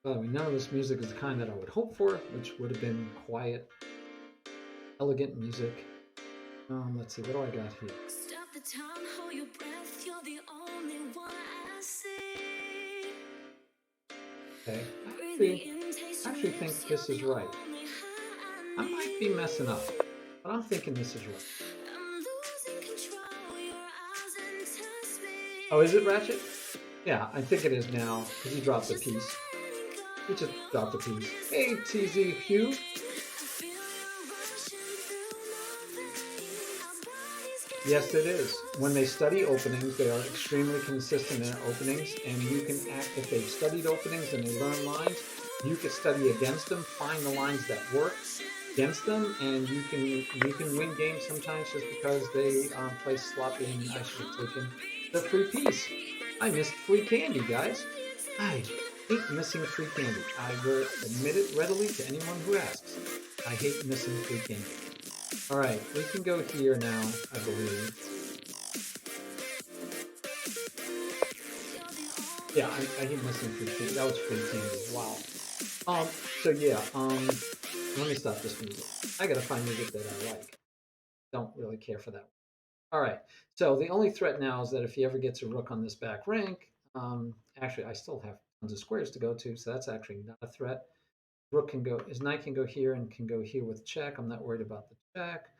By the way, none of this music is the kind that I would hope for, which would have been quiet, elegant music. Let's see, what do I got here? Stop the time, hold your breath, you're the only one I see. Okay, I actually think this is right. I might be messing up, but I'm thinking this is right. Oh, is it Ratchet? Yeah, I think it is now, because he dropped a piece. He just dropped a piece. Hey, TZ Hugh. Yes, it is. When they study openings, they are extremely consistent in their openings, and you can act if they've studied openings and they learn lines. You can study against them, find the lines that work against them, and you can win games sometimes just because they play sloppy and I should have taken the free piece. I missed free candy, guys. I hate missing free candy. I will admit it readily to anyone who asks. I hate missing free candy. All right, we can go here now, I believe. Yeah, I hate missing free candy. That was free candy. Wow. So yeah, let me stop this music. I gotta find music that I like. Don't really care for that. All right. So the only threat now is that if he ever gets a rook on this back rank, actually I still have tons of squares to go to, so that's actually not a threat. Rook can go, his knight can go here and can go here with check. I'm not worried about the check.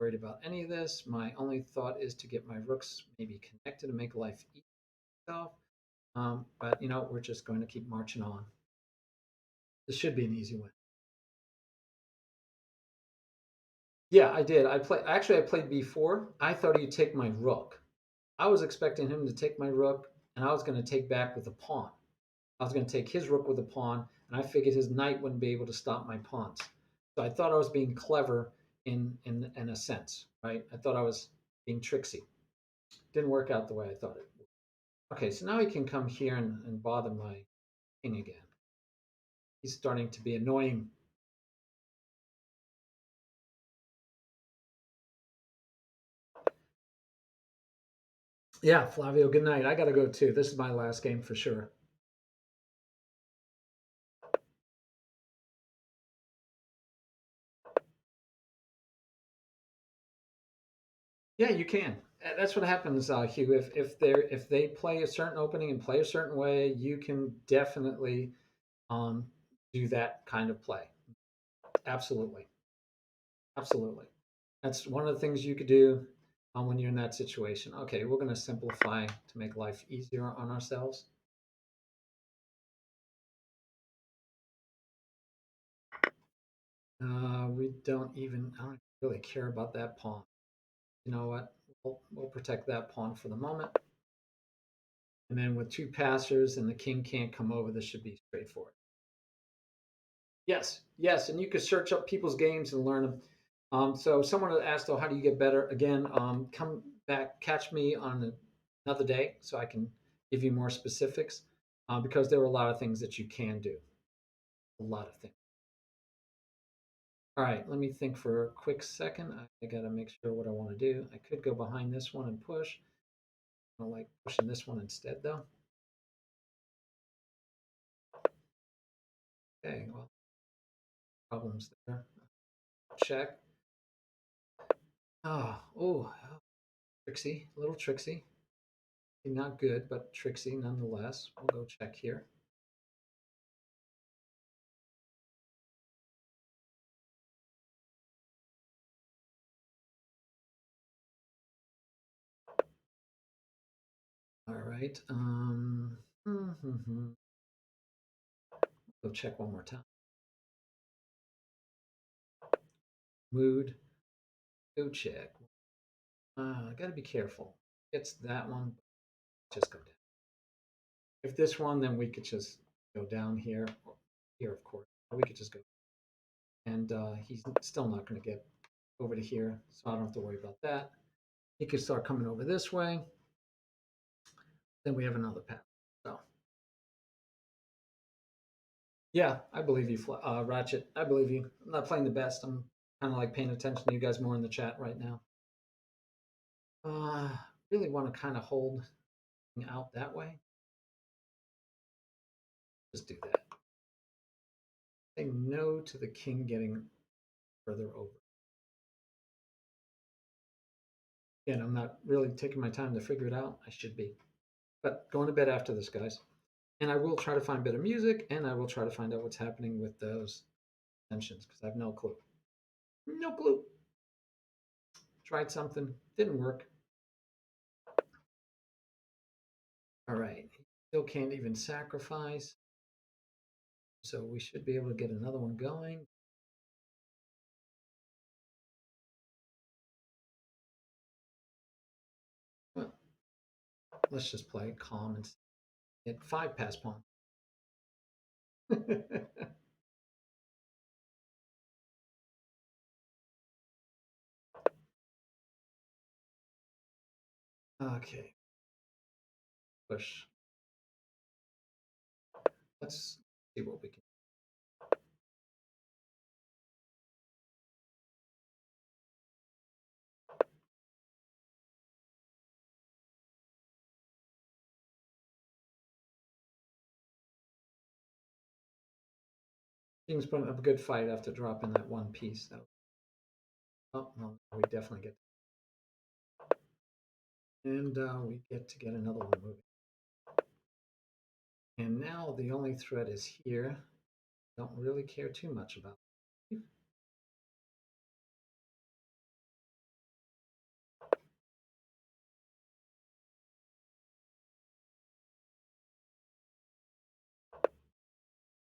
Worried about any of this. My only thought is to get my rooks maybe connected and make life easy. But we're just going to keep marching on. This should be an easy win. Yeah, I did. I played b4. I thought he'd take my rook. I was expecting him to take my rook, and I was going to take back with a pawn. I was going to take his rook with a pawn, and I figured his knight wouldn't be able to stop my pawns. So I thought I was being clever in a sense, right? I thought I was being tricksy. Didn't work out the way I thought it would. Okay, so now he can come here and bother my king again. He's starting to be annoying. Yeah, Flavio, good night. I got to go too. This is my last game for sure. Yeah, you can. That's what happens, Hugh. If they play a certain opening and play a certain way, you can definitely um, do that kind of play. Absolutely, absolutely. That's one of the things you could do when you're in that situation. Okay, we're going to simplify to make life easier on ourselves. We don't even. I don't really care about that pawn. You know what? We'll protect that pawn for the moment. And then with two passers and the king can't come over, this should be straightforward. Yes, yes, and you can search up people's games and learn them. So someone had asked, "Oh, how do you get better?" Again, come back, catch me on another day, so I can give you more specifics. Because there are a lot of things that you can do. A lot of things. All right, let me think for a quick second. I got to make sure what I want to do. I could go behind this one and push. I like pushing this one instead, though. Okay, well, problems there. Check. Oh, tricksy, a little tricksy. Not good, but tricksy nonetheless. We'll go check here. All right. Go check one more time. Mood. Go check. I got to be careful. It's that one. Just go down. If this one, then we could just go down here. Here, of course. We could just go. And he's still not going to get over to here, so I don't have to worry about that. He could start coming over this way. Then we have another path. So, yeah, I believe you, Ratchet. I believe you. I'm not playing the best. I'm kind of like paying attention to you guys more in the chat right now. Uh, really want to kind of hold out that way. Just do that. Say no to the king getting further over. Again, I'm not really taking my time to figure it out. I should be. But going to bed after this, guys. And I will try to find better music, and I will try to find out what's happening with those tensions because I have no clue. No clue. Tried something, didn't work. All right. Still can't even sacrifice. So we should be able to get another one going. Well, let's just play calm and get 5 pass pawn. Okay. Push. Let's see what we can. King's putting up a good fight after dropping that one piece. Though. Oh, no, we definitely get. And we get to get another one moving. And now the only threat is here. Don't really care too much about it.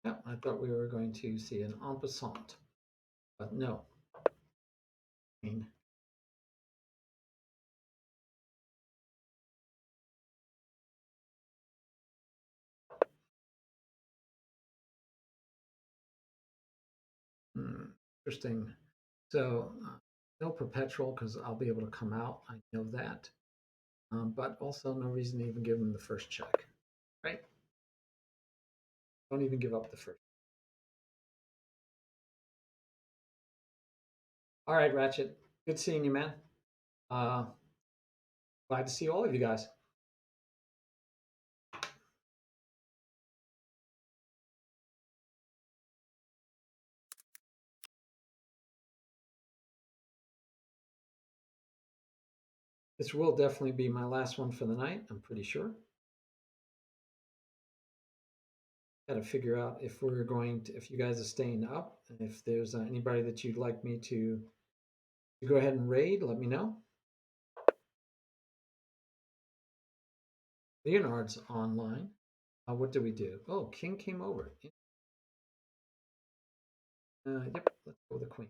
Yeah, I thought we were going to see an en passant, but no. I mean, interesting. So no perpetual because I'll be able to come out. I know that. But also no reason to even give him the first check, right? Don't even give up the first. All right, Ratchet. Good seeing you, man. Uh, Glad to see all of you guys. This will definitely be my last one for the night, I'm pretty sure. Got to figure out if we're going to, if you guys are staying up, and if there's anybody that you'd like me to go ahead and raid, let me know. Leonard's online. What do we do? Oh, King came over. Yep, let's go with the Queen.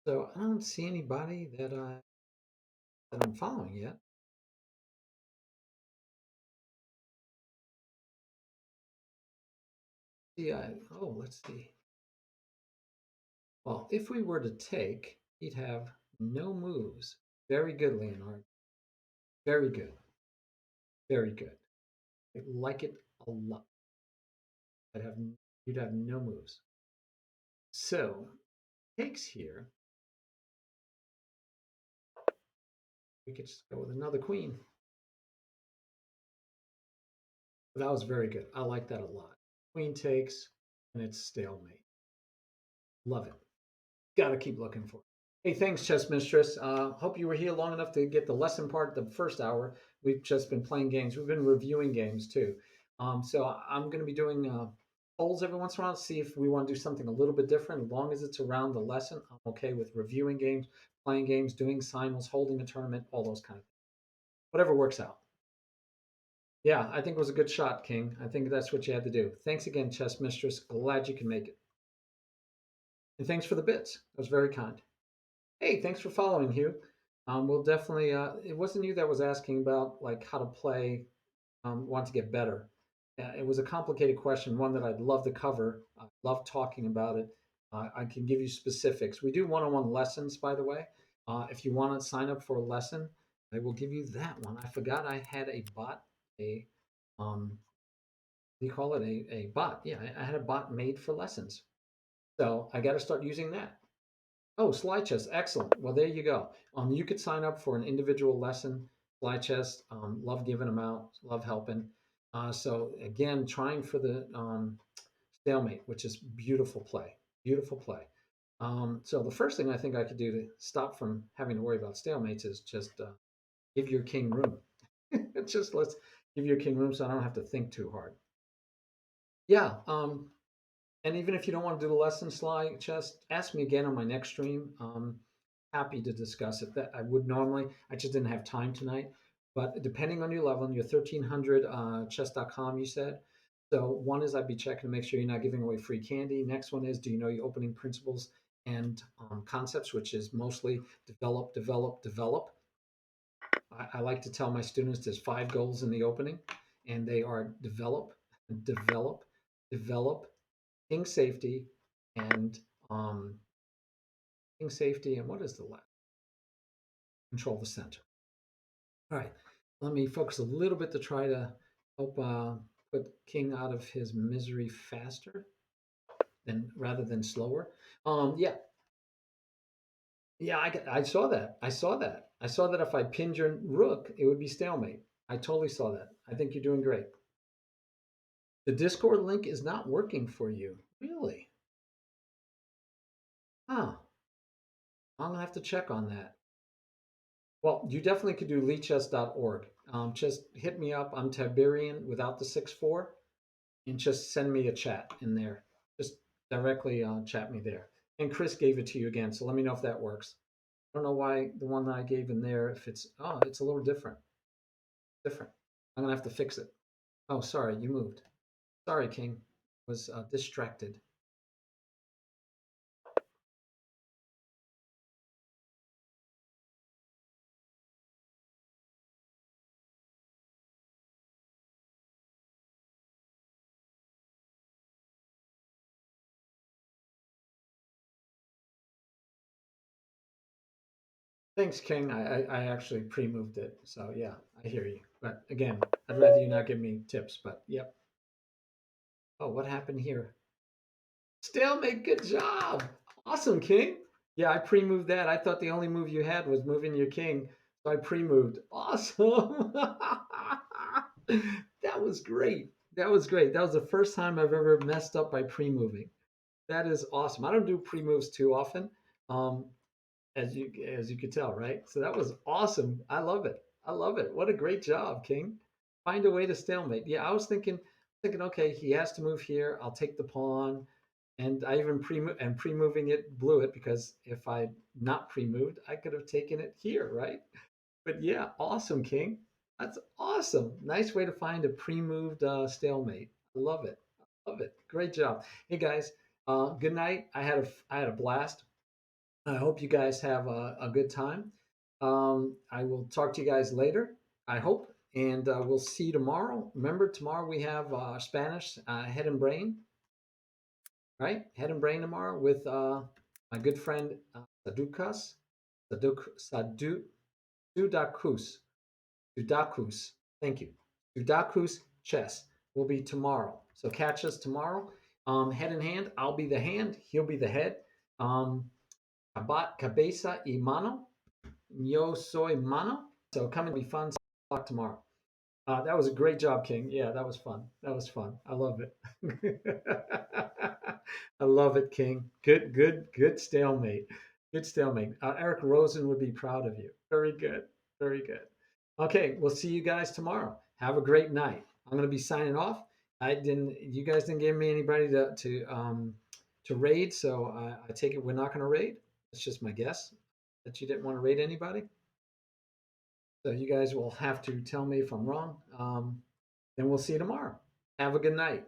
So I don't see anybody that I'm following yet. See, let's see. Well, if we were to take, he'd have no moves. Very good, Leonard. Very good. Very good. I like it a lot. I'd have you'd have no moves. So takes here. We could just go with another queen. But that was very good. I like that a lot. Queen takes, and it's stalemate. Love it. Got to keep looking for it. Hey, thanks, Chess Mistress. Hope you were here long enough to get the lesson part the first hour. We've just been playing games. We've been reviewing games too. So I'm going to be doing polls every once in a while to see if we want to do something a little bit different. As long as it's around the lesson, I'm okay with reviewing games, playing games, doing simuls, holding a tournament, all those kind of things. Whatever works out. Yeah, I think it was a good shot, King. I think that's what you had to do. Thanks again, Chess Mistress. Glad you can make it. And thanks for the bits. That was very kind. Hey, thanks for following, Hugh. We'll definitely. It wasn't you that was asking about like how to play. Want to get better. It was a complicated question, one that I'd love to cover. I love talking about it. I can give you specifics. We do one-on-one lessons, by the way. If you want to sign up for a lesson, I will give you that one. I forgot I had a bot, a what do you call it? A bot. Yeah, I had a bot made for lessons. So I got to start using that. Oh, slide chess. Excellent. Well, there you go. You could sign up for an individual lesson. Slide chess. Love giving them out. Love helping. So again, trying for the stalemate, which is beautiful play. Beautiful play. So the first thing I think I could do to stop from having to worry about stalemates is just give your king room. Just let's give your king room so I don't have to think too hard. Yeah. And even if you don't want to do the lesson slide, just ask me again on my next stream. Happy to discuss it. That I would normally, I just didn't have time tonight. But depending on your level, your 1300 chess.com, you said. So one is I'd be checking to make sure you're not giving away free candy. Next one is, do you know your opening principles and concepts, which is mostly develop, develop, develop. I like to tell my students there's 5 goals in the opening, and they are develop, develop, develop, king safety, and um, king safety, and what is the last? Control the center. All right, let me focus a little bit to try to help put king out of his misery faster than rather than slower. Yeah, yeah, I saw that. I saw that. I saw that if I pinned your rook, it would be stalemate. I totally saw that. I think you're doing great. The Discord link is not working for you. Really? Huh. I'm gonna have to check on that. Well, you definitely could do leechess.org. Just hit me up. I'm Tiberian without the 6-4, and just send me a chat in there. Just directly chat me there. And Chris gave it to you again, so let me know if that works. I don't know why the one that I gave in there, if it's a little different. Different. I'm gonna have to fix it. Oh, sorry, you moved. Sorry, King. Was distracted. Thanks, King. I actually pre-moved it, so yeah, I hear you. But again, I'd rather you not give me tips. But yep. Oh, what happened here? Stalemate. Good job. Awesome, King. Yeah, I pre-moved that. I thought the only move you had was moving your king, so I pre-moved. Awesome. That was great. That was great. That was the first time I've ever messed up by pre-moving. That is awesome. I don't do pre-moves too often. Um, as you could tell, right? So that was awesome. I love it. I love it. What a great job, King. Find a way to stalemate. Yeah, I was thinking, okay, he has to move here. I'll take the pawn, and I even pre-moving it blew it because if I not pre-moved, I could have taken it here, right? But yeah, awesome, King. That's awesome. Nice way to find a pre-moved stalemate. I love it. I love it. Great job. Hey guys, good night. I had a blast. I hope you guys have a good time. I will talk to you guys later, I hope, and we'll see you tomorrow. Remember, tomorrow we have Spanish Head and Brain, right? Head and Brain tomorrow with my good friend Sadukas, Sudakus, Sudakus. Thank you. Sudakus chess will be tomorrow. So catch us tomorrow. Head in hand. I'll be the hand. He'll be the head. Um, cabeza y mano. Yo soy mano. So come and be fun. Talk tomorrow. That was a great job, King. Yeah, that was fun. That was fun. I love it. I love it, King. Good stalemate. Good stalemate. Eric Rosen would be proud of you. Very good. Very good. Okay, we'll see you guys tomorrow. Have a great night. I'm going to be signing off. You guys didn't give me anybody to raid, so I take it we're not going to raid. That's just my guess that you didn't want to raid anybody. So you guys will have to tell me if I'm wrong. Then we'll see you tomorrow. Have a good night.